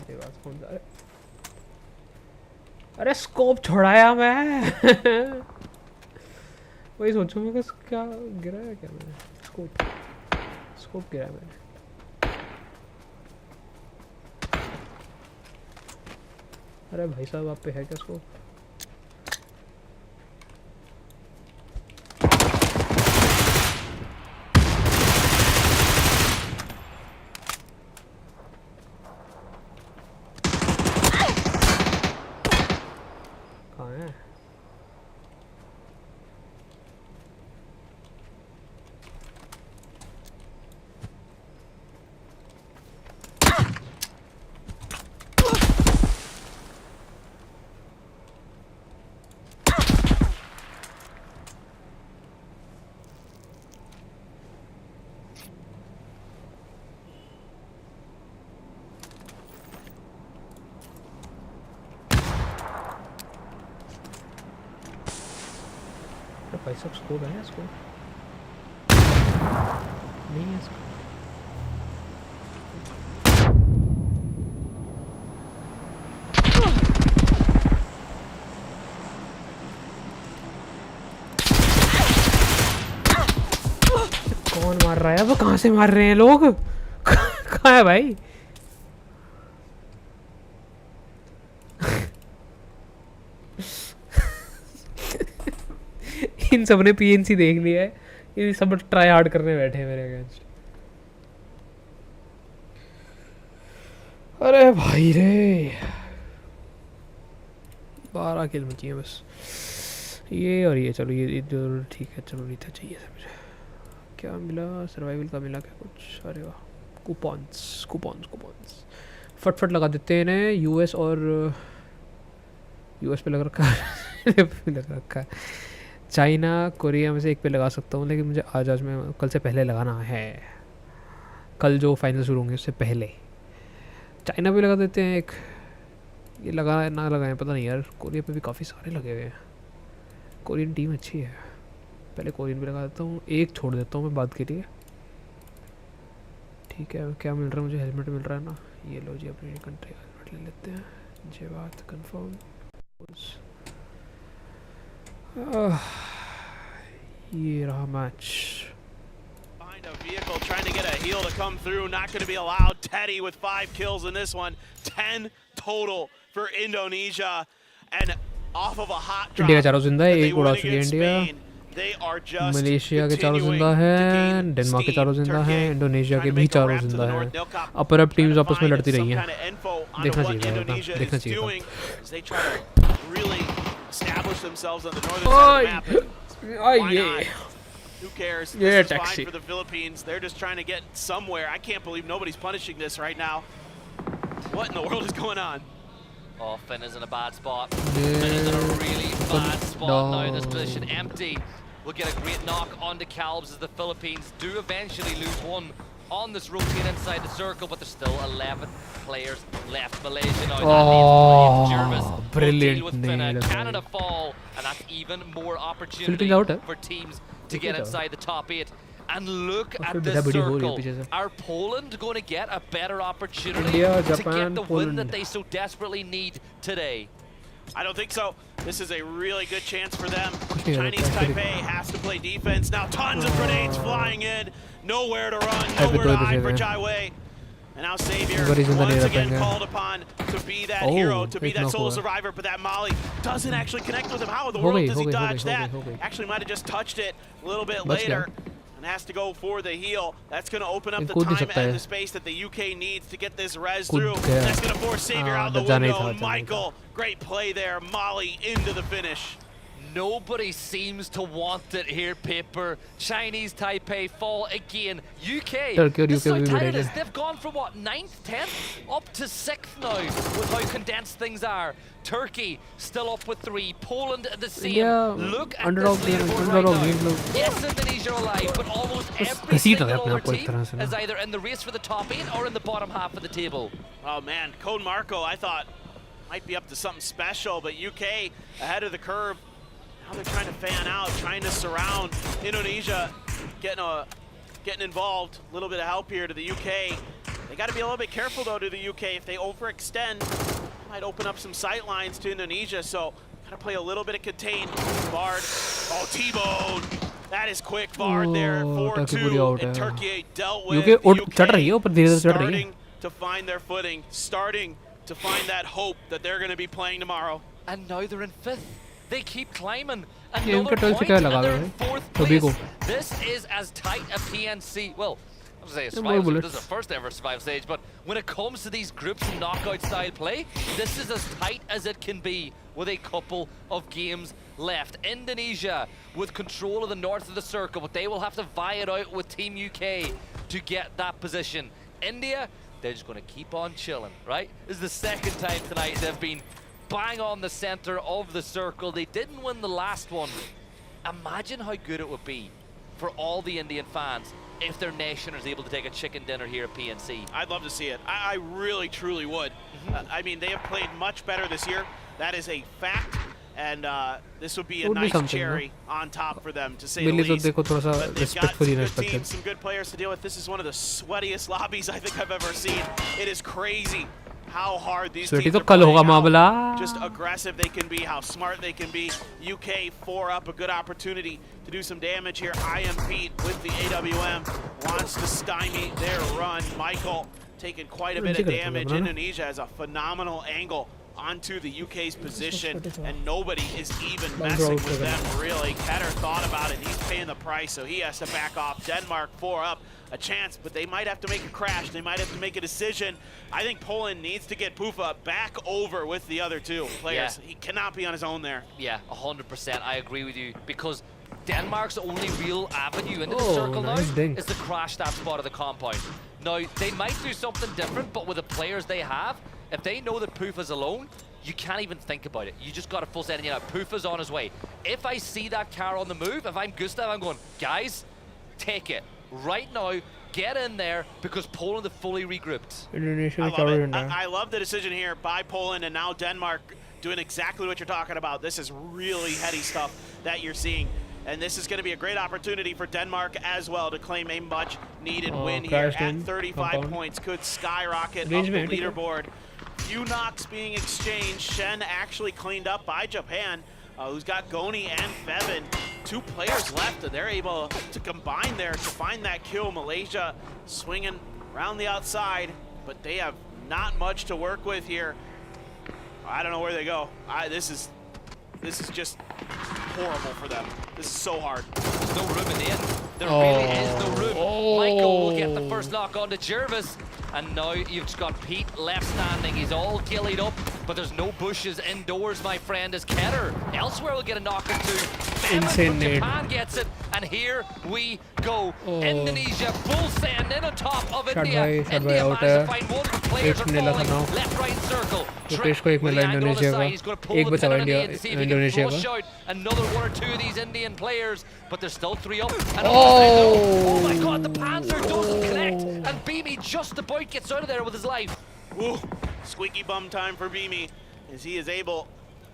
ये बात कौन सा? अरे स्कोप छोड़ाया मैं। वही सोचूं मैं क्या गिराया क्या मैंने? स्कोप गिराया मैंने। अरे भाई साहब आप पे है क्या इसको? कहाँ है? भाई साहब स्कोप है इसको? नहीं है इसको। कौन मार रहा है? वो कहाँ से मार रहे हैं लोग? कहाँ है भाई? इन सब ने पीएनसी देख लिया है, ये सब ट्राई हार्ड करने बैठे हैं मेरे अगेंस्ट। अरे भाई रे 12 किल बची है बस, ये और ये। चलो ये जो ठीक है, चलो नहीं था चाहिए था मुझे। क्या मिला? सर्वाइवल का मिला क्या कुछ? अरे वाह, कूपन्स कूपन्स कूपन्स फटफट लगा देते हैं इन्हें। यूएस और यूएस पे लग रखा है लग रखा है। चाइना कोरिया में से एक पे लगा सकता हूँ, लेकिन मुझे आज में कल से पहले लगाना है। कल जो फाइनल शुरू होंगे उससे पहले चाइना पे लगा देते हैं एक। ये लगा ना लगाएं पता नहीं यार, कोरिया पे भी काफ़ी सारे लगे हुए हैं। कोरियन टीम अच्छी है, पहले कोरियन पे लगा देता हूँ, एक छोड़ देता हूँ मैं बाद के लिए। ठीक है, क्या मिल रहा है मुझे? हेलमेट मिल रहा है ना, ये लो जी, अपनी कंट्री का हेलमेट ले लेते हैं। ये बात कंफर्म। ये रहा match.
Find a vehicle trying to get a heal to come through, not going to be allowed. Teddy with 5 kills in this one, 10 total for Indonesia, and off of a hot drop.
India के चारों जिंदा है,
that they
एक उड़ा
win
चुकी है
against
India.
Spain. They are just
Malaysia के चारों
continuing
जिंदा
to
हैं,
gain
डेनमार्क के
steam.
चारों जिंदा
Turkey
हैं, इंडोनेशिया के
trying to
भी
make a
चारों
rap to
जिंदा
the
हैं।
north. They'll cop-
upper up
trying
teams
to
आपस में
find
लड़ती रही
some
हैं,
kind of info on
देखना
what
चाहिए था,
Indonesia
देखना
is
चाहिए
doing
था।
as they try to really establish themselves on the northern side of the map. Why not? Who cares?
Yeah,
This is
taxi.
fine for the Philippines. They're just trying to get somewhere. I can't believe nobody's punishing this right now. What in the world is going on?
Oh, Finn is in a bad spot. Finn is in a really bad spot now. This position empty. We'll get a great knock onto Calbs as the Philippines do eventually lose one on this rotate inside the circle, but there's still 11 players left. Malaysia now. That means Jervis will
brilliant
deal with Finna.
nail,
Canada fall, and that's even more opportunity
Philippines out, eh?
for teams to
Philippines
get
out.
inside the top 8. And look
और
at
फिर
this
बड़ा बड़ी हो रही है
circle.
पीछे से।
Are Poland going to get a better opportunity
India,
to
Japan,
get the win
Poland.
that they so desperately need today?
I don't think so. This is a really good chance for them.
नहीं हो
Chinese
रहा है,
Taipei has to play defense. Now tons of grenades flying in. Nowhere to run,
Every
nowhere to
third
hide for
is
Jai Wei. And now Xavier
Nobody's in the
once
lead,
again
apparently.
called upon to be that
Oh,
hero, to be
एक
that
knock
solo
हुआ है।
survivor, but that Molly doesn't actually connect with him. How in the
हो
world
गई,
does
हो
he
गई, हो
dodge
गई,
that?
हो गई।
Actually might have just touched it a little bit
बच
later.
गया।
And has to go for the heal. That's going to open up
ये
the
कूद भी
time
सकता
and
है।
the space that the UK needs to get this res
कूद
through.
गया।
That's going to force Xavier
हाँ,
out the
जाना ही
window.
था,
And
जाना ही
Michael, great play there. Molly into the finish.
Nobody seems to want it here, Paper. Chinese Taipei fall again. UK,
Turkey और
this is
UK
how
भी
tight it
मिलेंगे।
is. They've gone from what, 9th, 10th, up to 6th now with how condensed things are. Turkey still up with 3. Poland the same.
India,
Look at
underdog
this leaderboard
underdog
right
नहीं
now.
लोग।
Yes, Indonesia are alive, but almost every
घसीट रहे
single
अपने
other
आप को एक
team
तरह से ना।
is either in the race for the top 8 or in the bottom half of the table.
Oh man, Code Marco, I thought might be up to something special, but UK ahead of the curve. Now they're trying to fan out, trying to surround Indonesia, getting involved. A little bit of help here to the UK. They got to be a little bit careful though to the UK. If they overextend, might open up some sight lines to Indonesia. So gotta play a little bit of contain. Vard, oh T-bone. That is quick. Vard there,
Oh, Turkey
4-2,
पूरी out
and
है।
Turkey dealt with
UK
the
चढ़ रही है, ऊपर धीरे-धीरे चढ़ रही है।
starting to find their footing, starting to find that hope that they're going to be playing tomorrow.
And now they're in 5th. They keep climbing.
ये
Another
इनका 12 से
point
क्या
and
लगा
they're
हुआ
in
है
4th
सभी
place.
को
This is as tight a PNC. Well, I was going to say a
Yeah,
survival
more
stage. This is
bullets.
the first ever survival stage, but when it comes to these groups and knockout style play, this is as tight as it can be with a couple of games left. Indonesia with control of the north of the circle, but they will have to vie it out with Team UK to get that position. India, they're just going to keep on chilling, right? This is the second time tonight they've been bang on the center of the circle. They didn't win the last one. Imagine how good it would be for all the Indian fans if their nation is able to take a chicken dinner here at PNC.
I'd love to see it. I really, truly would. I mean, they have played much better this year. That is a fact. And this would be a
Would be
nice
something,
cherry on top for them, to say the
मिली तो
least.
देखो थोड़ा सा
But they've got
respectfully
some good
respected
teams, some good players to deal with. This is one of the sweatiest lobbies I think I've ever seen. It is crazy how hard these
Sweaty
teams
तो
are
कल होगा
playing, how
मामला
just aggressive they can be, how smart they can be. UK 4 up, a good opportunity to do some damage here. I am Pete with the AWM, wants to stymie their run. Michael taking quite a bit of damage. Indonesia has a phenomenal angle onto the UK's position, and nobody is even messing with them, really. Ketter thought about it. He's paying the price, so he has to back off. Denmark 4 up, a chance, but they might have to make a crash. They might have to make a decision. I think Poland needs to get Pufa back over with the other two players.
Yeah.
He cannot be on his own there.
Yeah, 100%. I agree with you, because Denmark's only real avenue into the
Oh,
circle
nice
now
dink.
is to crash that spot of the compound. Now, they might do something different, but with the players they have, if they know that Pufa's alone, you can't even think about it. You just got to full send it out. Pufa's on his way. If I see that car on the move, if I'm Gustav, I'm going, guys, take it. Right now, get in there, because Poland have fully regrouped.
Indonesia
I
में
love
चारों
it.
झंडा है
I love the decision here by Poland, and now Denmark doing exactly what you're talking about. This is really heady stuff that you're seeing. And this is going to be a great opportunity for Denmark as well to claim a much needed win here
crashed
at
in
35
compound.
points. Could skyrocket
Range
up the
में है, ठीक है।
leaderboard. Few knocks being exchanged. Shen actually cleaned up by Japan, who's got Goni and Fevin. 2 players left, and they're able to combine there to find that kill. Malaysia swinging around the outside, but they have not much to work with here. I don't know where they go. This is just horrible for them. This is so hard.
There's no room in the end. There really is no room. Michael will get the first knock onto Jervis. And now you've just got Pete left standing. He's all gillied up, but there's no bushes indoors, my friend, as Ketter elsewhere will get a knock or two.
Insane nade.
Japan gets it, and here we go. Indonesia full send in on top of India. India
out
managed to find one. Players are
मिला था
falling.
now.
Left, right circle.
Rupesh को 1
With
मिला
the angle on the
Indonesia
side, he's
का
going to pull
1
the
बचा
pin
हुआ
on the end to see if he can
Indonesia
flush
का
out another 1 or 2 of these Indian players, but there's still 3 up. And oh my god, the Panzer doesn't connect, and Beamy just about gets out of there with his life.
Ooh, squeaky bum time for Beamy, as he is able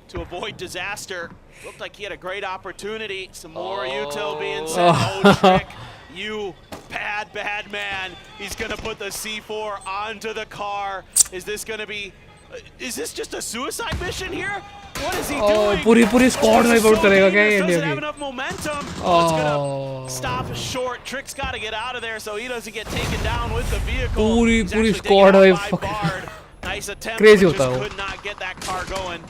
to avoid disaster. Looked like he had a great opportunity. Some more util being sent. Oh, Trick, you bad, bad man. He's gonna put the C4 onto the car. Is this gonna be, is this just a suicide mission here? What is he doing?
पूरी squad
This is
wipe out
so
करेगा क्या
dangerous,
ये
doesn't
India
have
की
enough momentum. It's gonna stop short. Trick's got to get out of there so he doesn't get taken down with the vehicle.
पूरी
He's actually
squad
taken out
wipe
by Bard. Nice attempt,
Crazy
but
होता है
just
वो।
could not get that car going.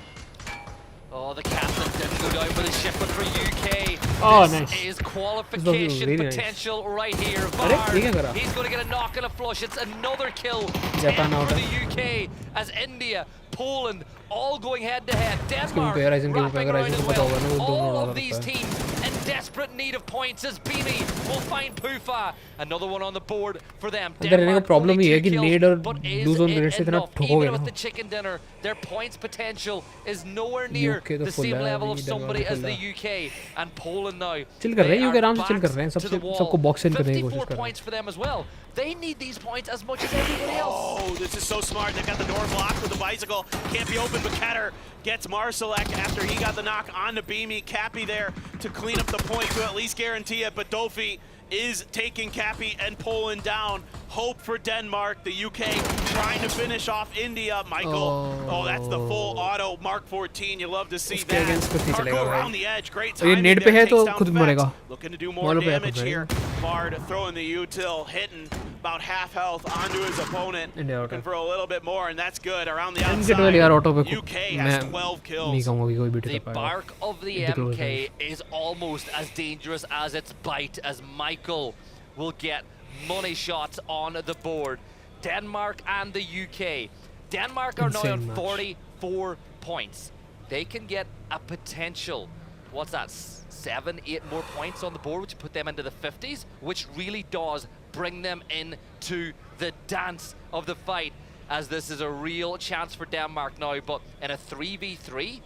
Oh, the captain didn't go down with a ship, but for UK,
Oh,
this
nice.
is qualification
really nice.
potential right here.
अरे, ये क्या
Bard,
करा?
he's going to get a knock and a flush. It's another kill.
Japan
10
out
for
है।
the UK, as India, Poland, all going head to head. Denmark
पे Ryzen के ऊपर
wrapping
अगर
around
Ryzen
as
को पता
well.
होगा ना, वो दोनों
All
लगा
of these
सकता है।
teams in desperate need of points as Beamy will find Pufa. Another one on the board for them.
अंदर रहने का
Denmark
problem
only
ही है
2
कि
kills,
nade और
but is
blue zone
it
grenade से इतना
enough?
ठोकोगे
Even
ना।
with the chicken dinner, their points potential is nowhere near
UK तो
the
full
same
है,
level of
अभी
somebody
Denmark
as
full
the
है।
UK and Poland now.
Chill कर रहे हैं
They
UK
are
आराम से चिल कर
backs
रहे हैं
to
सबसे
the wall.
सबको बॉक्स इन करने की कोशिश
54
कर रहे हैं
points for them as well. They need these points as much as everybody else.
Oh, this is so smart. They've got the door blocked with the bicycle. Can't be open, but Ketter gets Marsalek after he got the knock on the Beamy. Cappy there to clean up the point to at least guarantee it, but Dolphy is taking Cappy and Poland down. Hope for Denmark. The UK trying to finish off India. Michael, oh, that's the full auto Mark 14. You love to see
उसके
that.
against कुछ नहीं
Parkour
चलेगा भाई।
around the edge. Great
और ये
timing
net पे
there.
है तो
Takes down
खुद
Fex.
मरेगा।
Looking to do more
मालूम है
damage
खुद
here. Bard throwing the util, hitting about half health onto his opponent.
India auto.
Looking for a little bit more, and that's good. Around the
Get well यार
outside,
auto पे
UK has 12
नहीं
kills.
कहूँगा कि कोई beat
The
कर पाएगा.
bark of the
It's a close
MK is almost as dangerous as its bite, as Michael will get money shots on the board. Denmark and the UK. Denmark are now
Insane
on
match.
44 points. They can get a potential, what's that, 7, 8 more points on the board, which put them into the 50s, which really does bring them into the dance of the fight, as this is a real chance for Denmark now. But in a 3v3,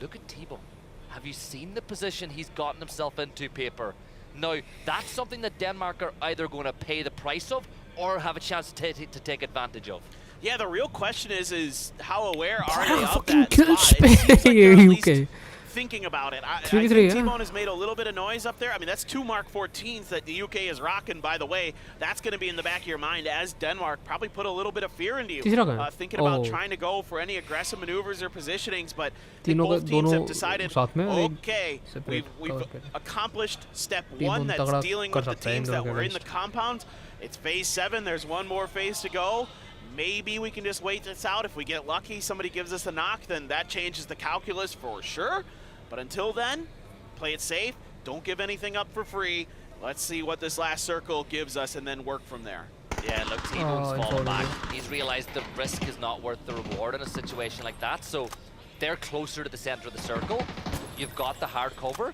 look at T-Bone. Have you seen the position he's gotten himself into, Paper? Now, that's something that Denmark are either going to pay the price of or have a chance to take advantage of.
Yeah, the real question is how aware are they of
fucking
that
kill
spot? It seems like they're at least
UK.
thinking about it. I
3v3,
think
yeah.
T-Bone has made a little bit of noise up there. I mean, that's 2 Mark 14s that the UK is rocking, by the way. That's going to be in the back of your mind as Denmark probably put a little bit of fear into you.
तीसरा कहाँ है?
Thinking about
Oh.
trying to go for any aggressive maneuvers or positionings, but I think
तीनों
both
का-
teams have
दोनों
decided,
साथ में और एक
okay,
separate
we've
cover करें.
accomplished step
Team
1,
उन
that's
तगड़ा
dealing
कर
with the
सकता है
teams
इन
that
दोनों के
were in the
against.
compounds. It's phase 7, there's one more phase to go. Maybe we can just wait this out. If we get lucky, somebody gives us a knock, then that changes the calculus for sure. But until then, play it safe. Don't give anything up for free. Let's see what this last circle gives us and then work from there.
Yeah, look, T-Bone's
Oh,
fallen back.
unfortunately.
He's realized the risk is not worth the reward in a situation like that, so they're closer to the center of the circle. You've got the hard cover.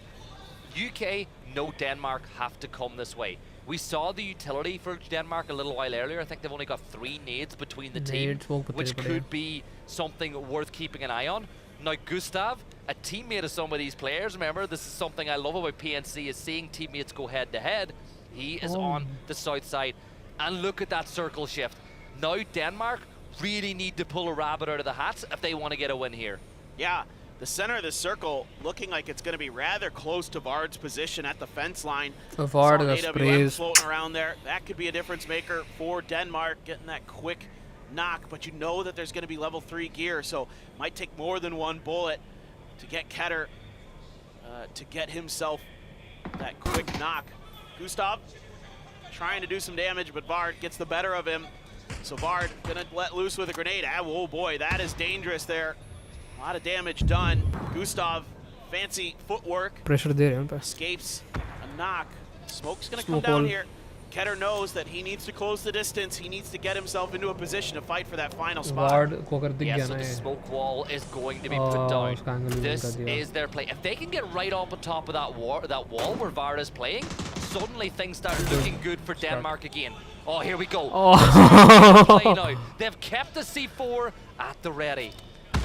UK, no Denmark have to come this way. We saw the utility for Denmark a little while earlier. I think they've only got 3 nades between the team,
Nades, smoke
which
पत्ते पड़े
could be something worth keeping an eye on. Now, Gustav, a teammate of some of these players, remember, this is something I love about PNC, is seeing teammates go head-to-head. He is on the south side. And look at that circle shift. Now, Denmark really need to pull a rabbit out of the hat if they want to get a win here.
Yeah, the center of the circle looking like it's going to be rather close to Vard's position at the fence line.
So Vard
Saw an
the
AWM
sprays.
floating around there. That could be a difference maker for Denmark, getting that quick knock, but you know that there's going to be level 3 gear, so might take more than one bullet to get Ketter to get himself that quick knock. Gustav trying to do some damage, but Vard gets the better of him. So Vard gonna let loose with a grenade. Ah, oh boy, that is dangerous there. A lot of damage done. Gustav, fancy footwork,
Pressure दे रहे हैं उन पे.
escapes a knock. Smoke's gonna
Smoke
come down
wall.
here. Ketter knows that he needs to close the distance. He needs to get himself into a position to fight for that final spot.
Vard को अगर दिख
Yeah,
गया
so
ना
the
ये.
smoke wall is going to be
Oh,
put down.
उसका angle भी
This
बंद कर दिया.
is their play. If they can get right up on top of that wall where Vard is playing, suddenly things start looking good for Denmark again. Oh, here we go.
Oh.
This is the play now. They've kept the C4 at the ready.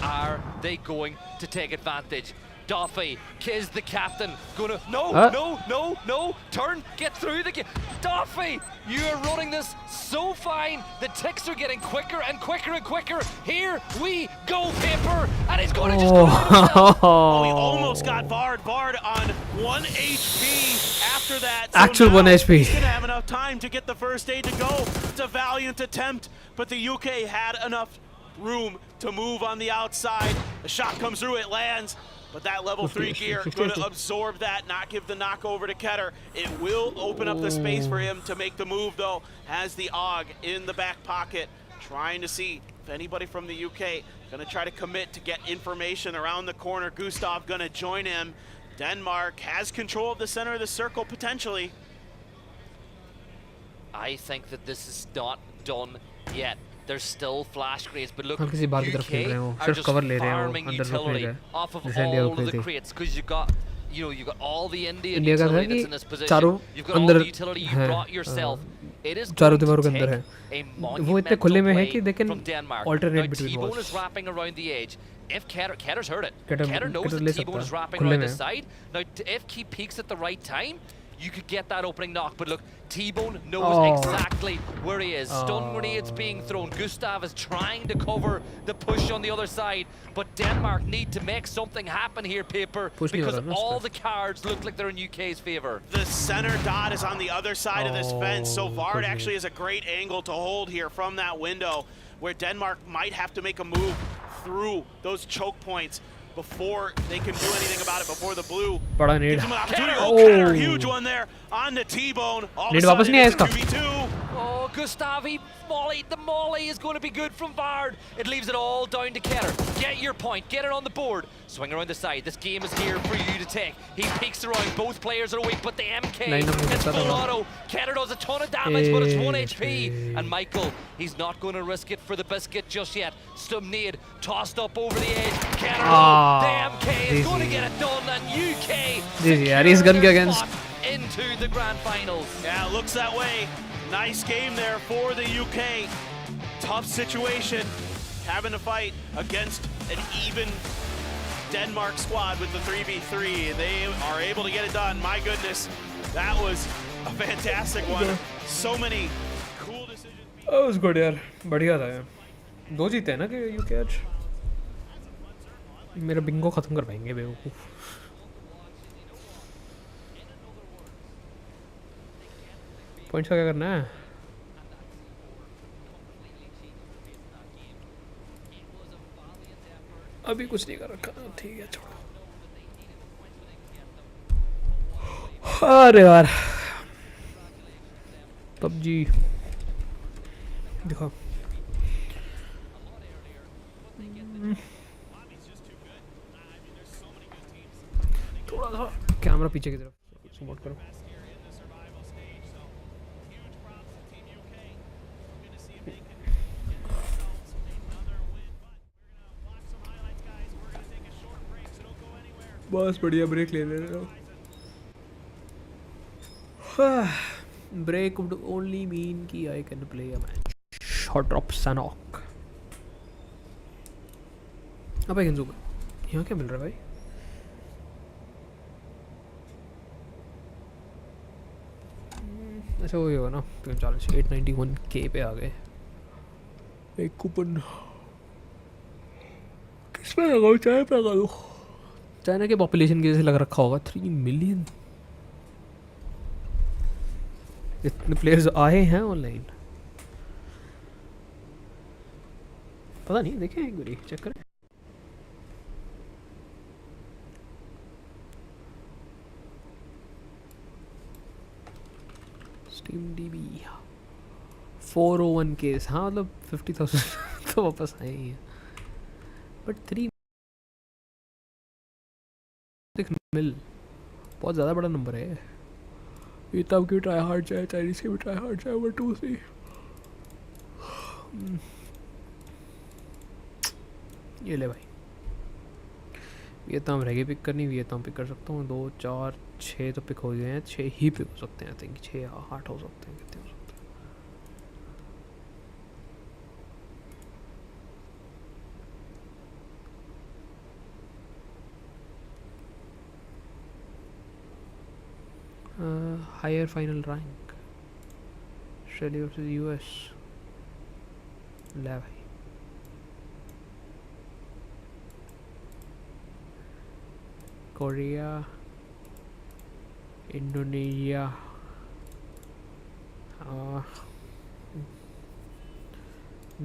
Are they going to take advantage? Duffy is the captain. Gonna no, turn, get through the Duffy, you are running this so fine. The ticks are getting quicker and quicker and quicker. Here we go, Paper, and he's gonna just go out himself.
Oh, he almost got Vard. Vard on 1 HP after that. So
Actual 1
now
HP.
He's gonna have enough time to get the first aid to go. It's a valiant attempt, but the UK had enough room to move on the outside. The shot comes through, it lands. But that level 3 gear going to absorb that, not give the knock over to Ketter. It will open up the space for him to make the move, though. Has the AUG in the back pocket, trying to see if anybody from the UK going to try to commit to get information around the corner. Gustav going to join him. Denmark has control of the center of the circle, potentially.
I think that this is not done yet. There's still flash crates, but look,
हम किसी बाहर की तरफ खेल रहे हो,
UK are
सिर्फ
just
cover ले रहे हैं वो,
farming
अंदर रुक नहीं
utility
रहे,
off of
जैसे इंडिया
all
रुक
of
रही
the
थी.
crates, because you got all the Indian
India का था
utility that's
कि
in this position.
चारों
You've got all
अंदर
the utility you
हैं,
brought yourself. It is
चारों
going
दीवारों
to
के अंदर
take
है.
a
वो इतने
monumental
खुले में है
play
कि they can
from Denmark.
alternate
Now,
between
T-Bone
walls.
is wrapping around the edge. If Ketter's heard it.
Ketter
Ketter knows
ले
that
सकता
T-Bone
है,
is wrapping
खुले
around
में
the
है.
side. Now, if he peeks at the right time, you could get that opening knock. But look, T-Bone knows
Oh.
exactly where he is. Stun grenades being thrown. Gustav is trying to cover the push on the other side. But Denmark need to make something happen here, Paper,
Push नहीं हो
because
रहा ना
all
उसका.
the cards look like they're in UK's favor.
The center dot is on the other side of this fence, so
Oh,
Vard
goodness.
actually has a great angle to hold here from that window, where Denmark might have to make a move through those choke points before they can do anything about it, before the blue
बड़ा need.
gives them an opportunity.
Oh.
Oh, Ketter, huge one there on the T-Bone. All of a
Need वापस
sudden,
नहीं आया
it's a
इसका.
2v2.
Oh, Gustavi, Molly, the Molly is going to be good from Vard. It leaves it all down to Ketter. Get your point, get it on the board. Swing around the side, this game is here for you to take. He peeks around, both players are weak, but the MK, it's full auto. Ketter does a ton of damage, but it's 1 HP. And Michael, he's not going to risk it for the biscuit just yet. Stumnade tossed up over the edge. Ketter, the MK is going to get it done, and UK
he's gonna get against
into the grand finals.
Yeah, it looks that way. Nice game there for the UK. Tough situation, having to fight against an even Denmark squad with the 3v3. They are able to get it done. My goodness, that was a fantastic one. So many cool decisions.
That was good यार, बढ़िया था यार. 2 जीते हैं ना कि UK आज. मेरा बिंगो खत्म कर पाएंगे बेवकूफ. पॉइंट्स का क्या करना है? अभी कुछ नहीं कर रखा. ठीक है, छोड़ो. अरे यार, पबजी दिखा. थोड़ा सा कैमरा पीछे की तरफ सपोर्ट करो. बस बढ़िया ब्रेक ले रहे हो. ब्रेक वुड ओनली मीन कि I can play a match. Shot drop सनॉक. अब आई कैन जूम. यहाँ क्या मिल रहा है भाई? अच्छा वही होगा ना. 891K पे आ गए. एक कूपन किस पे लगाऊँ? चाय पे लगा दो. चाइना के पॉपुलेशन की जैसे लग रखा होगा 3 मिलियन. इतने प्लेयर्स आए हैं ऑनलाइन. पता नहीं, देखें एक बारी चेक करें. Steam dB 401 case. हाँ मतलब 50,000 तो वापस आए ही हैं. बट 3 मिल बहुत ज़्यादा बड़ा नंबर है. ये तब की ट्राई हार्ड जाए, चाइनीज की भी ट्राई हार्ड जाए. बट 2 से ये ले भाई. वियतनाम रहेगी पिक करनी. वियतनाम पिक कर सकता हूँ. 2 4 6 तो पिक हो गए हैं. 6 ही पिक हो सकते हैं. आई थिंक 6 8 हो सकते हैं. कितने हो सकते हैं? higher final rank. Australia versus US. ले भाई. Korea, Indonesia,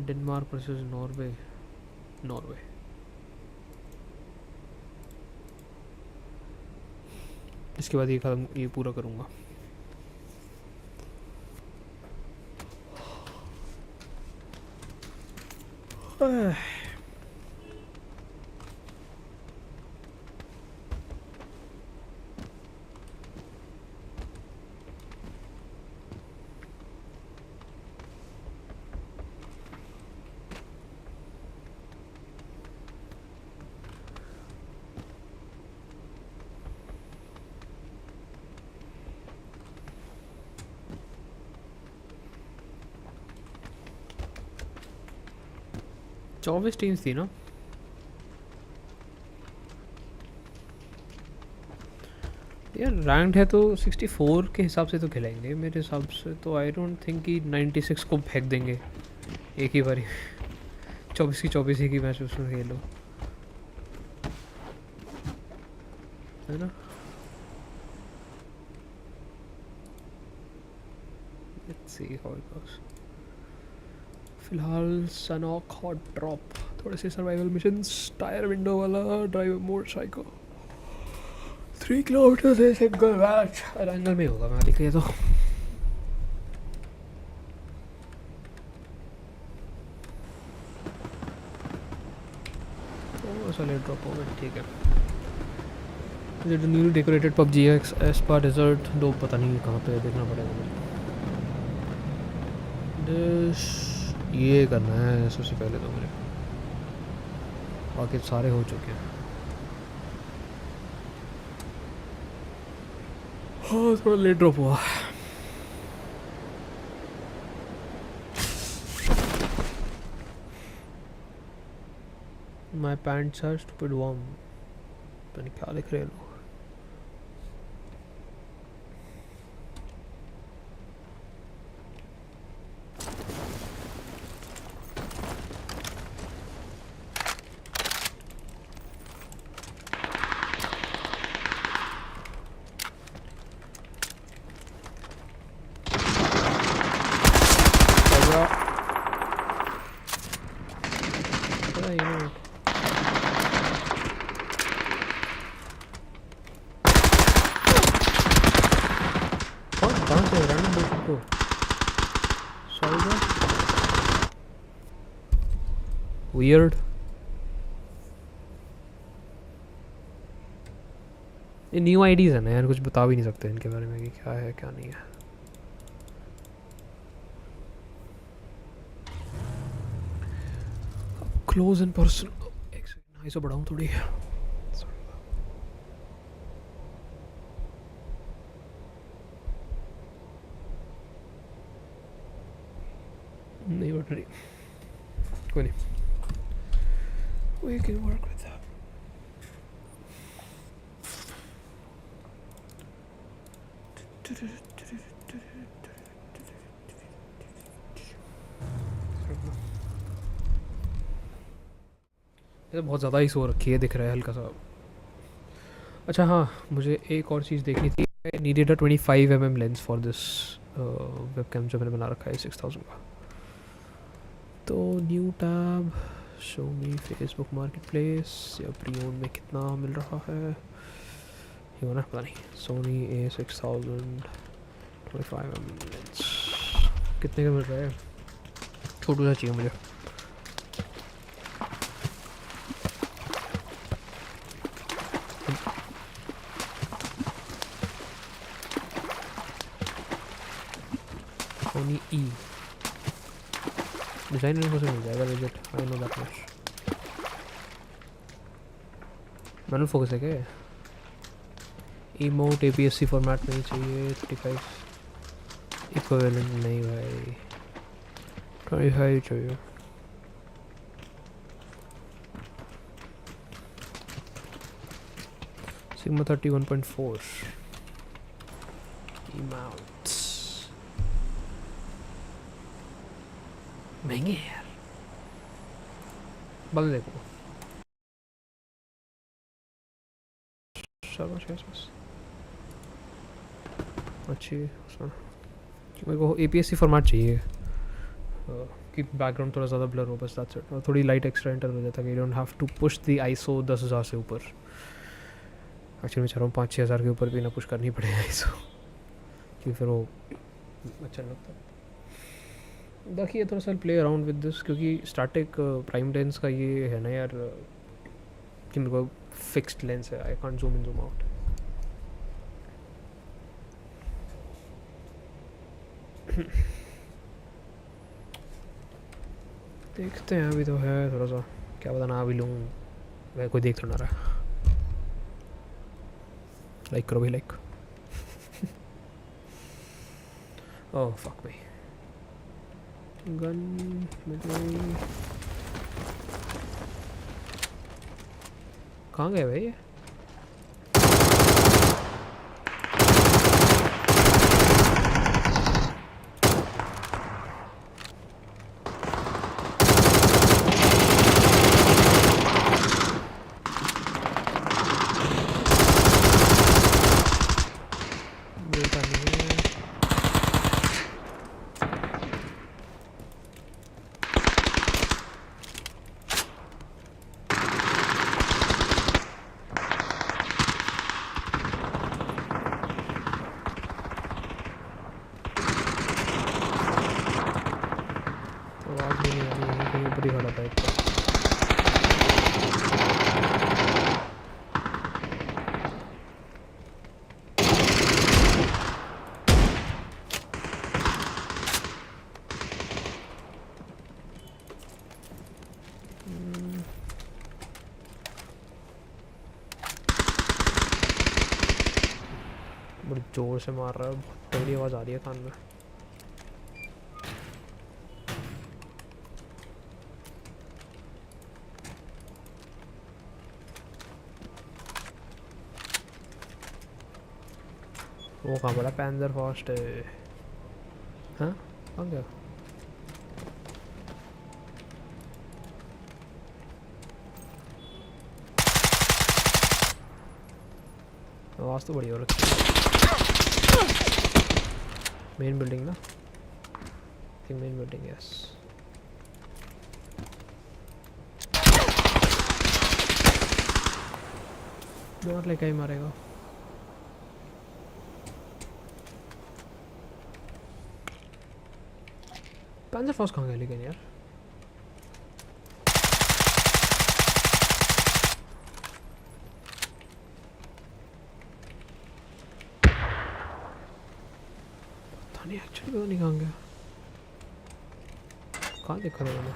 Denmark versus Norway. Norway. इसके बाद ये पूरा करूँगा. चौबीस टीम्स थी ना. यार रैंक्ड है तो 64 के हिसाब से तो खिलाएंगे मेरे हिसाब से. तो आई डोंट थिंक कि 96 को फेंक देंगे एक ही बारी. 24 की 24 ही की मैच उसमें खेलो, है ना. Let's see how it goes. फिलहाल सनॉक हॉट ड्रॉप, थोड़े से सर्वाइवल मिशंस, टायर विंडो वाला, ड्राइवर मोड साइको, 3 किलोमीटर से सिंगल मैच. अरेंगल में होगा मैं दिखे तो. थोड़ा सा लेट ड्रॉप हो गया, ठीक है। मुझे न्यूली डेकोरेटेड PUBG एस्पा डेजर्ट दो पता नहीं कहाँ पे है, देखना पड़ेगा मुझे। डिश ये करना है सबसे पहले तो मुझे, बाकी सारे हो चुके हैं। हाँ थोड़ा लेट ड्रॉप हुआ। My pants are stupid warm. पता नहीं क्या लिख रहे हैं लोग। Weird. ये न्यू आईडीज है ना यार, कुछ बता भी नहीं सकते इनके बारे में कि क्या है क्या नहीं है। क्लोज इन पर्सन इसे बढ़ाऊं थोड़ी। नहीं बढ़ रही, कोई नहीं, we can work with that. ये बहुत ज़्यादा ही सो रखी है, दिख रहा है हल्का सा। अच्छा हाँ, मुझे एक और चीज़ देखनी थी। I needed a 25mm lens for this webcam जो मैंने बना रखा है 6000 का। तो न्यू टैब, शो मी फेसबुक मार्केट प्लेस या प्री ओन में कितना मिल रहा है ये ना पता नहीं। सोनी A6000 25mm लेंस कितने का मिल रहा है? छोटू सा चाहिए मुझे। सोनी E डिज़ाइन में से मिल जाएगा budget, I know that much. Manual focus है क्या? इमोट APS-C फॉर्मेट नहीं चाहिए। 35 इक्विवेलेंट नहीं भाई, 25 चाहिए। सिग्मा 31.4 इमाउंट्स महंगे हैं यार। बल देखो शाबाश शाबाश अच्छी उसमें। मेरे को APS-C फॉर्मेट चाहिए कि बैकग्राउंड थोड़ा ज़्यादा ब्लर हो, बस दैट्स इट। और थोड़ी लाइट एक्स्ट्रा एंटर हो जाता है कि you don't have to push the ISO 10,000 से ऊपर। एक्चुअली मैं चाह रहा हूँ 5-6 हज़ार के ऊपर भी ना पुश करनी पड़ेगा ISO, क्योंकि फिर वो अच्छा नहीं लगता। बाकी ये थोड़ा सा प्ले अराउंड विद दिस, क्योंकि स्टैटिक प्राइम लेंस का ये है ना यार कि मेरे को फिक्स्ड लेंस है, I can't zoom in zoom out. देखते हैं, अभी तो है थोड़ा सा, क्या पता ना अभी लूँ, मैं कोई देख तो ना रहा। लाइक करो भाई, like. Oh fuck me, gun मिल गई। कहाँ गए भाई ये? जोर से मार रहा है, बहुत तगड़ी आवाज़ आ रही है कान में। वो कहाँ बोला पैंजर फास्ट है? हाँ कहाँ गया? आवाज़ तो बड़ी हो रखी है। मेन बिल्डिंग ना, मेन बिल्डिंग यस। मार ले, कहीं मारेगा। पैंजर फास्ट कहाँ गया लेकिन यार? पता नहीं, एक्चुअली पता नहीं कहाँ गया। कहाँ देखा था मैंने?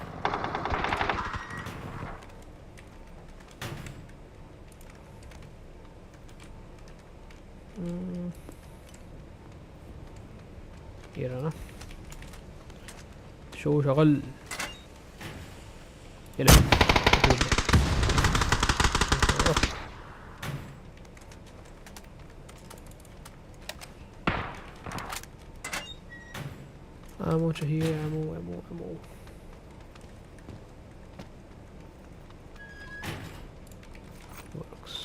ये रहा ना, शो शगल। ये ले। एमो चाहिए, ammo ammo ammo. Works.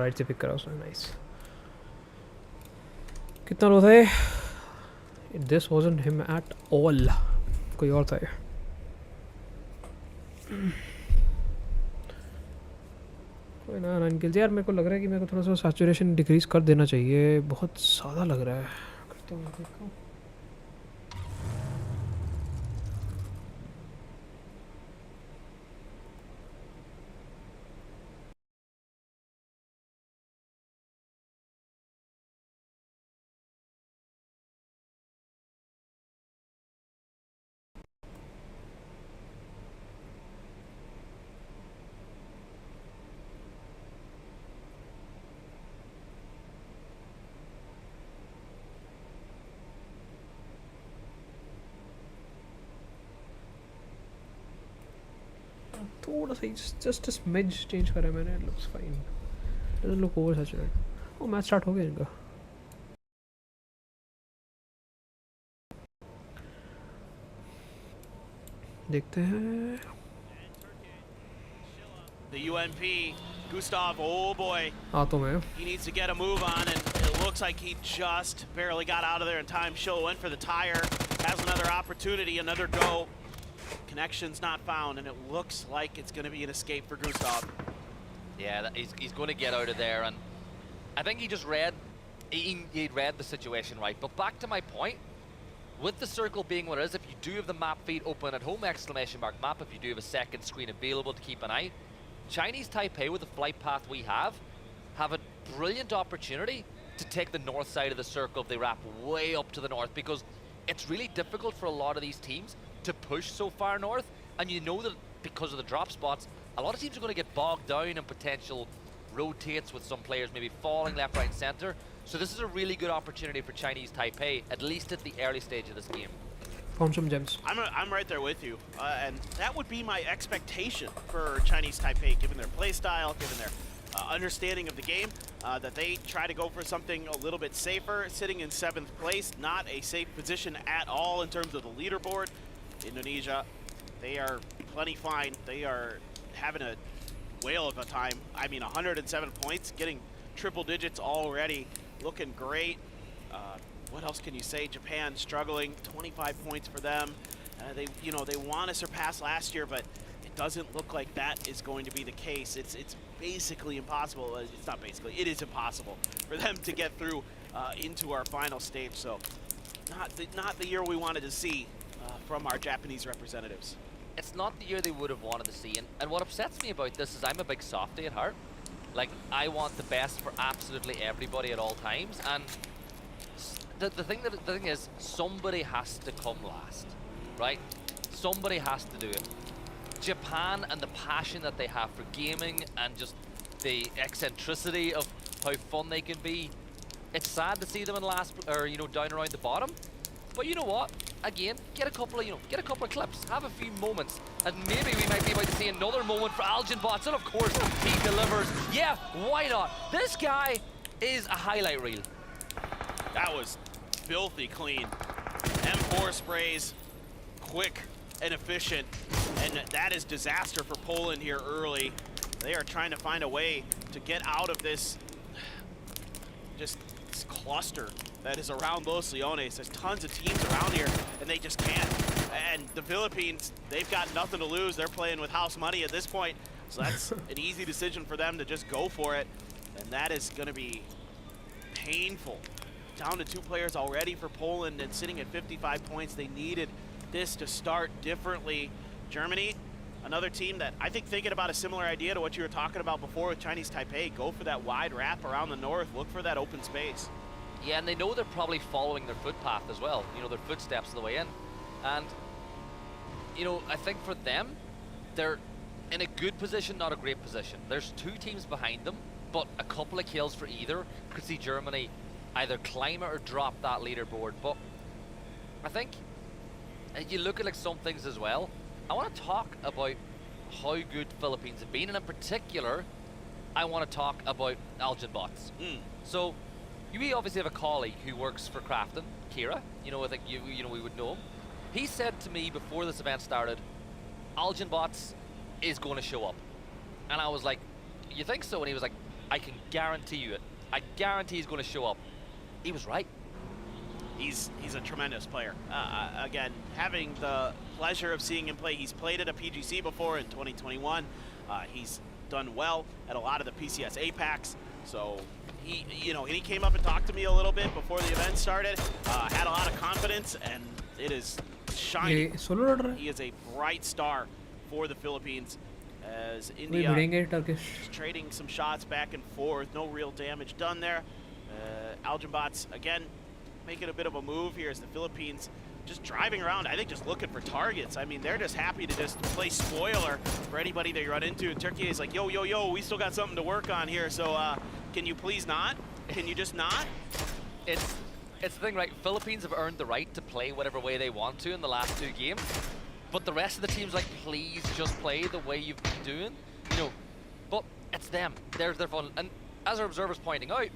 Right से पिक करा उसने, नाइस। कितना लो थे? This wasn't him at all, कोई और था ये। कोई ना 9 किल्स यार। मेरे को लग रहा है कि मेरे को थोड़ा सा सैचुरेशन डिक्रीज कर देना चाहिए, बहुत ज़्यादा लग रहा है। करता हूँ, देखता हूँ। थोड़ा सा जस्ट स्मिज चेंज करा है मैंने, it looks fine, doesn't look over saturated. ओ मैच स्टार्ट हो गया इनका। देखते हैं।
The UMP, Gustav, oh boy.
हाँ तो मैं
He needs to get a move on, and it looks like he just barely got out of there in time. Shill went for the tire, has another opportunity, another go. Connection's not found, and it looks like it's going to be an escape for Gustav.
Yeah, he's going to get out of there, and I think he just read, he read the situation right. But back to my point, with the circle being what it is, if you do have the map feed open at home, exclamation mark map, if you do have a second screen available to keep an eye, Chinese Taipei, with the flight path we have a brilliant opportunity to take the north side of the circle if they wrap way up to the north, because it's really difficult for a lot of these teams to push so far north, and you know that because of the drop spots, a lot of teams are going to get bogged down in potential rotates with some players maybe falling left, right, and center. So this is a really good opportunity for Chinese Taipei, at least at the early stage of this game.
Found some gems.
I'm right there with you, and that would be my expectation for Chinese Taipei, given their play style, given their understanding of the game, that they try to go for something a little bit safer, sitting in 7th place, not a safe position at all in terms of the leaderboard. Indonesia, they are plenty fine. They are having a whale of a time. I mean, 107 points, getting triple digits already, looking great. What else can you say? Japan struggling, 25 points for them. They want to surpass last year, but it doesn't look like that is going to be the case. It's basically impossible. It's not basically, it is impossible for them to get through into our final stage. So not the year we wanted to see from our Japanese representatives.
It's not the year they would have wanted to see, and what upsets me about this is I'm a big softie at heart. Like, I want the best for absolutely everybody at all times, and the thing is, somebody has to come last, right? Somebody has to do it. Japan and the passion that they have for gaming and just the eccentricity of how fun they can be. It's sad to see them in last, or down around the bottom. But you know what? Again, get a couple of clips, have a few moments, and maybe we might be about to see another moment for Algenbots, and of course he delivers. Yeah, why not? This guy is a highlight reel.
That was filthy clean. M4 sprays, quick and efficient, and that is disaster for Poland here early. They are trying to find a way to get out of this cluster that is around Los Leones. There's tons of teams around here, and they just can't. And the Philippines, they've got nothing to lose. They're playing with house money at this point, so that's an easy decision for them to just go for it, and that is going to be painful. Down to 2 players already for Poland and sitting at 55 points. They needed this to start differently. Germany, another team that I think thinking about a similar idea to what you were talking about before with Chinese Taipei. Go for that wide wrap around the north. Look for that open space.
Yeah, and they know they're probably following their footpath as well. Their footsteps on the way in. And, I think for them, they're in a good position, not a great position. There's 2 teams behind them, but a couple of kills for either could see Germany either climb it or drop that leaderboard. But I think you look at some things as well. I want to talk about how good Philippines have been, and in particular, I want to talk about Algenbots. So, we obviously have a colleague who works for Crafton, Kira. I think we would know him. He said to me before this event started, Algenbots is going to show up, and I was like, "You think so?" And he was like, "I can guarantee you it. I guarantee he's going to show up." He was right.
He's a tremendous player. Again, having the pleasure of seeing him play. He's played at a PGC before in 2021. He's done well at a lot of the PCS APACs. So he came up and talked to me a little bit before the event started. Had a lot of confidence, and it is shining. He is a bright star for the Philippines. As India is trading some shots back and forth. No real damage done there. Algenbots, again, making a bit of a move here as the Philippines just driving around, I think just looking for targets. I mean, they're just happy to just play spoiler for anybody they run into. Turkey is like, yo, we still got something to work on here, so can you please not? Can you just not?
It's the thing, right? Philippines have earned the right to play whatever way they want to in the last 2 games, but the rest of the team's like, please just play the way you've been doing, but it's them. They're fun. And as our observer's pointing out,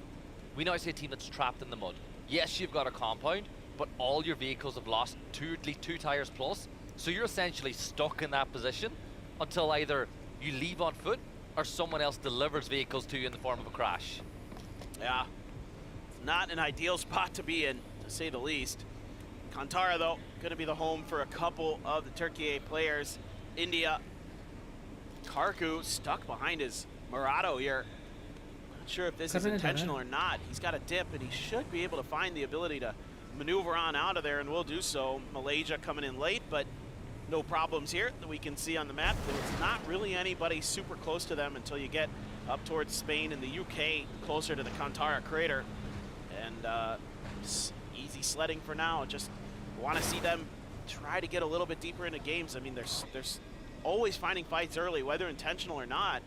we now see a team that's trapped in the mud. Yes, you've got a compound, but all your vehicles have lost at least 2 tires plus, so you're essentially stuck in that position until either you leave on foot or someone else delivers vehicles to you in the form of a crash.
Yeah, it's not an ideal spot to be in, to say the least. Kantara, though, going to be the home for a couple of the Turkey A players. India, Karku stuck behind his Murado here. Not sure if this is intentional or not. He's got a dip, and he should be able to find the ability to maneuver on out of there, and we'll do so. Malaysia coming in late, but no problems here that we can see on the map. There's not really anybody super close to them until you get up towards Spain and the UK, closer to the Kantara crater. And easy sledding for now. Just want to see them try to get a little bit deeper into games. I mean, there's always finding fights early, whether intentional or not.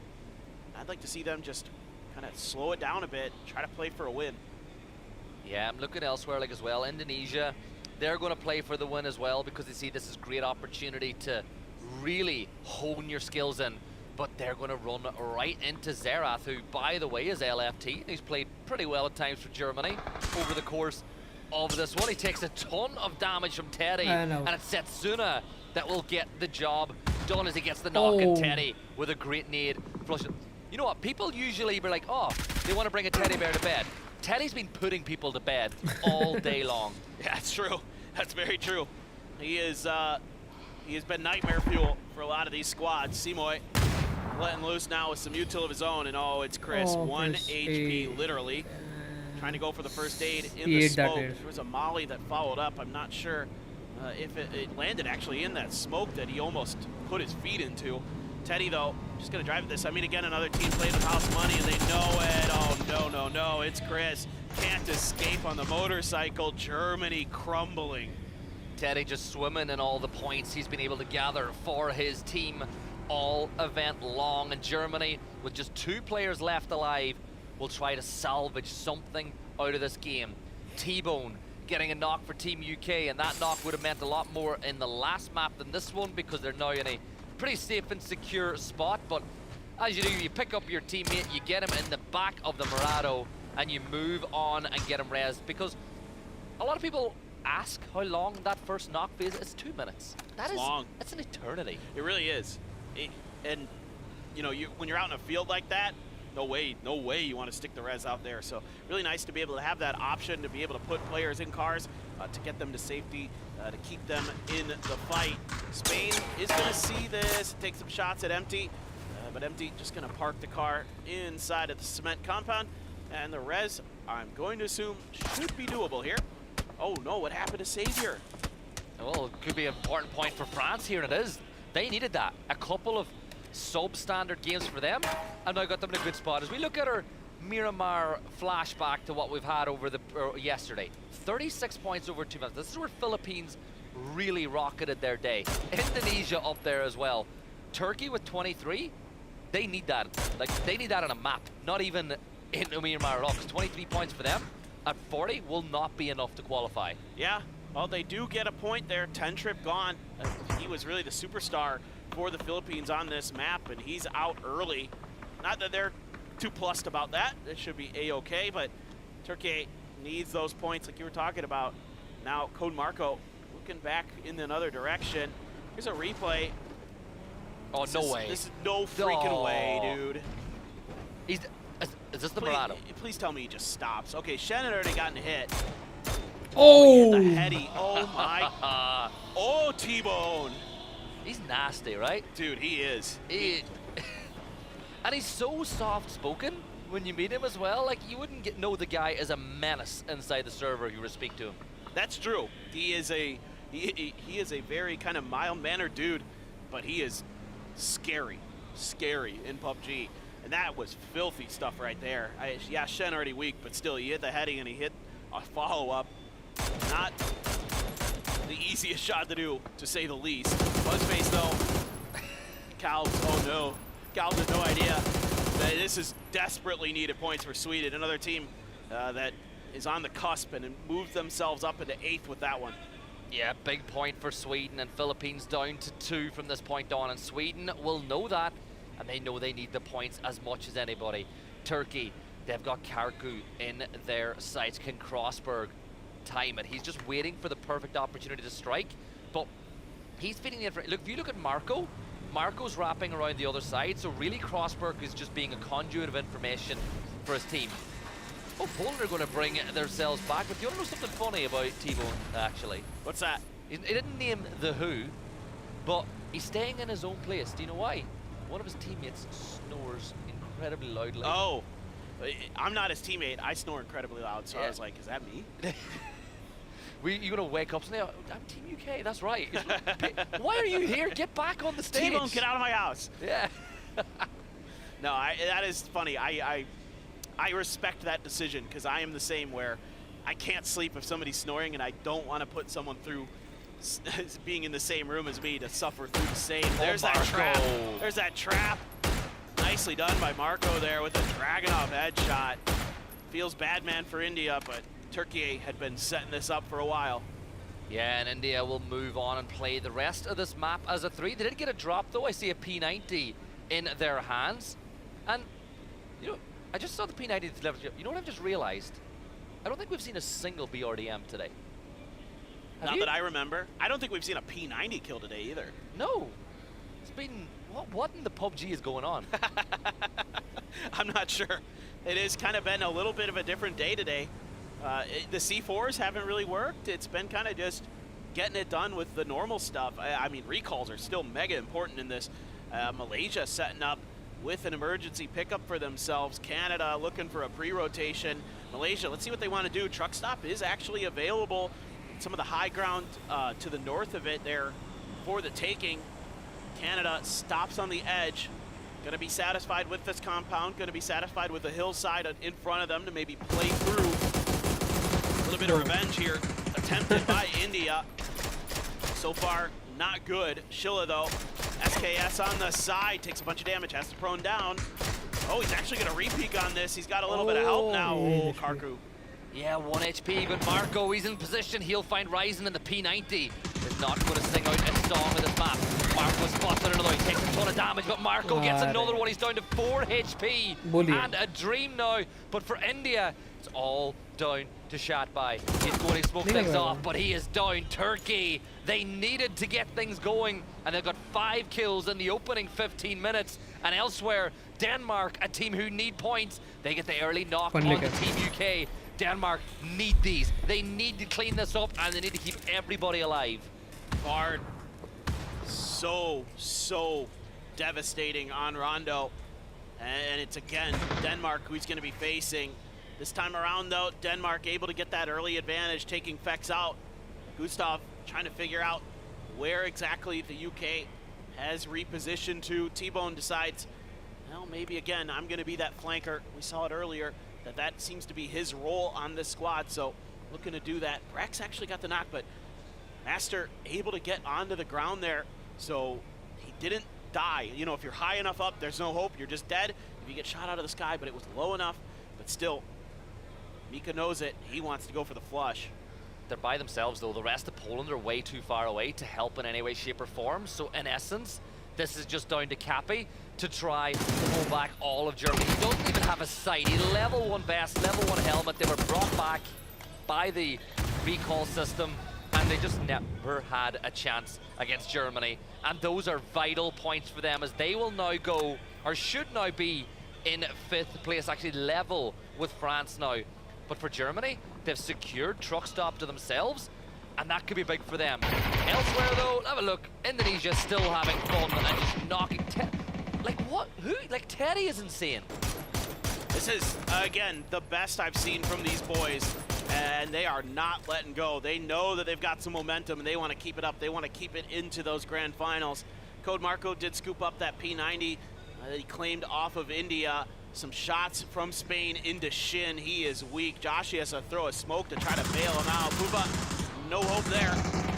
I'd like to see them just kind of slow it down a bit, try to play for a win.
Yeah, I'm looking elsewhere like as well. Indonesia, they're going to play for the win as well because they see this as a great opportunity to really hone your skills in. But they're going to run right into Zerath, who, by the way, is LFT. And he's played pretty well at times for Germany over the course of this one. He takes a ton of damage from Teddy, and it's Setsuna that will get the job done as he gets the knock, and Teddy with a great nade. Flush. You know what? People usually be like, oh, they want to bring a teddy bear to bed. Teddy's been putting people to bed all day long.
Yeah, that's true. That's very true. He has been nightmare fuel for a lot of these squads. Simoy letting loose now with some util of his own, and it's Chris, 1 HP literally. Trying to go for the first aid in the smoke. There was a molly that followed up. I'm not sure if it landed actually in that smoke that he almost put his feet into. Teddy, though, just going to drive this. I mean, again, another team playing with house money, and they know it. Oh, no, it's Chris. Can't escape on the motorcycle. Germany crumbling.
Teddy just swimming in all the points he's been able to gather for his team all event long. And Germany, with just 2 players left alive, will try to salvage something out of this game. T-Bone getting a knock for Team UK, and that knock would have meant a lot more in the last map than this one because they're now in a pretty safe and secure spot. But as you do, you pick up your teammate, you get him in the back of the Murado, and you move on and get him rezzed, because a lot of people ask how long that first knock phase is. 2 minutes. That is long. That's an eternity.
It really is. And you know, when you're out in a field like that, no way you want to stick the res out there. So really nice to be able to have that option, to be able to put players in cars, to get them to safety, to keep them in the fight. Spain is going to see this, take some shots at Empty, but Empty just going to park the car inside of the cement compound, and the res, I'm going to assume, should be doable here. Oh no, what happened to Savior?
Well, it could be an important point for France here, and it is. They needed that. A couple of substandard games for them, and now got them in a good spot. As we look at our Miramar flashback to what we've had over the yesterday, 36 points over 2 minutes. This is where Philippines really rocketed their day. Indonesia up there as well. Turkey with 23. They need that. Like, they need that on a map, not even in Miramar at all, because 23 points for them at 40 will not be enough to qualify.
Yeah, well, they do get a point there. 10 Trip gone. He was really the superstar for the Philippines on this map, and he's out early. Not that they're too plussed about that. It should be a-okay, but Turkey needs those points like you were talking about. Now, Code Marco looking back in another direction. Here's a replay.
Oh, no way.
This is no freaking way, dude.
Is this the Murado?
Please tell me he just stops. Okay, Shen had already gotten hit.
Oh!
The heady. Oh, my. Oh, T-Bone.
He's nasty, right?
Dude, he is.
And he's so soft-spoken when you meet him as well. Like, you wouldn't know the guy as a menace inside the server if you were to speak to him.
That's true. He is a very kind of mild-mannered dude, but he is scary in PUBG. And that was filthy stuff right there. Yeah, Shen already weak, but still, he hit the heading and he hit a follow-up. Not the easiest shot to do, to say the least. Buzzface, though. Cal, oh no. Cal had no idea that this is desperately needed points for Sweden. Another team that is on the cusp and moved themselves up into 8th with that one.
Yeah, big point for Sweden, and Philippines down to 2 from this point on. And Sweden will know that, and they know they need the points as much as anybody. Turkey, they've got Karku in their sights. Can Crossberg time it? He's just waiting for the perfect opportunity to strike, but he's feeding the look. If you look at Marco's wrapping around the other side, so really Crossberg is just being a conduit of information for his team. Oh, Poland are going to bring themselves back, but do you want to know something funny about T-Bone, actually?
What's that?
He didn't name the who, but he's staying in his own place. Do you know why? One of his teammates snores incredibly loudly.
Oh, I'm not his teammate. I snore incredibly loud, so yeah. I was like, is that me?
You're gonna wake up and say, oh, I'm Team UK, that's right. Why are you here? Get back on the stage.
T-Bone, get out of my house.
Yeah.
No, that is funny. I respect that decision because I am the same where I can't sleep if somebody's snoring and I don't want to put someone through being in the same room as me to suffer through the same. There's that trap. There's that trap. Nicely done by Marco there with a Dragunov headshot. Feels bad, man, for India, but Turkey had been setting this up for a while.
Yeah, and India will move on and play the rest of this map as a 3. They did get a drop, though. I see a P90 in their hands. And, you know, I just saw the P90 level. You know what I've just realized? I don't think we've seen a single BRDM today.
Not that I remember. I don't think we've seen a P90 kill today either.
No. It's been... What in the PUBG is going on?
I'm not sure. It has kind of been a little bit of a different day today. The C4s haven't really worked. It's been kind of just getting it done with the normal stuff. I mean, recalls are still mega important in this. Malaysia setting up with an emergency pickup for themselves. Canada looking for a pre-rotation. Malaysia, let's see what they want to do. Truck stop is actually available. Some of the high ground to the north of it there for the taking. Canada stops on the edge. Going to be satisfied with this compound. Going to be satisfied with the hillside in front of them to maybe play through. A little bit of revenge here. Attempted by India. So far, not good. Shilla, though. SKS on the side. Takes a bunch of damage. Has to prone down. Oh, he's actually going to re-peek on this. He's got a little bit of help now. Oh, Karku.
Yeah, 1 HP, but Marco, he's in position. He'll find Ryzen, and the P90 is not going to sing out a song with this map. Marco spots another. He takes a ton of damage, but Marco gets another one. He's down to 4 HP. And a dream now. But for India, it's all down to Shatbai. He's going to smoke things off, but he is down. Turkey, they needed to get things going, and they've got 5 kills in the opening 15 minutes. And elsewhere, Denmark, a team who need points, they get the early knock on Team UK. Denmark need these. They need to clean this up, and they need to keep everybody alive.
Bard, so devastating on Rondo. And it's again Denmark who he's going to be facing. This time around, though, Denmark able to get that early advantage, taking Fex out. Gustav trying to figure out where exactly the UK has repositioned to. T-Bone decides, well, maybe again, I'm going to be that flanker. We saw it earlier. That seems to be his role on this squad, so looking to do that. Brax actually got the knock, but Master able to get onto the ground there, so he didn't die. You know, if you're high enough up, there's no hope. You're just dead if you get shot out of the sky, but it was low enough. But still, Mika knows it. He wants to go for the flush.
They're by themselves, though. The rest of Poland are way too far away to help in any way, shape, or form. So, in essence, this is just down to Cappy to try to hold back all of Germany. He doesn't even have a sight. He level 1 vest, level 1 helmet. They were brought back by the recall system, and they just never had a chance against Germany. And those are vital points for them, as they will now go, or should now be, in 5th place, actually level with France now. But for Germany, they've secured truck stop to themselves, and that could be big for them. Elsewhere, though, have a look. Indonesia still having fun and just knocking. Like what? Who? Like Teddy is insane.
This is again the best I've seen from these boys, and they are not letting go. They know that they've got some momentum, and they want to keep it up. They want to keep it into those grand finals. Code Marco did scoop up that P90 that he claimed off of India. Some shots from Spain into Shin. He is weak. Josh has to throw a smoke to try to bail him out. Puba, no hope there.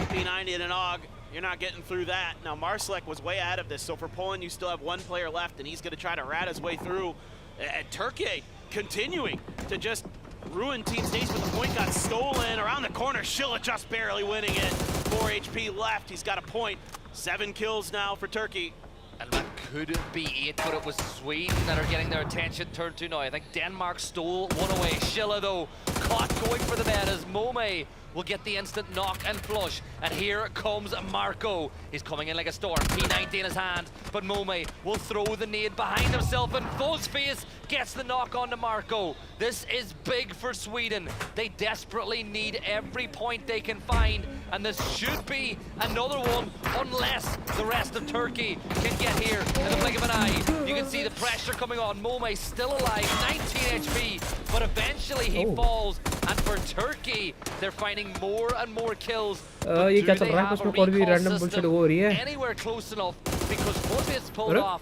P90 and an AUG. You're not getting through that. Now, Marslek was way ahead of this, so for Poland, you still have 1 player left, and he's going to try to rat his way through. And Turkey continuing to just ruin Team States, but the point got stolen. Around the corner, Shilla just barely winning it. 4 HP left. He's got a point. 7 kills now for Turkey.
And that could be 8, but it was Sweden that are getting their attention turned to now. I think Denmark stole 1 away. Shilla, though, caught going for the bed as Mome will get the instant knock and flush. And here comes Marco. He's coming in like a storm. P90 in his hand, but Mome will throw the nade behind himself, and Fuzzface gets the knock onto Marco. This is big for Sweden. They desperately need every point they can find, and this should be another one unless the rest of Turkey can get here in the blink of an eye. You can see the pressure coming on. Mome still alive, 19 HP, but eventually he falls. And for Turkey, they're finding more and more kills.
ये क्या चल रहा है? उसमें और भी random bullshit हो रही है.
Anywhere close enough because what it's pulled off.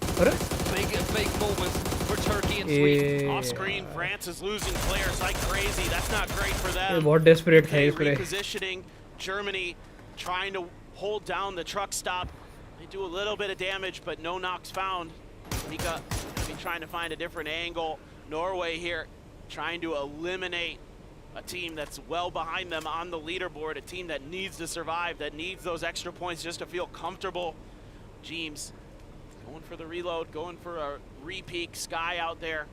Big moments for Turkey and Sweden.
Off screen, France is losing players like crazy. That's not great for them.
ये बहुत desperate है इस पे.
Repositioning, Germany trying to hold down the truck stop. They do a little bit of damage, but no knocks found. Mika trying to find a different angle. Norway here trying to eliminate a team that's well behind them on the leaderboard, a team that needs to survive, that needs those extra points just to feel comfortable. James going for the reload, going for a re-peek. Sky out there.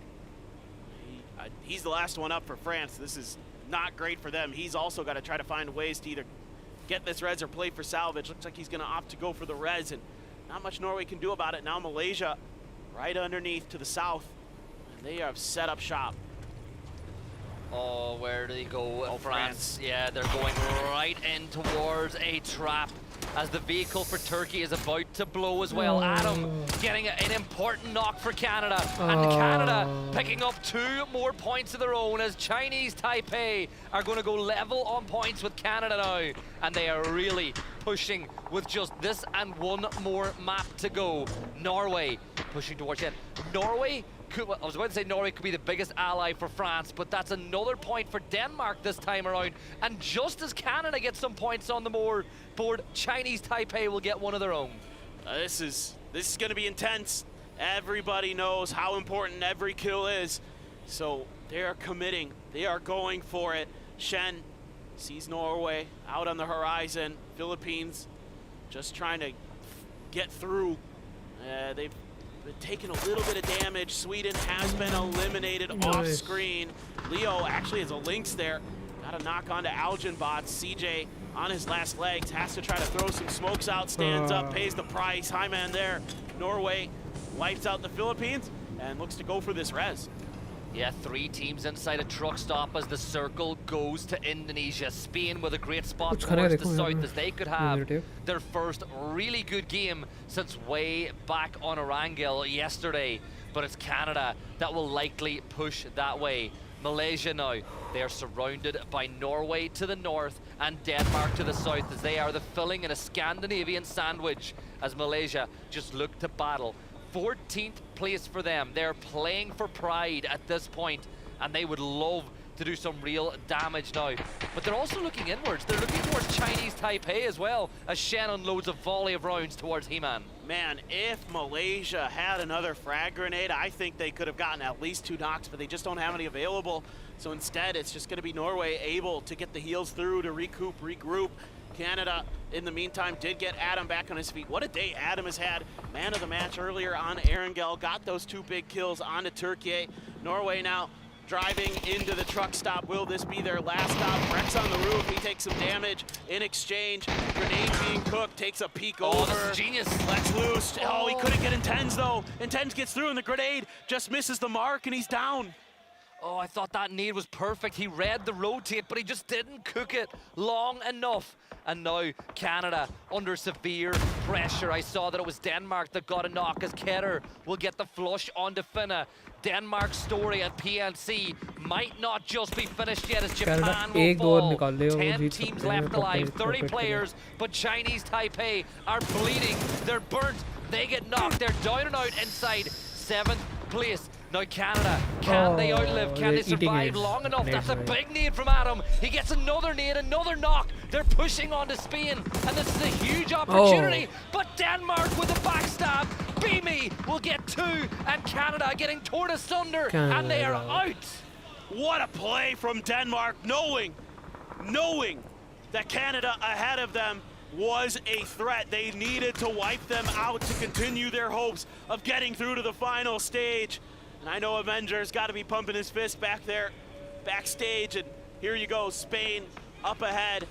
He's the last one up for France. This is not great for them. He's also got to try to find ways to either get this res or play for salvage. Looks like he's going to opt to go for the res, and not much Norway can do about it. Now Malaysia right underneath to the south, and they have set up shop.
Oh, where do they go? Oh, France. Yeah, they're going right in towards a trap as the vehicle for Turkey is about to blow as well. Adam getting an important knock for Canada. And Canada picking up 2 more points of their own as Chinese Taipei are going to go level on points with Canada now. And they are really pushing with just this and 1 more map to go. Norway pushing towards it. Norway I was about to say Norway could be the biggest ally for France, but that's another point for Denmark this time around. And just as Canada gets some points on the board, Chinese Taipei will get one of their own.
This is going to be intense. Everybody knows how important every kill is. So they are committing. They are going for it. Shen sees Norway out on the horizon. Philippines just trying to get through. They've taking a little bit of damage. Sweden has been eliminated off screen. Leo actually has a Lynx there. Got a knock onto Algenbot. CJ on his last legs has to try to throw some smokes out. Stands up, pays the price. High man there. Norway wipes out the Philippines and looks to go for this res.
Yeah, 3 teams inside a truck stop as the circle goes to Indonesia. Spain with a great spot towards the south as they could have their first really good game since way back on Erangel yesterday. But it's Canada that will likely push that way. Malaysia now, they are surrounded by Norway to the north and Denmark to the south as they are the filling in a Scandinavian sandwich as Malaysia just look to battle. 14th place for them. They're playing for pride at this point, and they would love to do some real damage now. But they're also looking inwards. They're looking towards Chinese Taipei as well, as Shen unloads a volley of rounds towards He-Man.
Man, if Malaysia had another frag grenade, I think they could have gotten at least 2 knocks, but they just don't have any available. So instead, it's just going to be Norway able to get the heals through to recoup, regroup. Canada, in the meantime, did get Adam back on his feet. What a day Adam has had. Man of the match earlier on Erangel. Got those 2 big kills onto Turkey. Norway now driving into the truck stop. Will this be their last stop? Rex on the roof. He takes some damage. In exchange, grenade being cooked. Takes a peek over.
This is genius.
Let's loose. Oh, he couldn't get Intense, though. Intense gets through, and the grenade just misses the mark, and he's down.
Oh, I thought that nade was perfect. He read the rotate, but he just didn't cook it long enough. And now Canada under severe pressure. I saw that it was Denmark that got a knock as Ketter will get the flush onto Finna. Denmark's story at PNC might not just be finished yet as Japan will fall. 10 teams left alive, 30 players, but Chinese Taipei are bleeding. They're burnt. They get knocked. They're down and out inside 7th place. Now Canada, can they outlive? Can they survive long enough? That's a big nade from Adam. He gets another nade, another knock. They're pushing on to Spain, and this is a huge opportunity. But Denmark with a backstab. Beamy will get 2, and Canada getting torn asunder, and they are out.
What a play from Denmark, knowing that Canada ahead of them was a threat. They needed to wipe them out to continue their hopes of getting through to the final stage. And I know Avenger's got to be pumping his fist back there, backstage, and here you go, Spain up ahead.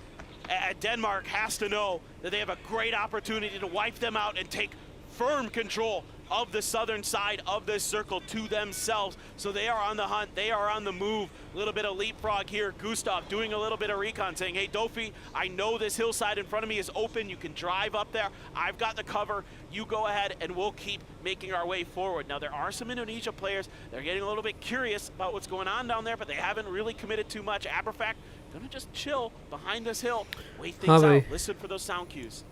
Denmark has to know that they have a great opportunity to wipe them out and take firm control of the southern side of this circle to themselves. So they are on the hunt, they are on the move. A little bit of leapfrog here. Gustav doing a little bit of recon, saying, hey, Dofi, I know this hillside in front of me is open. You can drive up there. I've got the cover. You go ahead, and we'll keep making our way forward. Now, there are some Indonesia players. They're getting a little bit curious about what's going on down there, but they haven't really committed too much. Aberfact gonna just chill behind this hill, wait things out, listen for those sound cues.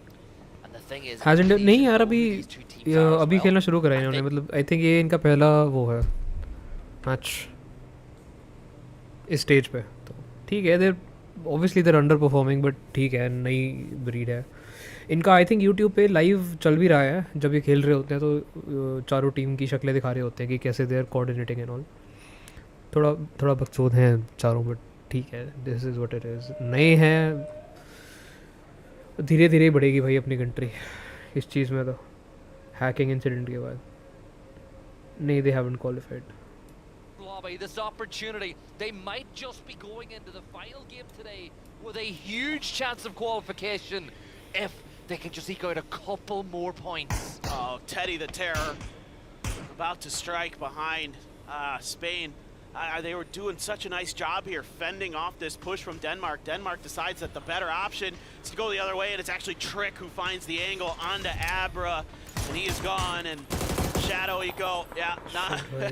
And the thing is,
has India नहीं यार, अभी
these two teams are as
अभी
well.
खेलना शुरू करा है
I
इन्होंने,
think-
मतलब आई थिंक ये इनका पहला वो है मैच इस स्टेज पे, तो ठीक है। They're obviously they're underperforming, but ठीक है, नई ब्रीड है इनका। आई थिंक यूट्यूब पे लाइव चल भी रहा है, जब ये खेल रहे होते हैं तो चारों टीम की शक्लें दिखा रहे होते हैं कि कैसे देर कोऑर्डिनेटिंग एंड ऑल। थोड़ा बकचोद हैं चारों, बट ठीक है, this is what it is. नए हैं, धीरे धीरे बढ़ेगी भाई अपनी कंट्री इस चीज़ में। तो हैकिंग इंसिडेंट के बाद नहीं, they haven't qualified.
Lobby, this opportunity, they might just be going into the final game today with a huge chance of qualification if they can just eke out a couple more points.
Oh, Teddy the Terror about to strike behind Spain. They were doing such a nice job here fending off this push from Denmark. Denmark decides that the better option is to go the other way, and it's actually Trick who finds the angle onto Abra, and he is gone. And Shadow Eco, yeah,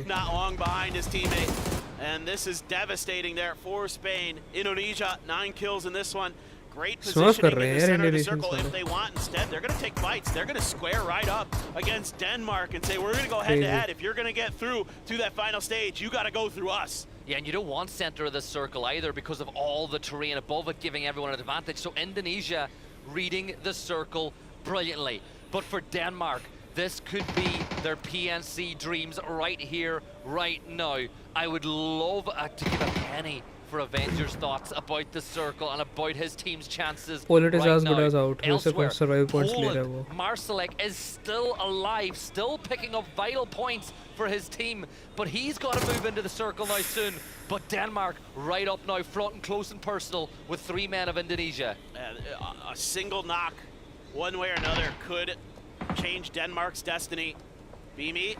not long behind his teammate. And this is devastating there for Spain. Indonesia, 9 kills in this one. Great positioning in the center of the circle if they want. Instead, they're going to take fights. They're going to square right up against Denmark and say, we're going to go head-to-head. If you're going to get through to that final stage, you got to go through us.
Yeah, and you don't want center of the circle either because of all the terrain above it giving everyone an advantage. So Indonesia reading the circle brilliantly. But for Denmark, this could be their PNC dreams right here, right now. I would love to give a penny for Avengers' thoughts about the circle and about his team's chances.
Poland is
right
as good
now.
as out.
Elsewhere,
survival points ले रहा है वो।
Poland, Marsalek is still alive, still picking up vital points for his team, but he's got to move into the circle now soon. But Denmark right up now, front and close and personal with 3 men of Indonesia.
A single knock, one way or another, could change Denmark's destiny. Beamy,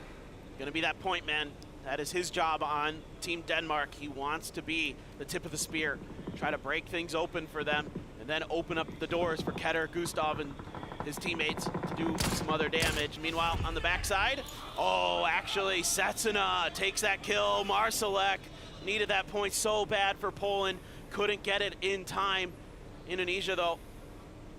gonna be that point man. That is his job on Team Denmark. He wants to be the tip of the spear, try to break things open for them, and then open up the doors for Ketter, Gustav, and his teammates to do some other damage. Meanwhile, on the backside, oh, actually, Setsuna takes that kill. Marsalek needed that point so bad for Poland, couldn't get it in time. Indonesia, though,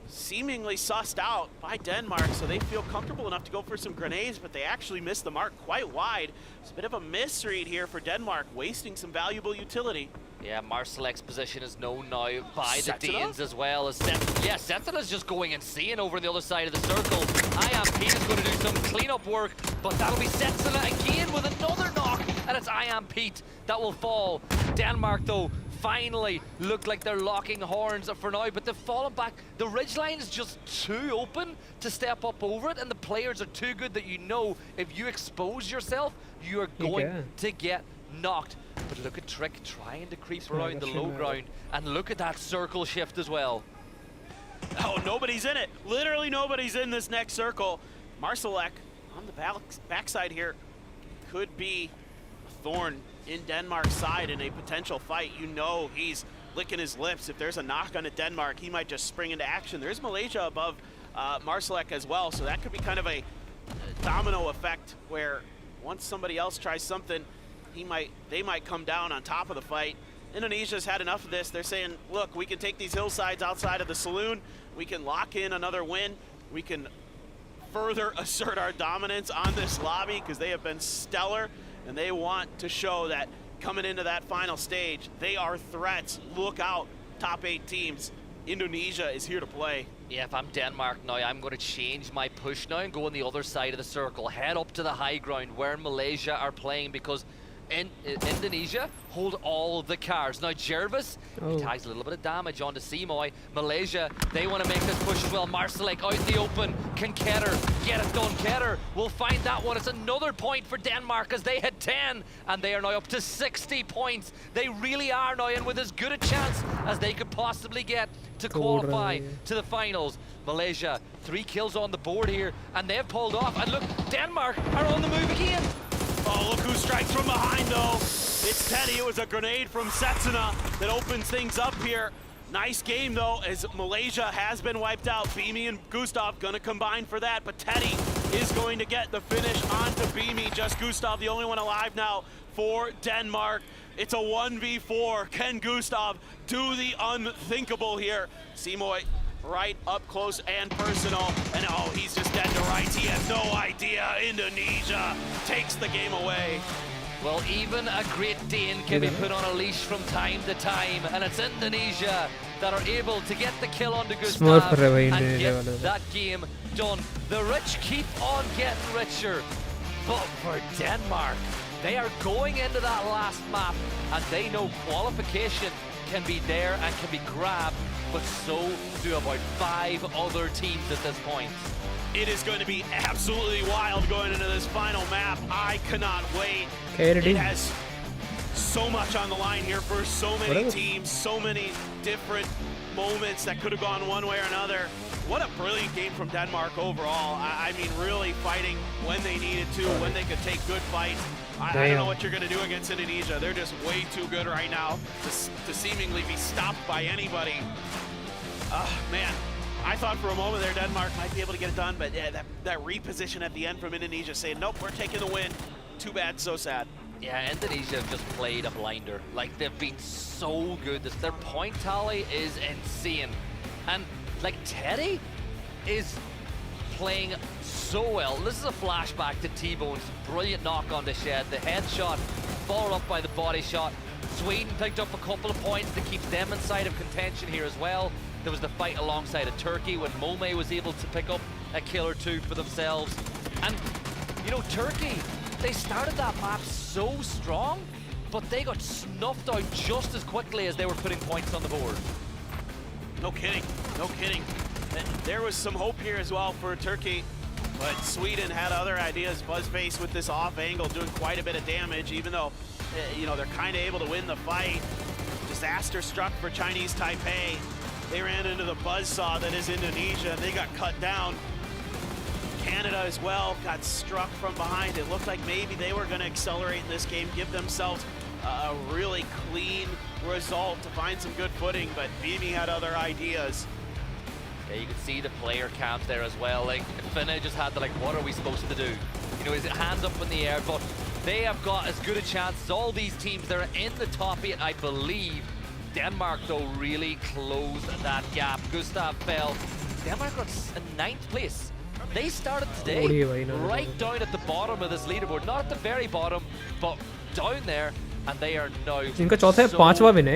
seemingly sussed out by Denmark, so they feel comfortable enough to go for some grenades, but they actually missed the mark quite wide. It's a bit of a misread here for Denmark, wasting some valuable utility.
Yeah, Marsalek's position is known now by the
Setsuna?
Danes as well. As Setsuna's just going insane over on the other side of the circle. IAMP is going to do some cleanup work, but that'll be Setsuna again with another knock, and it's IAMP that will fall. Denmark, though, finally look like they're locking horns for now, but they've fallen back. The ridgeline is just too open to step up over it, and the players are too good that you know if you expose yourself, you are going to get knocked. But look at Trick trying to creep around the low ground, and look at that circle shift as well.
Oh, nobody's in it. Literally nobody's in this next circle. Marsalek on the backside here could be a thorn in Denmark's side in a potential fight. You know he's licking his lips. If there's a knock on Denmark, he might just spring into action. There's Malaysia above Marsalek as well, so that could be kind of a domino effect where once somebody else tries something, they might come down on top of the fight. Indonesia's had enough of this. They're saying, look, we can take these hillsides outside of the saloon. We can lock in another win. We can further assert our dominance on this lobby because they have been stellar, and they want to show that coming into that final stage, they are threats. Look out, top 8 teams. Indonesia is here to play.
Yeah, if I'm Denmark now, I'm going to change my push now and go on the other side of the circle. Head up to the high ground where Malaysia are playing, because Indonesia hold all the cars. Now Jervis, he tags a little bit of damage onto Simoy. Malaysia, they want to make this push as well. Marsalek out in the open. Can Keter get it done? Keter will find that one. It's another point for Denmark as they hit 10 and they are now up to 60 points. They really are now in with as good a chance as they could possibly get to qualify to the finals. Malaysia, 3 kills on the board here and they've pulled off. And look, Denmark are on the move again.
Oh, look who strikes from behind, though. It's Teddy. It was a grenade from Setsuna that opens things up here. Nice game, though, as Malaysia has been wiped out. Beamy and Gustav gonna combine for that, but Teddy is going to get the finish onto Beamy. Just Gustav, the only one alive now for Denmark. It's a 1v4. Can Gustav do the unthinkable here? Simoy right up close and personal, and oh, he's just dead to rights. He has no idea. Indonesia takes the game away.
Well, even a Great Dane can be put on a leash from time to time, and it's Indonesia that are able to get the kill onto Gustav and get that game done. The rich keep on getting richer, but for Denmark, they are going into that last map, and they know qualification can be there and can be grabbed, but so do about 5 other teams at this point.
It is going to be absolutely wild going into this final map. I cannot wait.
It
has so much on the line here for so many teams, so many different moments that could have gone one way or another. What a brilliant game from Denmark overall. I mean, really fighting when they needed to, when they could take good fights. I don't know what you're going to do against Indonesia. They're just way too good right now to seemingly be stopped by anybody. Man, I thought for a moment there Denmark might be able to get it done, but yeah, that reposition at the end from Indonesia saying, nope, we're taking the win. Too bad, so sad.
Yeah, Indonesia have just played a blinder. Like, they've been so good. Their point tally is insane. And, like, Teddy is playing so well. This is a flashback to T-Bone's brilliant knock on the shed. The headshot followed up by the body shot. Sweden picked up a couple of points that keeps them inside of contention here as well. There was the fight alongside of Turkey when Mome was able to pick up a kill or two for themselves. And, you know, Turkey, they started that map so strong, but they got snuffed out just as quickly as they were putting points on the board.
No kidding, no kidding. And there was some hope here as well for Turkey, but Sweden had other ideas. Buzzface with this off angle doing quite a bit of damage, even though, you know, they're kind of able to win the fight. Disaster struck for Chinese Taipei. They ran into the buzzsaw that is Indonesia, and they got cut down. Canada as well got struck from behind. It looked like maybe they were going to accelerate in this game, give themselves a really clean result to find some good footing, but Beamy had other ideas.
Yeah, you can see the player camp there as well. Like, Finna just had to, like, what are we supposed to do? You know, his hands up in the air, but they have got as good a chance as all these teams. They're in the top 8, I believe. Denmark, though, really closed that gap. Gustav fell. Denmark got in 9th place. They started today right down at the bottom of this leaderboard. Not at the very bottom, but down there, and they are now so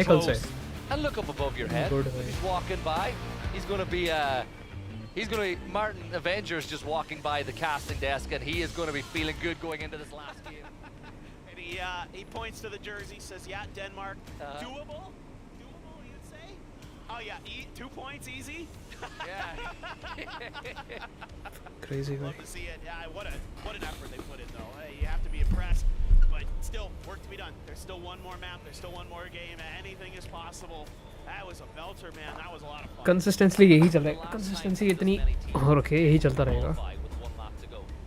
close. And look up above your head. He's walking by. He's going to be Martin Avengers just walking by the casting desk, and he is going to be feeling good going into this last game.
And he points to the jersey, says, yeah, Denmark, doable? Doable, you'd say? Oh yeah, 2 points, easy?
Yeah.
Crazy.
Love to see it. Yeah, what an effort they put in, though. Hey, you have to be impressed, but still, work to be done. There's still one more map. There's still one more game. Anything is possible. That was a belter, man. That was a lot of fun.
Consistency यही चल रहा है. Consistency इतनी हो रखी है, यही चलता रहेगा.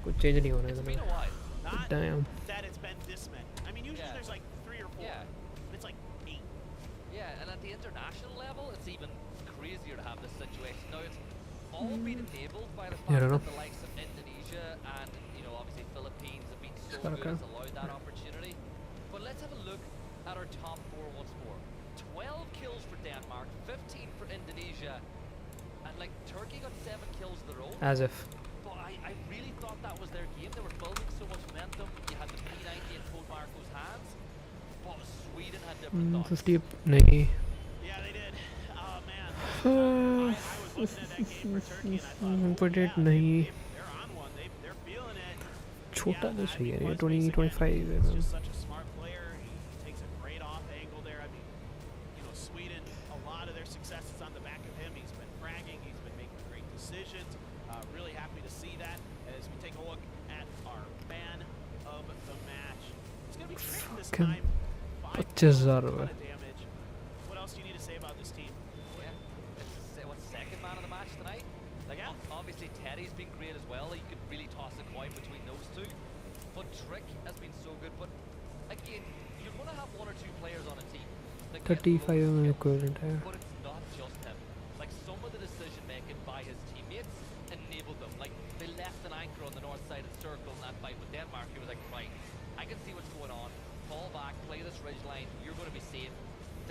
कुछ change नहीं होना है इसमें. Damn.
That it's been this many. I mean, usually there's like 3 or 4.
Yeah.
It's like 8.
Yeah, and at the international level, it's even crazier to have this situation. Now, it's all been enabled by the fact that the likes of Indonesia and, you know, obviously Philippines have been so good, has allowed that opportunity. But let's have a look at our top 4 once more. 12 kills for Denmark, 15 for Indonesia, and like Turkey got 7 kills of their own.
As if.
But I really thought that was their game. They were building so much momentum. You had the P90 in Code Marco's hands, but Sweden had different thoughts.
50 nahi.
Yeah, they did. Oh man. I was looking at that game for Turkey and I thought,
Put it nahi.
they're on one. They're feeling it.
छोटा तो सही है ये 20 25
He's
है.
just such a smart player. fragging. He's been making great decisions. Really happy to see that as we take a look at our man of the match. It's going to be Creighton this
Fucking
time.
25,000
ton
रुपए.
of damage. What else do you need to say about this team?
Yeah, it's what's second man of the match tonight. Like, obviously Teddy's been great as well. You could really toss a coin between those two. But Trick has been so good. But again, you're going to have one or two players on a team that get
35
loads of
mm
skill.
equivalent है.
But it's not just him. Like, some of the decision making by his teammates enabled them. Like, they left an anchor on the north side of the circle in that fight with Denmark. He was like, right, I can see what's going on. Fall back, play this ridge line. You're going to be safe.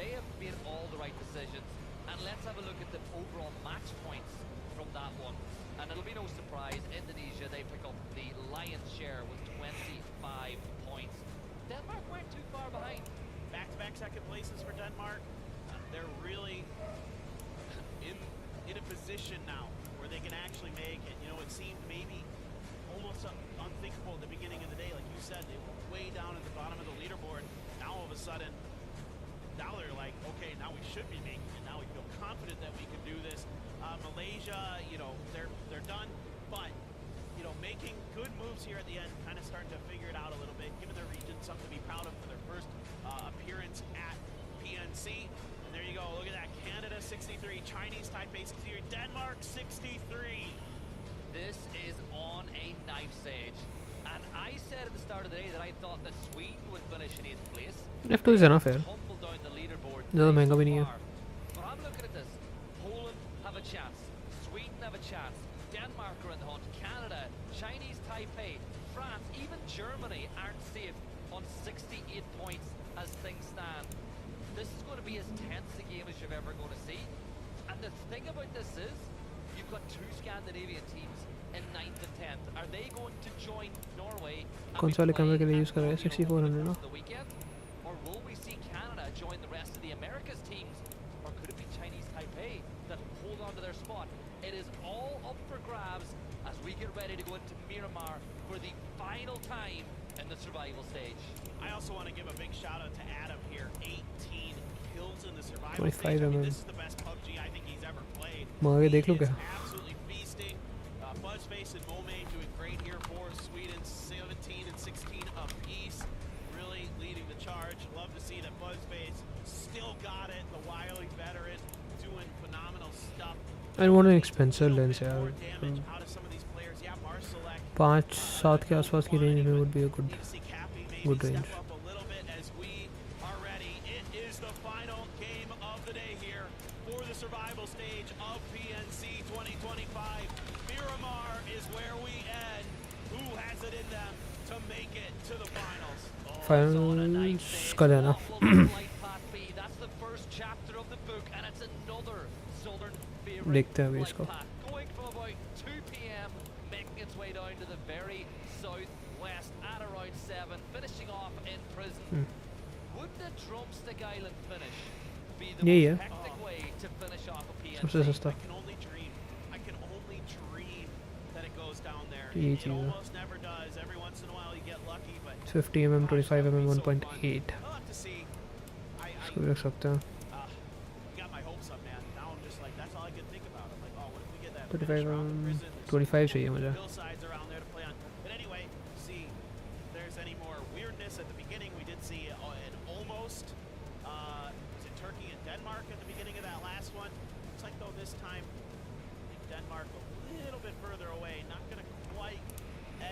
They have made all the right decisions. And let's have a look at the overall match points from that one. And it'll be no surprise, Indonesia, they pick up the lion's share with 25 points. Denmark weren't too far behind.
Back-to-back second places for Denmark. They're really in a position now where they can actually make it. You know, it seemed maybe almost unthinkable at the beginning of the day. Like you said, they were way down at the bottom of the leaderboard. Now all of a sudden, now they're like, okay, now we should be making it. Now we feel confident that we can do this. Malaysia, you know, they're done, but you know, making good moves here at the end, kind of starting to figure it out a little bit, giving their region something to be proud of for their first appearance at PNC. And there you go, look at that, Canada 63, Chinese Taipei 63, Denmark 63.
This is on a knife edge. And I said at the start of the day that I thought that Sweden would finish in 8th place.
F2 is enough यार.
Tumble down the leaderboard
ज़्यादा महंगा भी नहीं है.
But I'm looking at this. Poland have a chance. Sweden have a chance. Denmark are in the hunt. Canada, Chinese Taipei, France, even Germany aren't safe on 68 points as things stand. This is going to be as tense a game as you're ever going to see. And the thing about this is, you've got two Scandinavian teams in 9th and 10th. Are they going to join Norway?
कौन सा वाले कैमरे के लिए use कर रहे हैं? 6400 ना?
The weekend? Or will we see Canada join the rest of the Americas teams? Or could it be Chinese Taipei that hold on to their spot? It is all up for grabs as we get ready to go into Miramar for the final time in the survival stage.
I also want to give a big shout out to Adam here. 18 kills in the survival
25
stage. I mean,
mm.
this is the best PUBG I think he's ever played.
मैं आगे देख लूँ
He
क्या?
is absolutely feasting. Buzzface and Momay doing great here for Sweden, 17 and 16 apiece. Really leading the charge. Love to see that Buzzface still got it. The wily veteran doing phenomenal stuff.
I want an expensive lens
More
यार.
damage out of some of these players. Yeah, Marsalek
5-7 के आसपास की range में would be a good
need to see Cappy maybe
good
step
range.
up a little bit as we are ready. It is the final game of the day here for the survival stage of PNC 2025. Miramar is where we end. Who has it in them to make it to the finals?
Finals का लेना.
That's the first chapter of the book, and it's another southern
देखते हैं अभी इसको.
going from about 2 p.m. making its way down to the very southwest at around 7, finishing off in prison. Would the Drumstick Island finish be the
यही
most
है.
hectic way to finish off a PNC?
सबसे सस्ता.
I can only dream. I can only dream that it goes down there.
यही
It
चीज़ है.
almost never does. Every once in a while you get lucky, but
50 mm 25 mm 1.8.
I'll have to see.
इसको भी रख सकते हैं.
Got my hopes up, man. Now I'm just like, that's all I can think about. I'm like, oh, what if we get that
25
finish round in
mm
prison? There's
25 चाहिए मुझे.
hillsides around there to play on. But anyway, see if there's any more weirdness at the beginning. We did see an almost. Was it Turkey and Denmark at the beginning of that last one? Looks like though this time, I think Denmark a little bit further away. Not gonna quite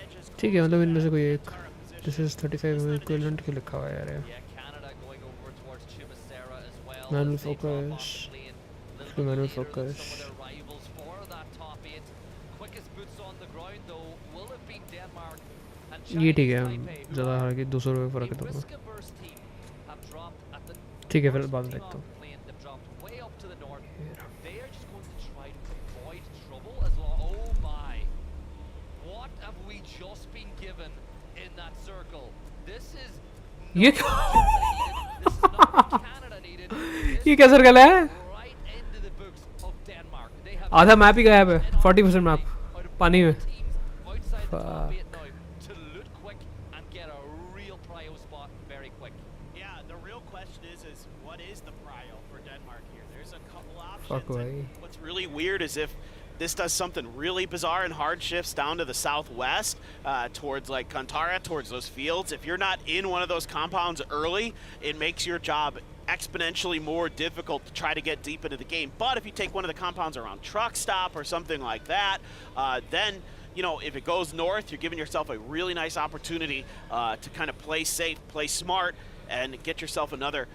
edge as
ठीक है,
close
मतलब
to
इनमें से
that
कोई एक.
turret position.
This is 35 mm equivalent के लिखा हुआ है यार.
Yeah, Canada going over towards Chumacera as well.
Manual
as they drop off
focus.
the plane. Little
इसको
bit
manual
later than
focus.
some of their rivals for that top 8. Quickest boots on the ground though will have been Denmark and
ये ठीक है.
Chinese Taipei, who
ज़्यादा
are
हालांकि 200 रुपये फर्क है
the
दोनों.
risk-averse team, have dropped at the
ठीक है, फिर
first
बाद में
team
देखता
off
हूँ.
the plane. They've dropped way up to the north. They are just going to try to avoid trouble as long. Oh my! What have we just been given in that circle? This is
ये
not what Germany needed. This is not what Canada needed.
ये
This
क्या circle है?
right into the books of Denmark. They have
आधा map ही गायब है.
enough
40% map
out of
पानी में.
teams outside the top
Fuck.
8 now to loot quick and get a real prio spot very quick.
Yeah, the real question is what is the prio for Denmark here? There's a couple options.
Fuck भाई.
What's really weird is if this does something really bizarre and hard shifts down to the southwest, towards like Kantara, towards those fields. If you're not in one of those compounds early, it makes your job exponentially more difficult to try to get deep into the game. But if you take one of the compounds around Truck Stop or something like that, then, you know, if it goes north, you're giving yourself a really nice opportunity to kind of play safe, play smart, and get yourself another,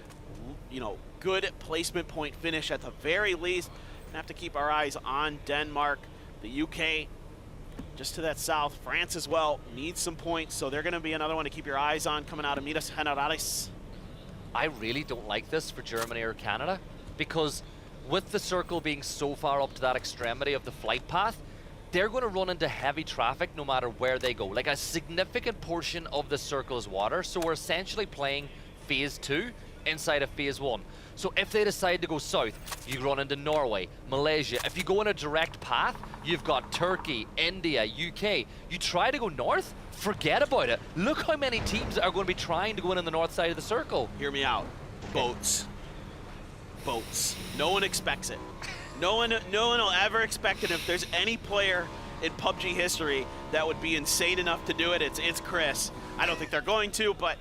you know, good placement point finish at the very least. Have to keep our eyes on Denmark, the UK, just to that south. France as well needs some points, so they're going to be another one to keep your eyes on coming out of Midas Generales.
I really don't like this for Germany or Canada, because with the circle being so far up to that extremity of the flight path, they're going to run into heavy traffic no matter where they go. Like, a significant portion of the circle is water, so we're essentially playing phase 2 inside of phase 1. So if they decide to go south, you run into Norway, Malaysia. If you go in a direct path, you've got Turkey, India, UK. You try to go north, forget about it. Look how many teams are going to be trying to go in on the north side of the circle.
Hear me out. Boats. Boats. No one expects it. No one will ever expect it. If there's any player in PUBG history that would be insane enough to do it, it's Chris. I don't think they're going to, but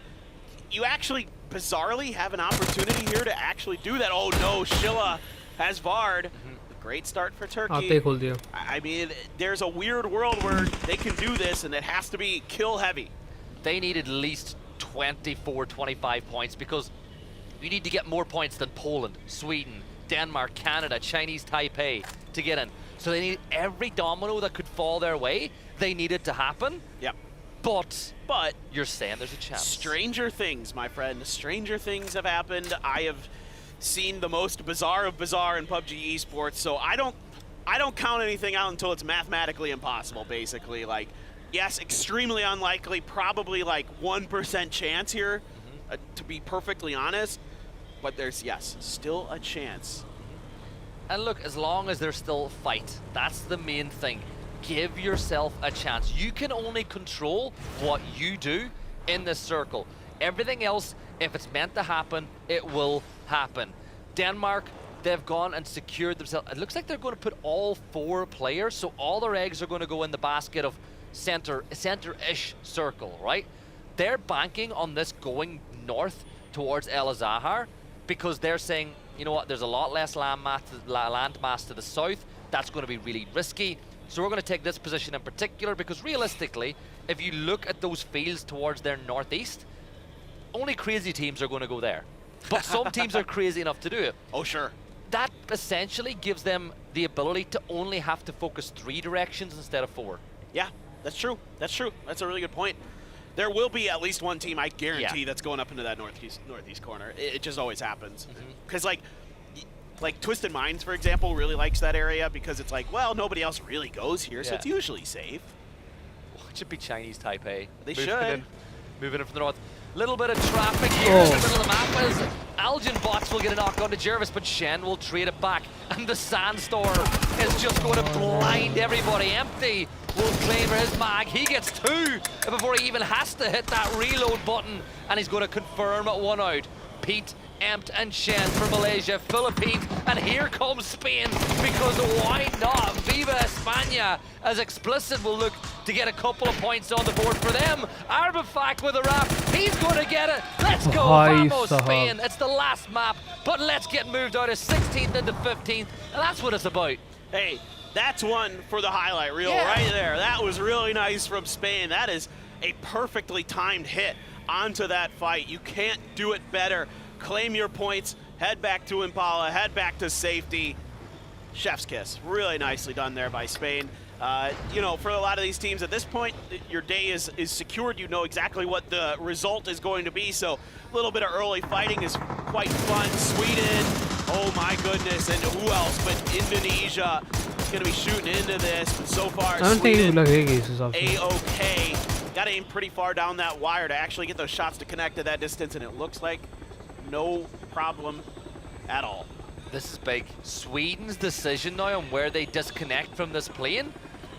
you actually bizarrely have an opportunity here to actually do that. Oh no, Shilla has Vard. Great start for Turkey. I mean, there's a weird world where they can do this, and it has to be kill heavy.
They need at least 24, 25 points, because you need to get more points than Poland, Sweden, Denmark, Canada, Chinese Taipei to get in. So they need every domino that could fall their way. They need it to happen.
Yep.
But you're saying there's a chance.
Stranger things, my friend. Stranger things have happened. I have seen the most bizarre of bizarre in PUBG esports, so I don't count anything out until it's mathematically impossible, basically. Like, yes, extremely unlikely, probably like 1% chance here, to be perfectly honest, but there's, yes, still a chance.
And look, as long as there's still fight, that's the main thing. Give yourself a chance. You can only control what you do in this circle. Everything else, if it's meant to happen, it will happen. Denmark, they've gone and secured themselves. It looks like they're going to put all 4 players, so all their eggs are going to go in the basket of center-ish circle, right? They're banking on this going north towards El Azahar, because they're saying, you know what, there's a lot less land mass to the south. That's going to be really risky. So we're going to take this position in particular, because realistically, if you look at those fields towards their northeast, only crazy teams are going to go there. But some teams are crazy enough to do it.
Oh, sure.
That essentially gives them the ability to only have to focus 3 directions instead of 4.
Yeah, that's true. That's true. That's a really good point. There will be at least one team, I guarantee, that's going up into that northeast corner. It just always happens. Because, like Twisted Minds, for example, really likes that area, because it's like, well, nobody else really goes here, so it's usually safe.
Well, it should be Chinese Taipei.
They should.
Moving in from the north. Little bit of traffic here in the middle of the map as Algin bots will get a knock onto Jervis, but Shen will trade it back. And the Sandstorm is just going to blind everybody. Empty will claim for his mag. He gets 2 before he even has to hit that reload button. And he's going to confirm at 1 out. Pete, Empt and Shen for Malaysia, Philippines, and here comes Spain, because why not? Viva España, as Explicit will look to get a couple of points on the board for them. Arbifak with a wrap, he's going to get it. Let's go, vamos Spain. It's the last map, but let's get moved out of 16th into 15th, and that's what it's about.
Hey, that's one for the highlight reel right there. That was really nice from Spain. That is a perfectly timed hit onto that fight. You can't do it better. Claim your points, head back to Impala, head back to safety. Chef's kiss. Really nicely done there by Spain. You know, for a lot of these teams at this point, your day is secured. You know exactly what the result is going to be, so a little bit of early fighting is quite fun. Sweden, oh my goodness, and who else but Indonesia is going to be shooting into this, but so far Sweden, A-OK. Got to aim pretty far down that wire to actually get those shots to connect to that distance, and it looks like no problem at all.
This is big. Sweden's decision now on where they disconnect from this plane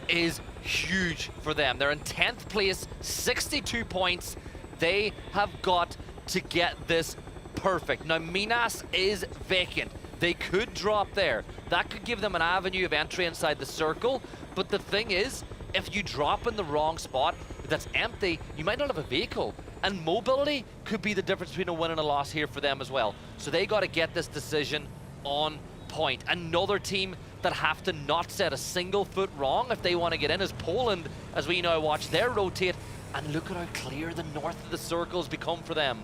is huge for them. They're in 10th place, 62 points. They have got to get this perfect. Now, Minas is vacant. They could drop there. That could give them an avenue of entry inside the circle. But the thing is, if you drop in the wrong spot that's empty, you might not have a vehicle. And mobility could be the difference between a win and a loss here for them as well. So they got to get this decision on point. Another team that have to not set a single foot wrong if they want to get in is Poland, as we now watch their rotate. And look at how clear the north of the circles become for them.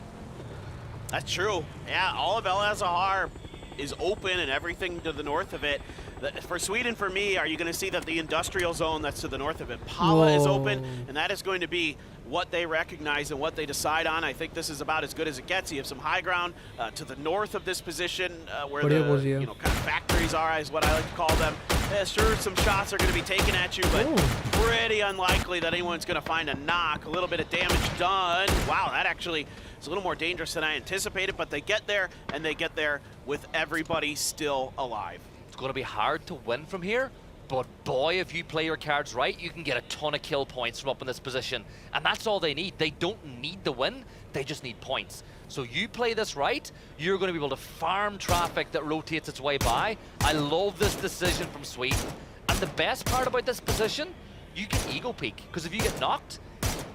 That's true. Yeah, all of El Azahar is open and everything to the north of it. For Sweden, for me, are you going to see that the industrial zone that's to the north of it, Pala, is open, and that is going to be what they recognize and what they decide on. I think this is about as good as it gets. You have some high ground to the north of this position where the kind of factories are, is what I like to call them. Yeah, sure, some shots are going to be taken at you, but pretty unlikely that anyone's going to find a knock. A little bit of damage done. Wow, that actually is a little more dangerous than I anticipated, but they get there, and they get there with everybody still alive.
It's going to be hard to win from here, but boy, if you play your cards right, you can get a ton of kill points from up in this position. And that's all they need. They don't need the win, they just need points. So you play this right, you're going to be able to farm traffic that rotates its way by. I love this decision from Sweden. And the best part about this position, you can ego peek, because if you get knocked,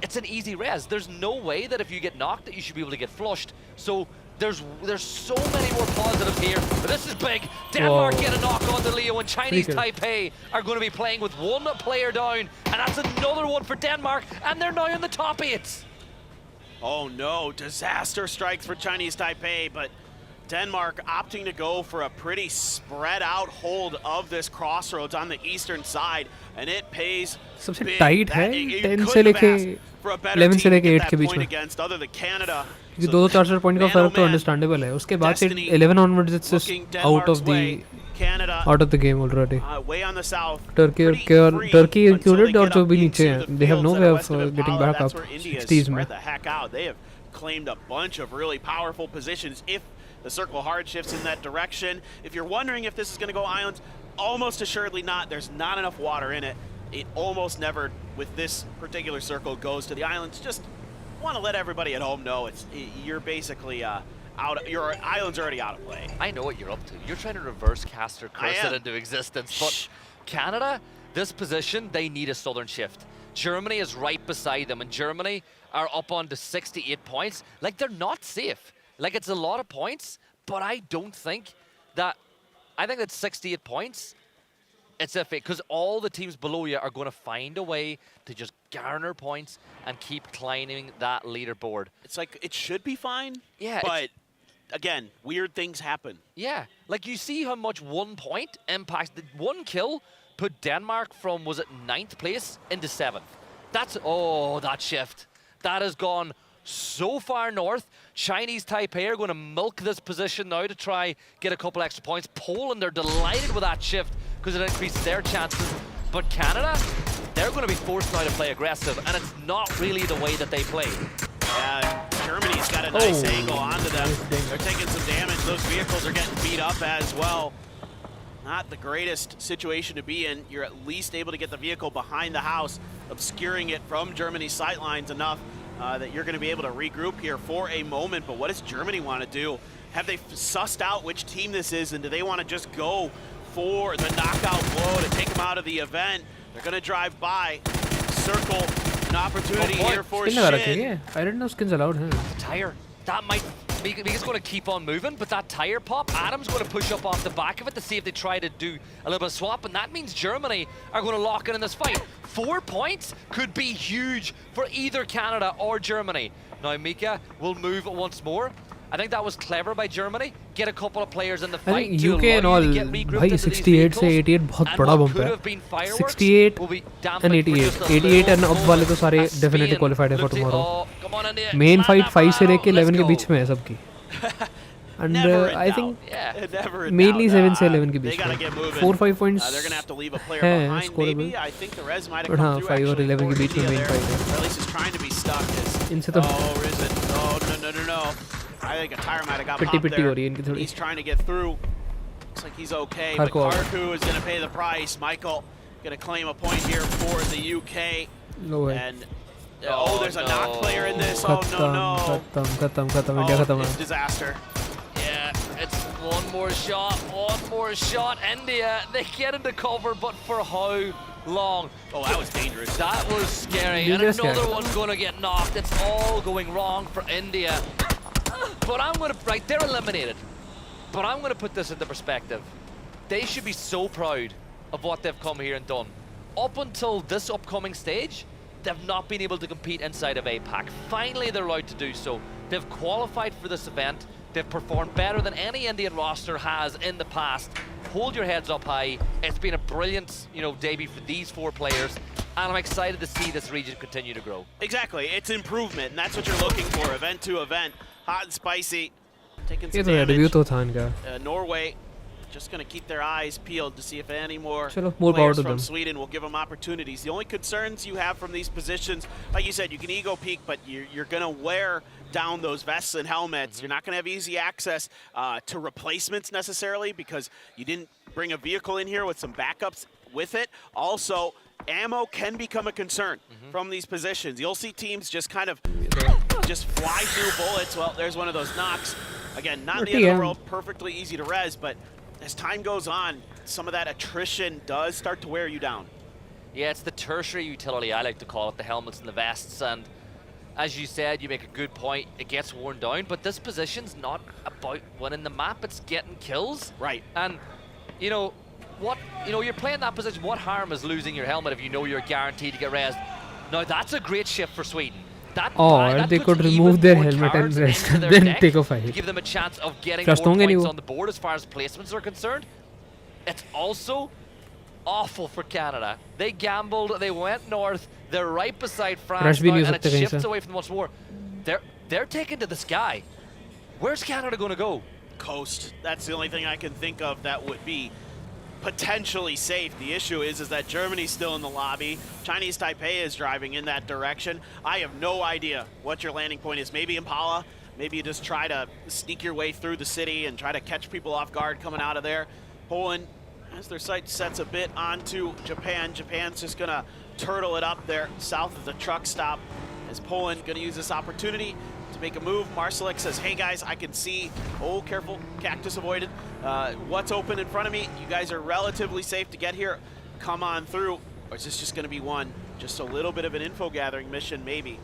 it's an easy res. There's no way that if you get knocked that you should be able to get flushed. So there's so many more positives here. But this is big. Denmark get a knock on the Leo, and Chinese Taipei are going to be playing with one player down. And that's another one for Denmark, and they're now in the top 8.
Oh no, disaster strikes for Chinese Taipei, but Denmark opting to go for a pretty spread out hold of this crossroads on the eastern side, and it pays
सबसे
big.
Tight है 10 से लेके 11 से लेके 8 के बीच में, क्योंकि 200-400 point का फर्क तो अंडरस्टैंडेबल है. उसके बाद से 11 onwards it's just out of the game already. Turkey included, और जो भी नीचे हैं, they have no way of getting back up 60s में.
They have claimed a bunch of really powerful positions if the circle hard shifts in that direction. If you're wondering if this is going to go islands, almost assuredly not. There's not enough water in it. It almost never, with this particular circle, goes to the islands. Just want to let everybody at home know you're basically your island's already out of play.
I know what you're up to. You're trying to reverse caster curse it into existence. But Canada, this position, they need a southern shift. Germany is right beside them, and Germany are up on to 68 points. Like, they're not safe. Like, it's a lot of points, but I don't think that, I think that 68 points, it's iffy, because all the teams below you are going to find a way to just garner points and keep climbing that leaderboard.
It's like, it should be fine,
yeah,
but again, weird things happen.
Yeah, like you see how much 1 point impacts, the 1 kill put Denmark from, was it 9th place into 7th. That's, oh, that shift. That has gone so far north. Chinese Taipei are going to milk this position now to try get a couple extra points. Poland are delighted with that shift because it increases their chances. But Canada, they're going to be forced now to play aggressive, and it's not really the way that they play.
Germany's got a nice angle onto them. They're taking some damage. Those vehicles are getting beat up as well. Not the greatest situation to be in. You're at least able to get the vehicle behind the house, obscuring it from Germany's sightlines enough that you're going to be able to regroup here for a moment. But what does Germany want to do? Have they sussed out which team this is, and do they want to just go for the knockout blow to take them out of the event? They're going to drive by, circle, an opportunity here for Shin.
I didn't know skins allowed.
The tire, that might be, it's going to keep on moving, but that tire pop, Adam's going to push up off the back of it to see if they try to do a little bit of swap, and that means Germany are going to lock in this fight. 4 points could be huge for either Canada or Germany. Now Mika will move once more. I think that was clever by Germany. Get a couple of players in the fight.
I think UK and all, भाई 68 से 88 बहुत बड़ा bump है. 68 and 88. 88 and up वाले तो सारे definitely qualified है for tomorrow. Main fight 5 से लेके 11 के बीच में है सबकी. And I think mainly 7 से 11 के बीच में 4-5 points हैं scoreable. But हाँ 5 और 11 के बीच में main fight है. इनसे तो
I think a tire might have got popped there. He's trying to get through. Looks like he's okay, but Karku is going to pay the price. Michael going to claim a point here for the UK.
No way.
And there's a knock player in this. Oh no.
Khatam, India khatam.
It's disaster.
Yeah, it's One more shot. India, they get into cover, but for how long?
Oh, that was dangerous.
That was scary. And
Dangerous
another
guy.
one's going to get knocked. It's all going wrong for India. But I'm going to, right, they're eliminated. But I'm going to put this into perspective. They should be so proud of what they've come here and done. Up until this upcoming stage, they've not been able to compete inside of APAC. Finally, they're allowed to do so. They've qualified for this event. They've performed better than any Indian roster has in the past. Hold your heads up high. It's been a brilliant, debut for these 4 players, and I'm excited to see this region continue to grow.
Exactly, it's improvement, and that's what you're looking for, event to event. Hot and spicy, taking
ये
some
तो debut
damage.
तो था इनका.
Norway just going to keep their eyes peeled to see if any more
Chalo, more power
players
to
from
them.
Sweden will give them opportunities. The only concerns you have from these positions, like you said, you can ego peek, but you're going to wear down those vests and helmets. You're not going to have easy access to replacements necessarily because you didn't bring a vehicle in here with some backups with it. Also, ammo can become a concern from these positions. You'll see teams just kind of just fly through bullets. Well, there's one of those knocks. Again, not in the end of the world, perfectly easy to res, but as time goes on, some of that attrition does start to wear you down.
Yeah, it's the tertiary utility, I like to call it, the helmets and the vests. And as you said, you make a good point, it gets worn down, but this position's not about winning the map, it's getting kills.
Right.
And, you're playing that position, what harm is losing your helmet if you know you're guaranteed to get rezzed? Now, that's a great shift for Sweden.
Or they could remove their helmet and rest and then take a fight.
Give them a chance of getting
Trust
more
होंगे नहीं
points
वो.
on the board as far as placements are concerned. It's also awful for Canada. They gambled, they went north, they're right beside France
Rush भी
now,
नहीं हो
and it
सकते कहीं
shifts
से.
away from them once more. They're taken to the sky. Where's Canada going to go?
Coast. That's the only thing I can think of that would be potentially safe. The issue is that Germany's still in the lobby. Chinese Taipei is driving in that direction. I have no idea what your landing point is. Maybe Impala. Maybe you just try to sneak your way through the city and try to catch people off guard coming out of there. Poland, as their sight sets a bit onto Japan, Japan's just going to turtle it up there south of the truck stop. Is Poland going to use this opportunity to make a move? Marsalek says, hey guys, I can see, oh careful, cactus avoided, what's open in front of me. You guys are relatively safe to get here. Come on through. Or is this just going to be one? Just a little bit of an info gathering mission, maybe.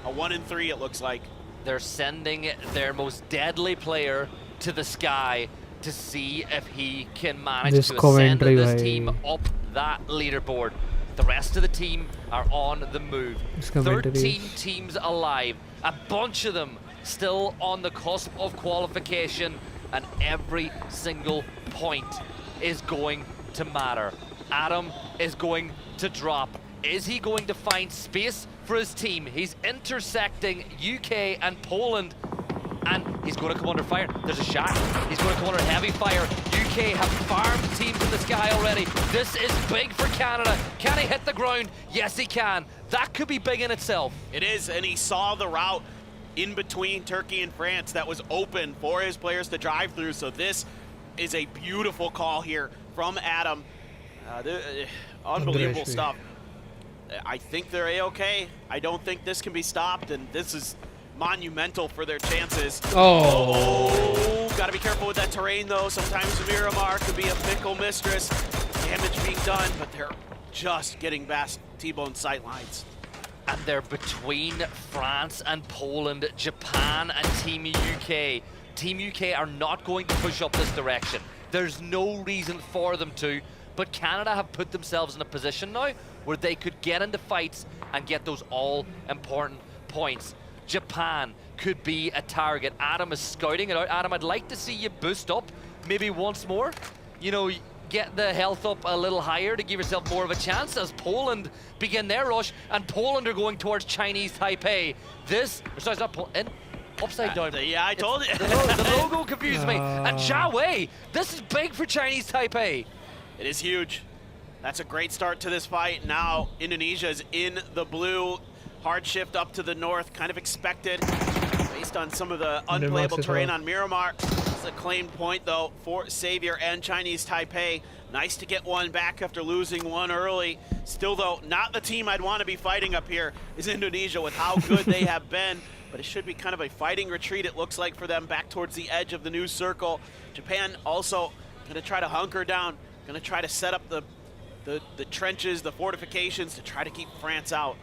A 1 in 3 it looks like.
They're sending their most deadly player to the sky to see if he can manage
This
to ascend
commentary,
this
bhai.
team up that leaderboard. The rest of the team are on the move.
This commentary
13
is-
teams alive, a bunch of them still on the cusp of qualification, and every single point is going to matter. Adam is going to drop. Is he going to find space for his team? He's intersecting UK and Poland, and he's going to come under fire. There's a shot. He's going to come under heavy fire. UK have farmed teams in the sky already. This is big for Canada. Can he hit the ground? Yes, he can. That could be big in itself.
It is, and he saw the route in between Turkey and France that was open for his players to drive through. So this is a beautiful call here from Adam. Unbelievable stuff. I think they're A-okay. I don't think this can be stopped, and this is monumental for their chances.
Oh.
Gotta be careful with that terrain, though. Sometimes Miramar could be a fickle mistress. Damage being done, but they're just getting past T-bone sight lines.
And they're between France and Poland, Japan and Team UK. Team UK are not going to push up this direction. There's no reason for them to, but Canada have put themselves in a position now where they could get into fights and get those all-important points. Japan could be a target. Adam is scouting it out. Adam, I'd like to see you boost up maybe once more. Get the health up a little higher to give yourself more of a chance as Poland begin their rush, and Poland are going towards Chinese Taipei. Sorry, it's not upside down.
Yeah, I told you.
The logo confused me. And Jia Wei, this is big for Chinese Taipei.
It is huge. That's a great start to this fight. Now Indonesia is in the blue. Hard shift up to the north, kind of expected based on some of the unplayable terrain on Miramar. It's a claimed point though for Xavier and Chinese Taipei. Nice to get one back after losing one early. Still though, not the team I'd want to be fighting up here is Indonesia with how good they have been. but it should be kind of a fighting retreat, it looks like, for them back towards the edge of the new circle. Japan also going to try to hunker down, going to try to set up the trenches, the fortifications to try to keep France out.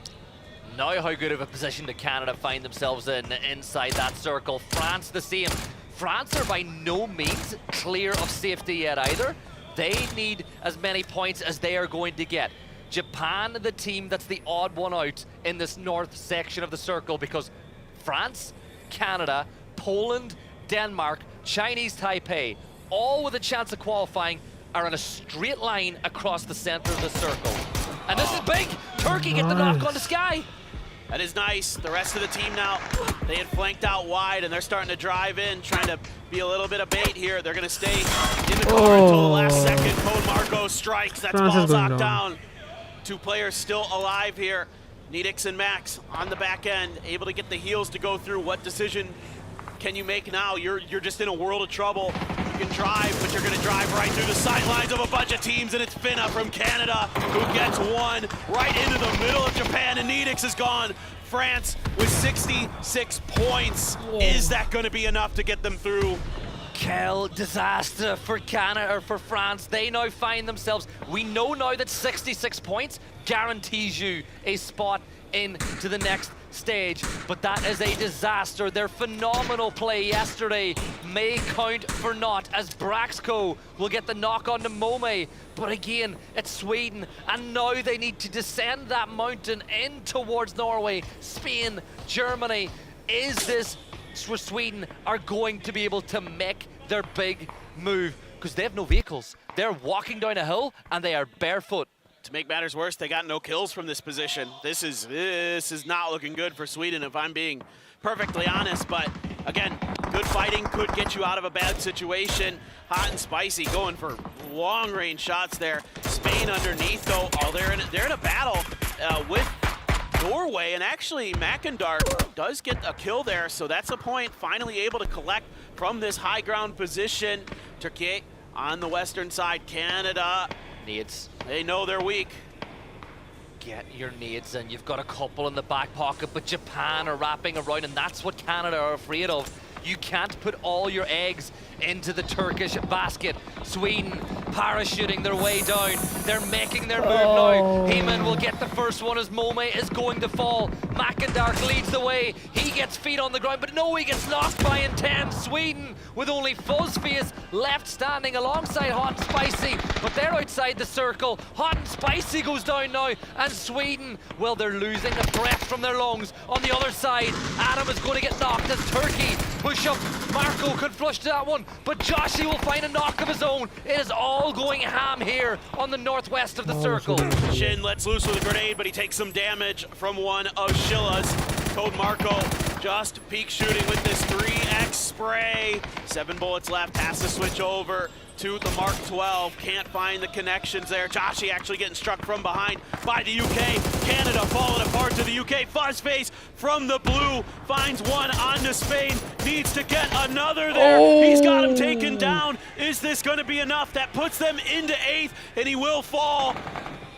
Now how good of a position did Canada find themselves in inside that circle? France the same. France are by no means clear of safety yet either. They need as many points as they are going to get. Japan, the team that's the odd one out in this north section of the circle, because France, Canada, Poland, Denmark, Chinese Taipei, all with a chance of qualifying, are in a straight line across the center of the circle. And this is big! Turkey get the knock on the Sky!
That is nice. The rest of the team now, they had flanked out wide and they're starting to drive in, trying to be a little bit of bait here. They're going to stay in the car until the last second. Code Marco strikes. That's Balzac down. 2 players still alive here. Needix and Max on the back end, able to get the heals to go through. What decision can you make now? You're just in a world of trouble. You can drive, but you're going to drive right through the sidelines of a bunch of teams, and it's Finna from Canada who gets one right into the middle of Japan, and Needix is gone. France with 66 points. Whoa. Is that going to be enough to get them through?
Quel disaster for Canada, or for France. They now find themselves, we know now that 66 points guarantees you a spot into the next stage, but that is a disaster. Their phenomenal play yesterday may count for naught, as Braxco will get the knock on to Mome. But again, it's Sweden, and now they need to descend that mountain in towards Norway, Spain, Germany. Is this where Sweden are going to be able to make their big move? Because they have no vehicles. They're walking down a hill and they are barefoot.
To make matters worse, they got no kills from this position. This is not looking good for Sweden, if I'm being perfectly honest. But again, good fighting could get you out of a bad situation. Hot and spicy, going for long-range shots there. Spain underneath, though. Oh, they're in a battle with Norway, and actually Mackendar does get a kill there, so that's a point. Finally able to collect from this high ground position. Turkey on the western side. Canada,
Nades.
they know they're weak.
Get your nades in. You've got a couple in the back pocket, but Japan are wrapping around, and that's what Canada are afraid of. You can't put all your eggs into the Turkish basket. Sweden parachuting their way down. They're making their move now. Heyman will get the first one as Mome is going to fall. Mackendark leads the way. He gets feet on the ground, but no, he gets knocked by intense. Sweden with only Fuzzface left standing alongside Hot and Spicy, but they're outside the circle. Hot and Spicy goes down now, and Sweden, well, they're losing the breath from their lungs. On the other side, Adam is going to get knocked as Turkey push up. Marco could flush to that one, but Joshi will find a knock of his own. It is all going ham here on the northwest of the circle.
Shin lets loose with a grenade, but he takes some damage from one of Shilla's. Code Marco just peek shooting with this 3x spray. 7 bullets left, has to switch over to the Mark 12. Can't find the connections there. Joshi actually getting struck from behind by the UK. Canada falling apart to the UK. Fuzzface from the blue finds one onto Spain. Needs to get another there. He's got him taken down. Is this going to be enough? That puts them into 8th, and he will fall.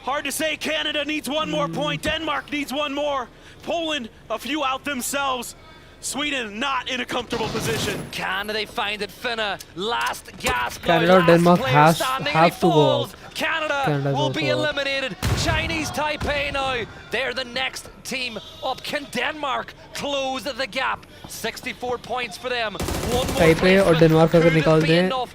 Hard to say. Canada needs one more point. Denmark needs one more. Poland, a few out themselves. Sweden not in a comfortable position.
Can they find it? Finna, last gasp.
Canada or Denmark have to go out.
Canada will be
out.
eliminated. Chinese Taipei now. They're the next team up. Can Denmark close the gap? 64 points for them. One more
Taipei or Denmark अगर निकाल दें,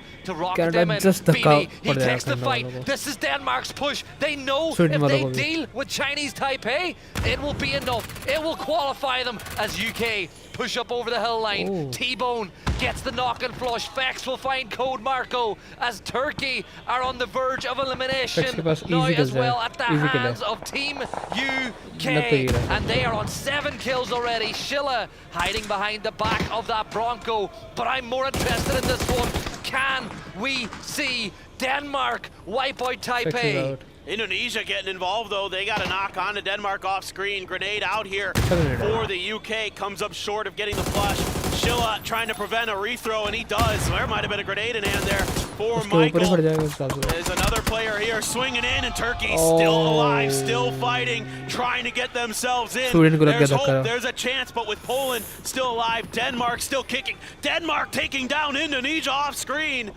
Canada
just धक्का
he
पड़
takes the
जाएगा
fight.
Canada को.
This is Denmark's push. They know
Sweden
if they
वालों को भी.
deal with Chinese Taipei, it will be enough. It will qualify them as UK push up over the hill line.
Oh.
T-Bone gets the knock and flush. Fex will find Code Marco as Turkey are on the verge of elimination
Fex के पास
now
easy
as
kills
well
है.
at the
Easy kill है.
hands of Team
लग तो
UK,
ये रहा है.
and they are on 7 kills already. Schiller hiding behind the back of that Bronco, but I'm more interested in this one. Can we see Denmark wipe out
Fex is
Taipei?
out.
Indonesia getting involved, though. They got a knock on to Denmark off screen. Grenade out here for the UK. Comes up short of getting the flush. Schilla trying to prevent a rethrow, and he does. There might have been a grenade in hand there. for
उसके ऊपर ही
Michael.
फट जाएगा उस हिसाब से।
There's another player here swinging in, and Turkey still
Oh.
alive, still fighting, trying to get themselves in.
Sweden को लग
There's
गया
hope,
धक्का।
there's a chance, but with Poland still alive, Denmark still kicking. Denmark taking down Indonesia off screen.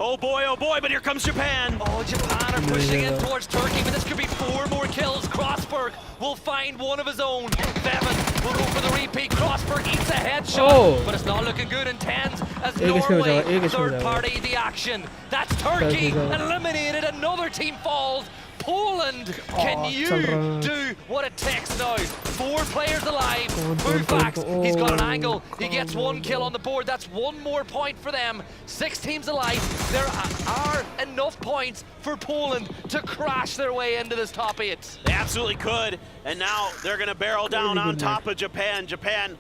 Oh boy, but here comes Japan.
Oh, Japan are pushing in towards Turkey, but this could be 4 more kills. Crossberg will find one of his own. Bevan will go for the repeat. Crossberg eats a headshot,
Oh.
but it's not looking good in tens as
एक इसमें
Norway,
बचा हुआ, एक इसमें
third
बचा हुआ।
party, the action. That's Turkey
बचा हुआ।
eliminated. Another team falls. Poland, can you
चल रहा है।
do what it takes now? 4 players alive.
कौन,
Bufax,
कौन,
he's got an
oh,
angle. He gets
come
1 kill on the board. That's 1 more point for them. 6 teams alive. There are enough points for Poland to crash their way into this top 8.
They absolutely could, and now they're going to barrel down
Really
on
good
top of Japan. Japan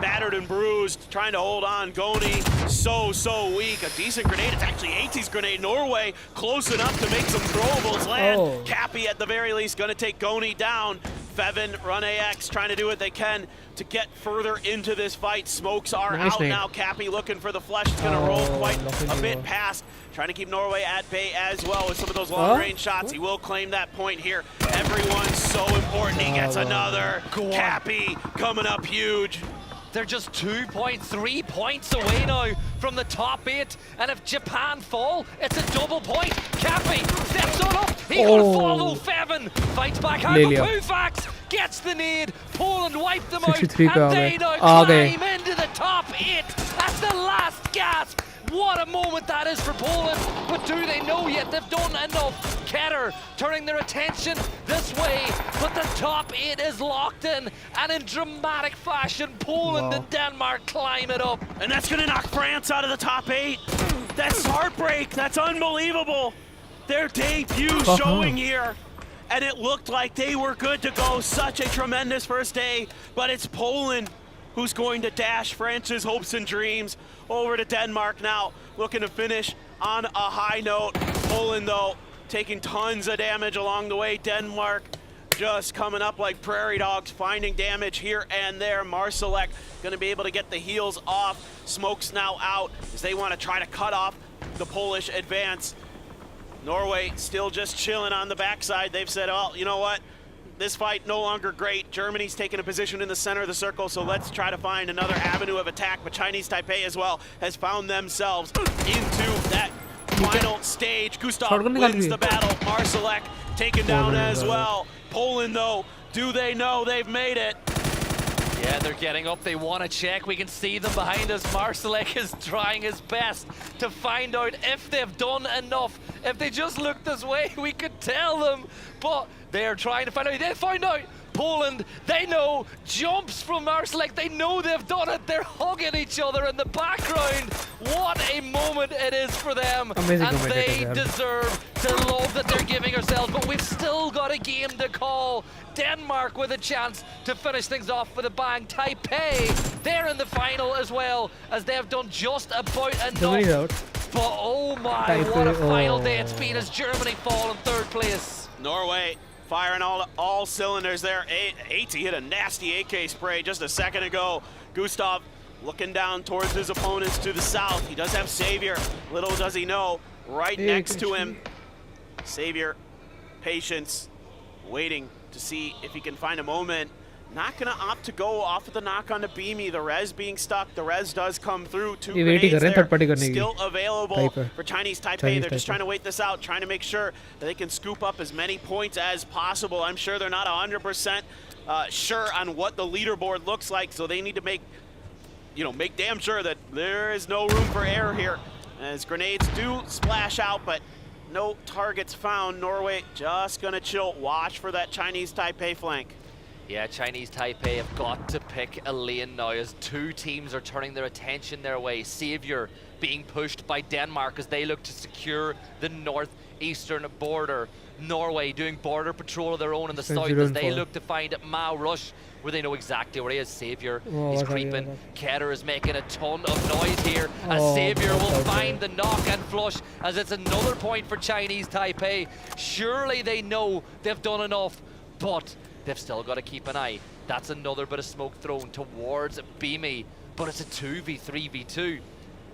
battered and bruised, trying to hold on. Goni, so weak. A decent grenade. It's actually AT's grenade. Norway close enough to make some throwables land.
Oh.
Cappy, at the very least, going to take Goni down. Fevin, Run AX, trying to do what they can to get further into this fight. Smokes are
Nice
out
nade.
now. Cappy looking for the flush. It's going to roll
Oh,
quite
nothing
a
to
bit
do.
past. Trying to keep Norway at bay as well with some of those
Oh.
long-range shots. He will claim that point here. Everyone's so important. He gets
Oh,
another.
Go on.
Cappy coming up huge.
They're just 2.3 points away now from the top 8, and if Japan fall, it's a double point. Cappy steps on up, he got
Oh.
to follow. Fevin fights back out,
ले
but
लिया।
Bufax gets the nade. Poland wipe them out,
63 पे आ
and they
गए।
now
आ गए।
climb into the top 8. That's the last gasp. What a moment that is for Poland, but do they know yet? They've done enough. Ketter turning their attention this way, but the top 8 is locked in, and in dramatic fashion, Poland
Wow.
and Denmark climb it up.
And that's going to knock France out of the top 8. That's heartbreak. That's unbelievable. Their debut
Fuck
showing
no.
here. And it looked like they were good to go. Such a tremendous first day. But it's Poland who's going to dash France's hopes and dreams over to Denmark now, looking to finish on a high note. Poland, though, taking tons of damage along the way. Denmark just coming up like prairie dogs, finding damage here and there. Marsalek going to be able to get the heels off. Smoke's now out as they want to try to cut off the Polish advance. Norway still just chilling on the backside. They've said, oh, you know what? This fight no longer great. Germany's taking a position in the center of the circle, so let's try to find another avenue of attack. But Chinese Taipei as well has found themselves into that final stage. Gustav
Shotgun निकाल
wins
the.
the battle. Marsalek taken down
no,
as
no.
well. Poland, though, do they know they've made it?
Yeah, they're getting up. They want to check. We can see them behind us. Marsalek is trying his best to find out if they've done enough. If they just looked this way, we could tell them. But they are trying to find out. They find out. Poland, they know, jumps from Marsalek. They know they've done it. They're hugging each other in the background. What a moment it is for them.
Amazing
and they
commentator, yeah.
deserve to love that they're giving ourselves. But we've still got a game to call. Denmark with a chance to finish things off with a bang. Taipei, they're in the final as well, as they've done just about
Germany's
enough.
out.
But oh my,
Taipei,
what a final day
oh.
it's been as Germany fall in 3rd place.
Norway firing all cylinders there. AT hit a nasty AK spray just a second ago. Gustav looking down towards his opponents to the south. He does have Savior. Little does he know, right next to him. Savior, patience, waiting to see if he can find a moment. Not gonna opt to go off of the knock on the Beamy. The res being stuck. The res does come through. 2
ये wait ही
grenades
कर रहे हैं
there,
third party करने की।
still available
Taipei.
for Chinese Taipei.
Chinese
They're just
Taipei.
trying to wait this out, trying to make sure that they can scoop up as many points as possible. I'm sure they're not 100% sure on what the leaderboard looks like, so they need to make damn sure that there is no room for error here. As grenades do splash out, but no targets found. Norway just gonna chill. Watch for that Chinese Taipei flank.
Yeah, Chinese Taipei have got to pick a lane now as 2 teams are turning their attention their way. Savior being pushed by Denmark as they look to secure the northeastern border. Norway doing border patrol of their own in the south as they look to find Mao Rush, where they know exactly where he is. Savior is creeping. Ketter is making a ton of noise here as Savior will find the knock and flush as it's another point for Chinese Taipei. Surely they know they've done enough, but they've still got to keep an eye. That's another bit of smoke thrown towards Beamy, but it's a 2v3v2.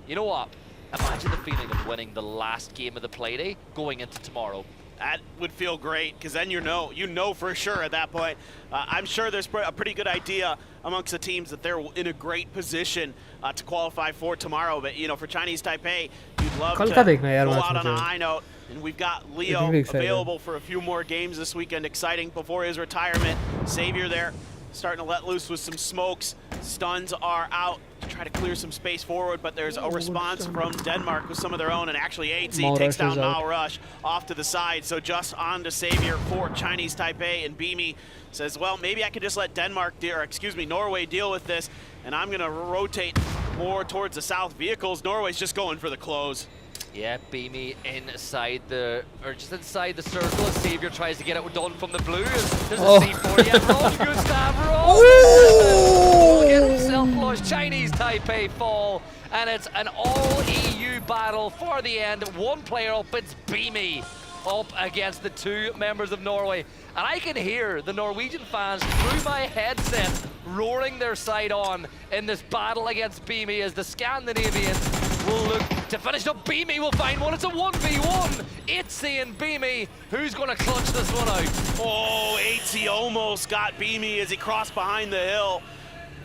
You know what? imagine the feeling of winning the last game of the play day going into tomorrow.
That would feel great, because then you know for sure at that point. I'm sure there's a pretty good idea amongst the teams that they're in a great position to qualify for tomorrow. But you know, for Chinese Taipei, you'd love
कल
to
का देखना है यार
go
match
out on a
मुझे.
high note. And we've got Leo
Getting excited.
available for a few more games this weekend. Exciting before his retirement. Savior there, starting to let loose with some smokes. Stuns are out to try to clear some space forward, but there's a response from Denmark with some of their own, and actually 8Z takes down Mao Rush off to the side. So just on to Savior for Chinese Taipei, and Beamy says, well, maybe I could just let Norway deal with this, and I'm gonna rotate more towards the south vehicles. Norway's just going for the close.
Yeah, Beamy inside the circle. Savior tries to get it done from the blue. There's a C4 yet. Wrong, Gustav, wrong. Will get himself flushed. Chinese Taipei fall, and it's an all-EU battle for the end. One player up, it's Beamy up against the two members of Norway. And I can hear the Norwegian fans through my headset roaring their side on in this battle against Beamy as the Scandinavians will look to finish up. Beamy will find one. It's a 1v1. Itzy and Beamy. Who's going to clutch this one out?
Oh, Itzy almost got Beamy as he crossed behind the hill.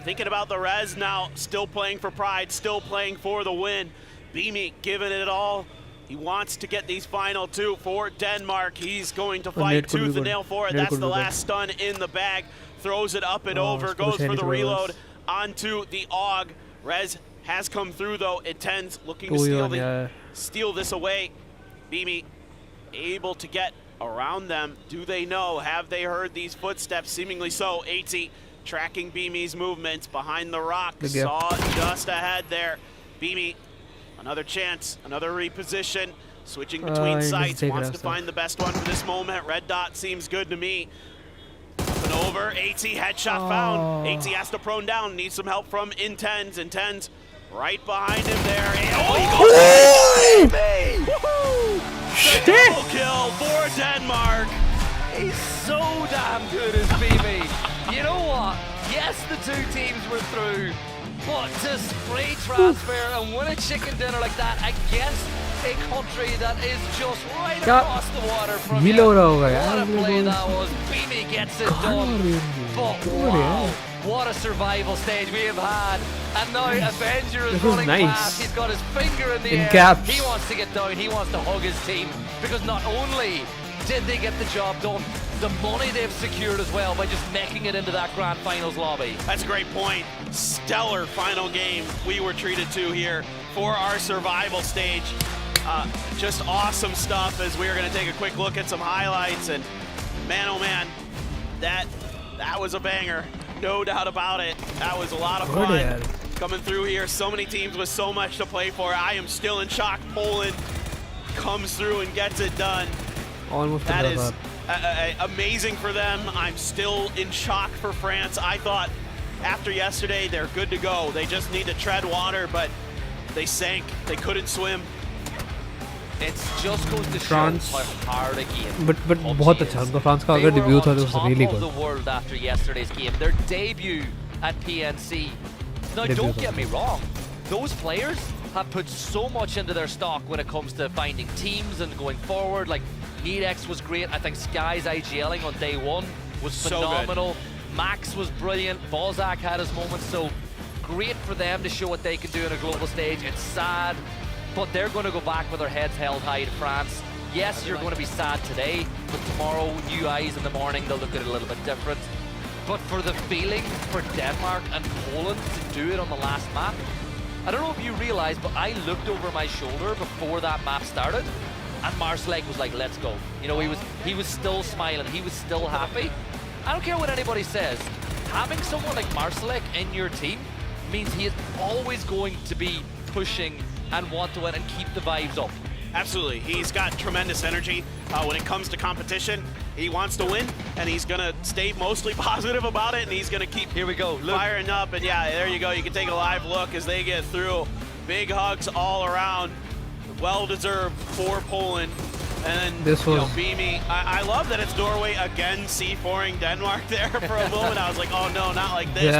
Thinking about the res now, still playing for pride, still playing for the win. Beamy giving it all. He wants to get these final two for Denmark. He's going to fight tooth and nail for it. That's the last stun in the bag. Throws it up and over, goes for the reload onto the AUG. Rez has come through though. Intends looking to steal this away. Beamy able to get around them. Do they know? Have they heard these footsteps? Seemingly so. 80 tracking Beamy's movements behind the rock. Saw just ahead there. Beamy, another chance, another reposition. Switching between sites, wants to find the best one for this moment. Red dot seems good to me. Up and over, AT headshot found. AT has to prone down, needs some help from Intens. Intens right behind him there. Oh, he goes! Double kill for Denmark.
He's so damn good as Beamy. You know what? Yes, the two teams were through, but to spray transfer and win a chicken dinner like that against a country that is just right across the water from you. What a play that was. Beamy gets it done. But wow, what a survival stage we have had. And now Avenger is running past. He's got his finger in the air. He wants to get down. He wants to hug his team, because not only did they get the job done, the money they've secured as well by just making it into that grand finals lobby.
That's a great point. Stellar final game we were treated to here for our survival stage. Just awesome stuff as we're going to take a quick look at some highlights. And man, oh man, that was a banger. No doubt about it. That was a lot of fun coming through here. So many teams with so much to play for. I am still in shock. Poland comes through and gets it done. That is amazing for them. I'm still in shock for France. I thought after yesterday they're good to go. They just need to tread water, but they sank. They couldn't swim.
It just goes to show how hard a game.
But बहुत अच्छा उनका France का अगर debut था तो was really good.
The world after yesterday's game, their debut at PNC. Now don't get me wrong, those players have put so much into their stock when it comes to finding teams and going forward. Like Nedex was great. I think Sky's IGLing on day one was phenomenal. Max was brilliant. Bozak had his moments. So great for them to show what they can do on a global stage. It's sad, but they're going to go back with their heads held high to France. Yes, you're going to be sad today, but tomorrow, new eyes in the morning, they'll look at it a little bit different. But for the feeling for Denmark and Poland to do it on the last map, I don't know if you realize, but I looked over my shoulder before that map started, and Marsalek was like, let's go. You know, he was still smiling, he was still happy. I don't care what anybody says, having someone like Marsalek in your team means he is always going to be pushing and want to win and keep the vibes up.
Absolutely. He's got tremendous energy when it comes to competition. He wants to win, and he's going to stay mostly positive about it, and he's going to keep firing up. And yeah, there you go. You can take a live look as they get through. Big hugs all around. Well-deserved for Poland. And then,
this was
Beamy. I love that it's Norway again C4ing Denmark there for a moment. I was like, oh no, not like this.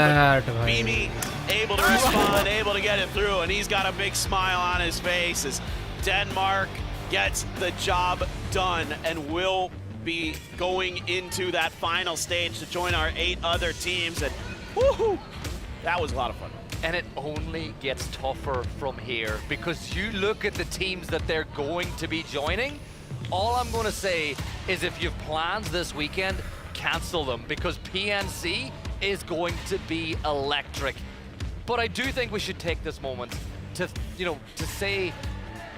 But Beamy able to respond, able to get it through, and he's got a big smile on his face as Denmark gets the job done and will be going into that final stage to join our 8 other teams. And woohoo, that was a lot of fun.
And it only gets tougher from here because you look at the teams that they're going to be joining. All I'm going to say is if you've plans this weekend, cancel them because PNC is going to be electric. But I do think we should take this moment to, to say,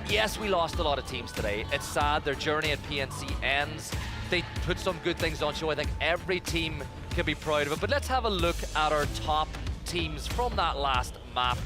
yes, we lost a lot of teams today. It's sad their journey at PNC ends. They put some good things on show. I think every team can be proud of it. But let's have a look at our top teams from that last map.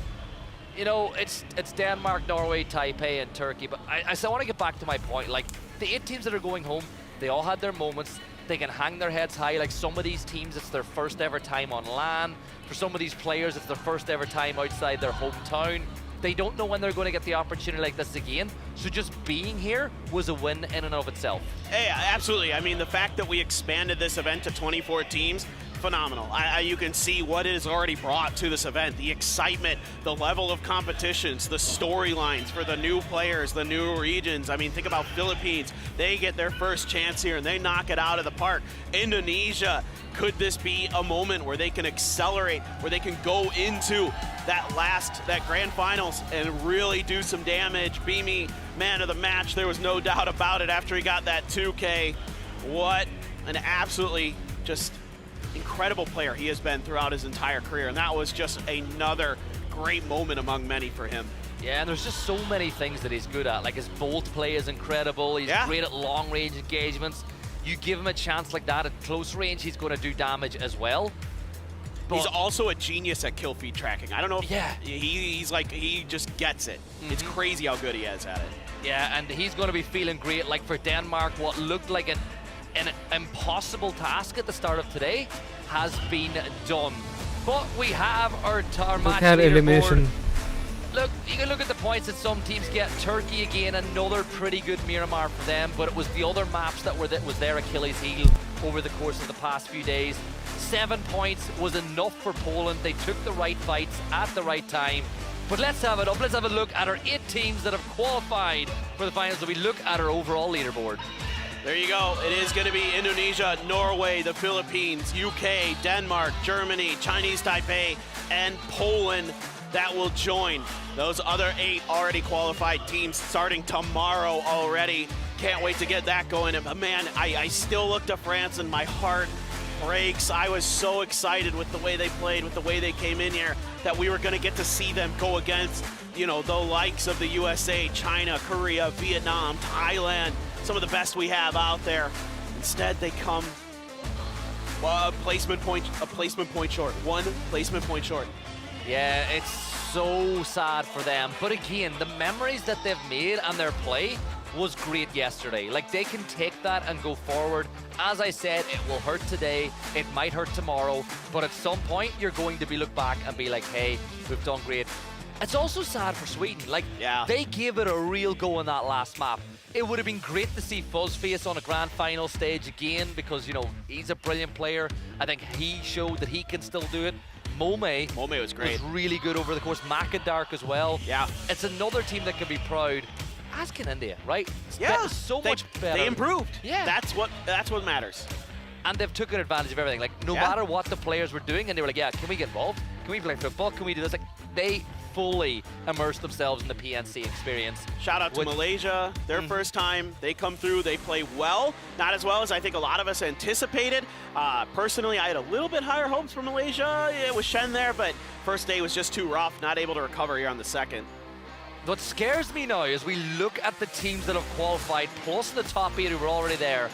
It's Denmark, Norway, Taipei, and Turkey. But I still want to get back to my point. Like, the 8 teams that are going home, they all had their moments. They can hang their heads high. Like, some of these teams, it's their first ever time on LAN. For some of these players, it's their first ever time outside their hometown. They don't know when they're going to get the opportunity like this again. So just being here was a win in and of itself.
Hey, absolutely. I mean, the fact that we expanded this event to 24 teams, phenomenal. You can see what it has already brought to this event, the excitement, the level of competitions, the storylines for the new players, the new regions. I mean, think about Philippines. They get their first chance here and they knock it out of the park. Indonesia, could this be a moment where they can accelerate, where they can go into that grand finals and really do some damage? Beamy, man of the match, there was no doubt about it after he got that 2K. What an absolutely just incredible player he has been throughout his entire career, and that was just another great moment among many for him.
Yeah, and there's just so many things that he's good at. Like, his bolt play is incredible. He's great at long-range engagements. You give him a chance like that at close range, he's going to do damage as well. But
he's also a genius at kill feed tracking. I don't know if he just gets it. It's crazy how good he is at it.
Yeah, and he's going to be feeling great. Like, for Denmark, what looked like an impossible task at the start of today has been done. But we have our match elimination. Look, you can look at the points that some teams get. Turkey again, another pretty good Miramar for them, but it was the other maps that was their Achilles heel over the course of the past few days. 7 points was enough for Poland. They took the right fights at the right time. But let's have it up. Let's have a look at our 8 teams that have qualified for the finals. So we look at our overall leaderboard.
There you go. It is going to be Indonesia, Norway, the Philippines, UK, Denmark, Germany, Chinese Taipei, and Poland that will join. Those other 8 already qualified teams starting tomorrow already. Can't wait to get that going. But man, I still look to France and my heart breaks. I was so excited with the way they played, with the way they came in here, that we were going to get to see them go against, the likes of the USA, China, Korea, Vietnam, Thailand, some of the best we have out there. Instead, they come a placement point short. 1 placement point short.
Yeah, it's so sad for them. But again, the memories that they've made and their play was great yesterday. Like, they can take that and go forward. As I said, it will hurt today, it might hurt tomorrow, but at some point you're going to be look back and be like, hey, we've done great. It's also sad for Sweden. Like, they gave it a real go in that last map. It would have been great to see Fuzzface on a grand final stage again because, he's a brilliant player. I think he showed that he can still do it. Mome
was great.
Was really good over the course. Macadark as well.
Yeah.
It's another team that can be proud. As can India, right?
Yeah.
So much better.
They improved.
Yeah.
That's what matters.
And they've taken advantage of everything. Like, no matter what the players were doing, and they were like, yeah, can we get involved? Can we play football? Can we do this? Like, they fully immersed themselves in the PNC experience.
Shout out to Malaysia, their first time. They come through, they play well. Not as well as I think a lot of us anticipated. Personally, I had a little bit higher hopes for Malaysia. It was Shen there, but first day was just too rough. Not able to recover here on the second.
What scares me now is we look at the teams that have qualified, plus the top 8 who were already there.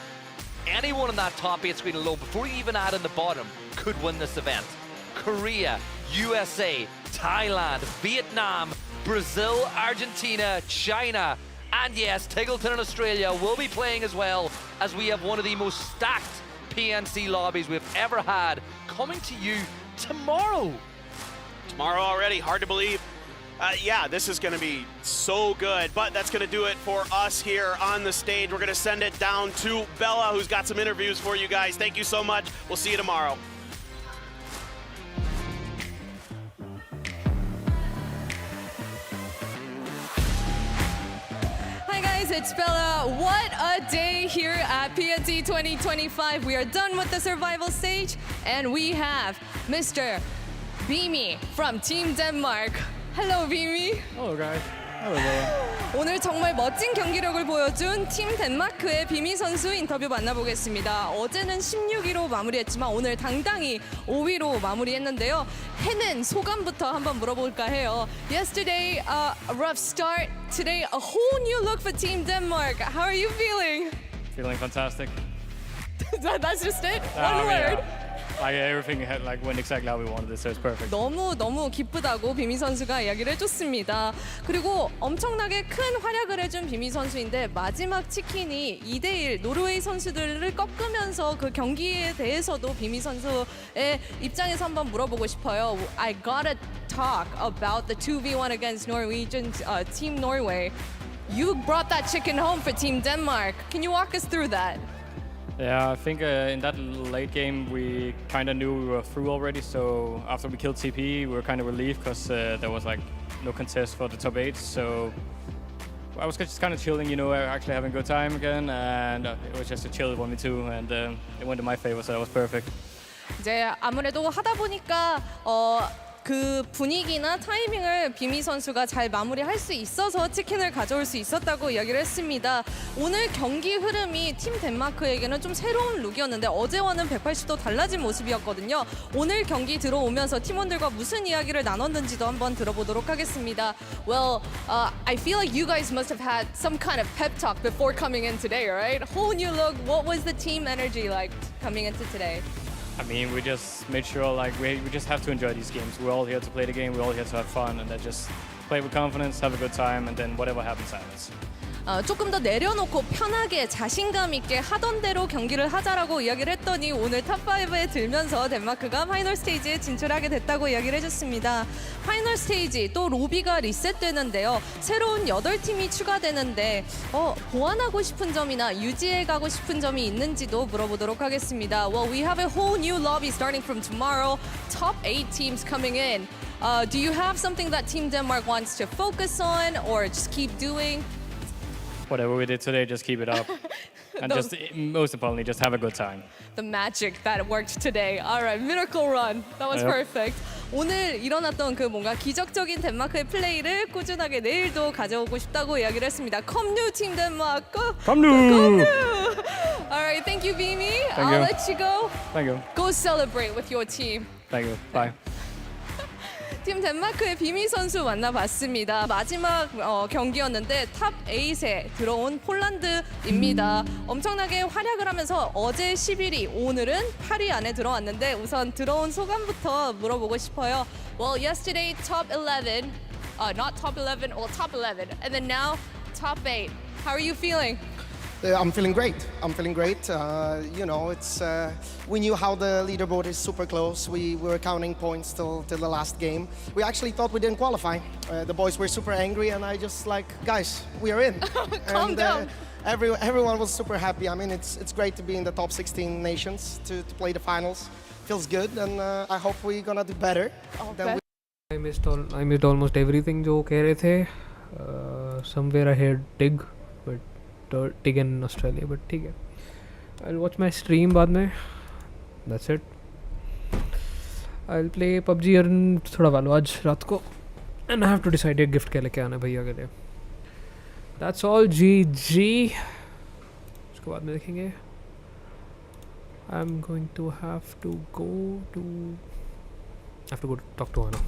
Anyone in that top 8 screen alone, before you even add in the bottom, could win this event. Korea, USA, Thailand, Vietnam, Brazil, Argentina, China, and yes, Tiggleton and Australia will be playing as well, as we have one of the most stacked PNC lobbies we've ever had coming to you tomorrow.
Tomorrow already, hard to believe. Yeah, this is going to be so good, but that's going to do it for us here on the stage. We're going to send it down to Bella, who's got some interviews for you guys. Thank you so much. We'll see you tomorrow.
guys, it's Bella. What a day here at PNT 2025. We are done with the survival stage, and we have Mr. Beamy from Team Denmark. Hello, Beamy.
Hello, guys. Hello, Bella.
오늘 정말 멋진 경기력을 보여준 팀 덴마크의 비미 선수 인터뷰 만나보겠습니다. 어제는 16위로 마무리했지만 오늘 당당히 5위로 마무리했는데요. 해낸 소감부터 한번 물어볼까 해요. Yesterday, a rough start. Today, a whole new look for Team Denmark. How are you feeling?
Feeling fantastic.
That's just it? One word.
Like everything had went exactly how we wanted it, so it's perfect.
너무 기쁘다고 비미 선수가 이야기를 해줬습니다. 그리고 엄청나게 큰 활약을 해준 비미 선수인데 마지막 치킨이 2대1 노르웨이 선수들을 꺾으면서 그 경기에 대해서도 비미 선수의 입장에서 한번 물어보고 싶어요. I gotta talk about the 2v1 against Norwegian Team Norway. You brought that chicken home for Team Denmark. Can you walk us through that?
Yeah, I think in that late game we kind of knew we were through already. So after we killed TP, we were kind of relieved because there was no contest for the top 8. So I was just kind of chilling, actually having a good time again, and it was just a chill 1v2, and it went in my favor, so that was perfect.
이제 아무래도 하다 보니까 그 분위기나 타이밍을 비미 선수가 잘 마무리할 수 있어서 치킨을 가져올 수 있었다고 이야기를 했습니다. 오늘 경기 흐름이 팀 덴마크에게는 좀 새로운 룩이었는데 어제와는 180도 달라진 모습이었거든요. 오늘 경기 들어오면서 팀원들과 무슨 이야기를 나눴는지도 한번 들어보도록 하겠습니다. Well, I feel like you guys must have had some kind of pep talk before coming in today, right? Whole new look. What was the team energy like coming into today?
I mean, we just made sure we just have to enjoy these games. We're all here to play the game. We're all here to have fun, and then just play with confidence, have a good time, and then whatever happens, happens.
조금 더 내려놓고 편하게 자신감 있게 하던 대로 경기를 하자라고 이야기를 했더니 오늘 탑5에 들면서 덴마크가 파이널 스테이지에 진출하게 됐다고 이야기를 해줬습니다. 파이널 스테이지 또 로비가 리셋되는데요. 새로운 8팀이 추가되는데 보완하고 싶은 점이나 유지해가고 싶은 점이 있는지도 물어보도록 하겠습니다. Well, we have a whole new lobby starting from tomorrow. Top 8 teams coming in. Do you have something that Team Denmark wants to focus on or just keep doing?
Whatever we did today, just keep it up. And just, most importantly, just have a good time.
The magic that worked today. Alright, miracle run. That was perfect. 오늘 일어났던 그 뭔가 기적적인 덴마크의 플레이를 꾸준하게 내일도 가져오고 싶다고 이야기를 했습니다. Come new Team Denmark.
Come new!
Alright, thank you, Beamy.
Thank
I'll
you.
let you go.
Thank you.
Go celebrate with your team.
Thank you. Bye.
팀 덴마크의 비미 선수 만나봤습니다. 마지막 경기였는데 탑 8에 들어온 폴란드입니다. 엄청나게 활약을 하면서 어제 11위, 오늘은 8위 안에 들어왔는데 우선 들어온 소감부터 물어보고 싶어요. Well, yesterday top 11, not top 11, well top 11, and then now top 8. How are you feeling?
I'm feeling great. I'm feeling great. It's we knew how the leaderboard is super close. We were counting points till the last game. We actually thought we didn't qualify. The boys were super angry, and I just guys, we are in.
Calm down.
Everyone was super happy. I mean, it's great to be in the top 16 nations to play the finals. Feels good, and I hope we're gonna do better.
I missed almost everything जो कह रहे थे. Somewhere I heard TIG, but TIG in Australia, but ठीक है. I'll watch my stream बाद में. That's it. I'll play PUBG और थोड़ा वालो आज रात को. And I have to decide ये gift क्या लेके आना है भैया के लिए. That's all. GG. उसके बाद में देखेंगे. I'm going to have to go talk to Anna.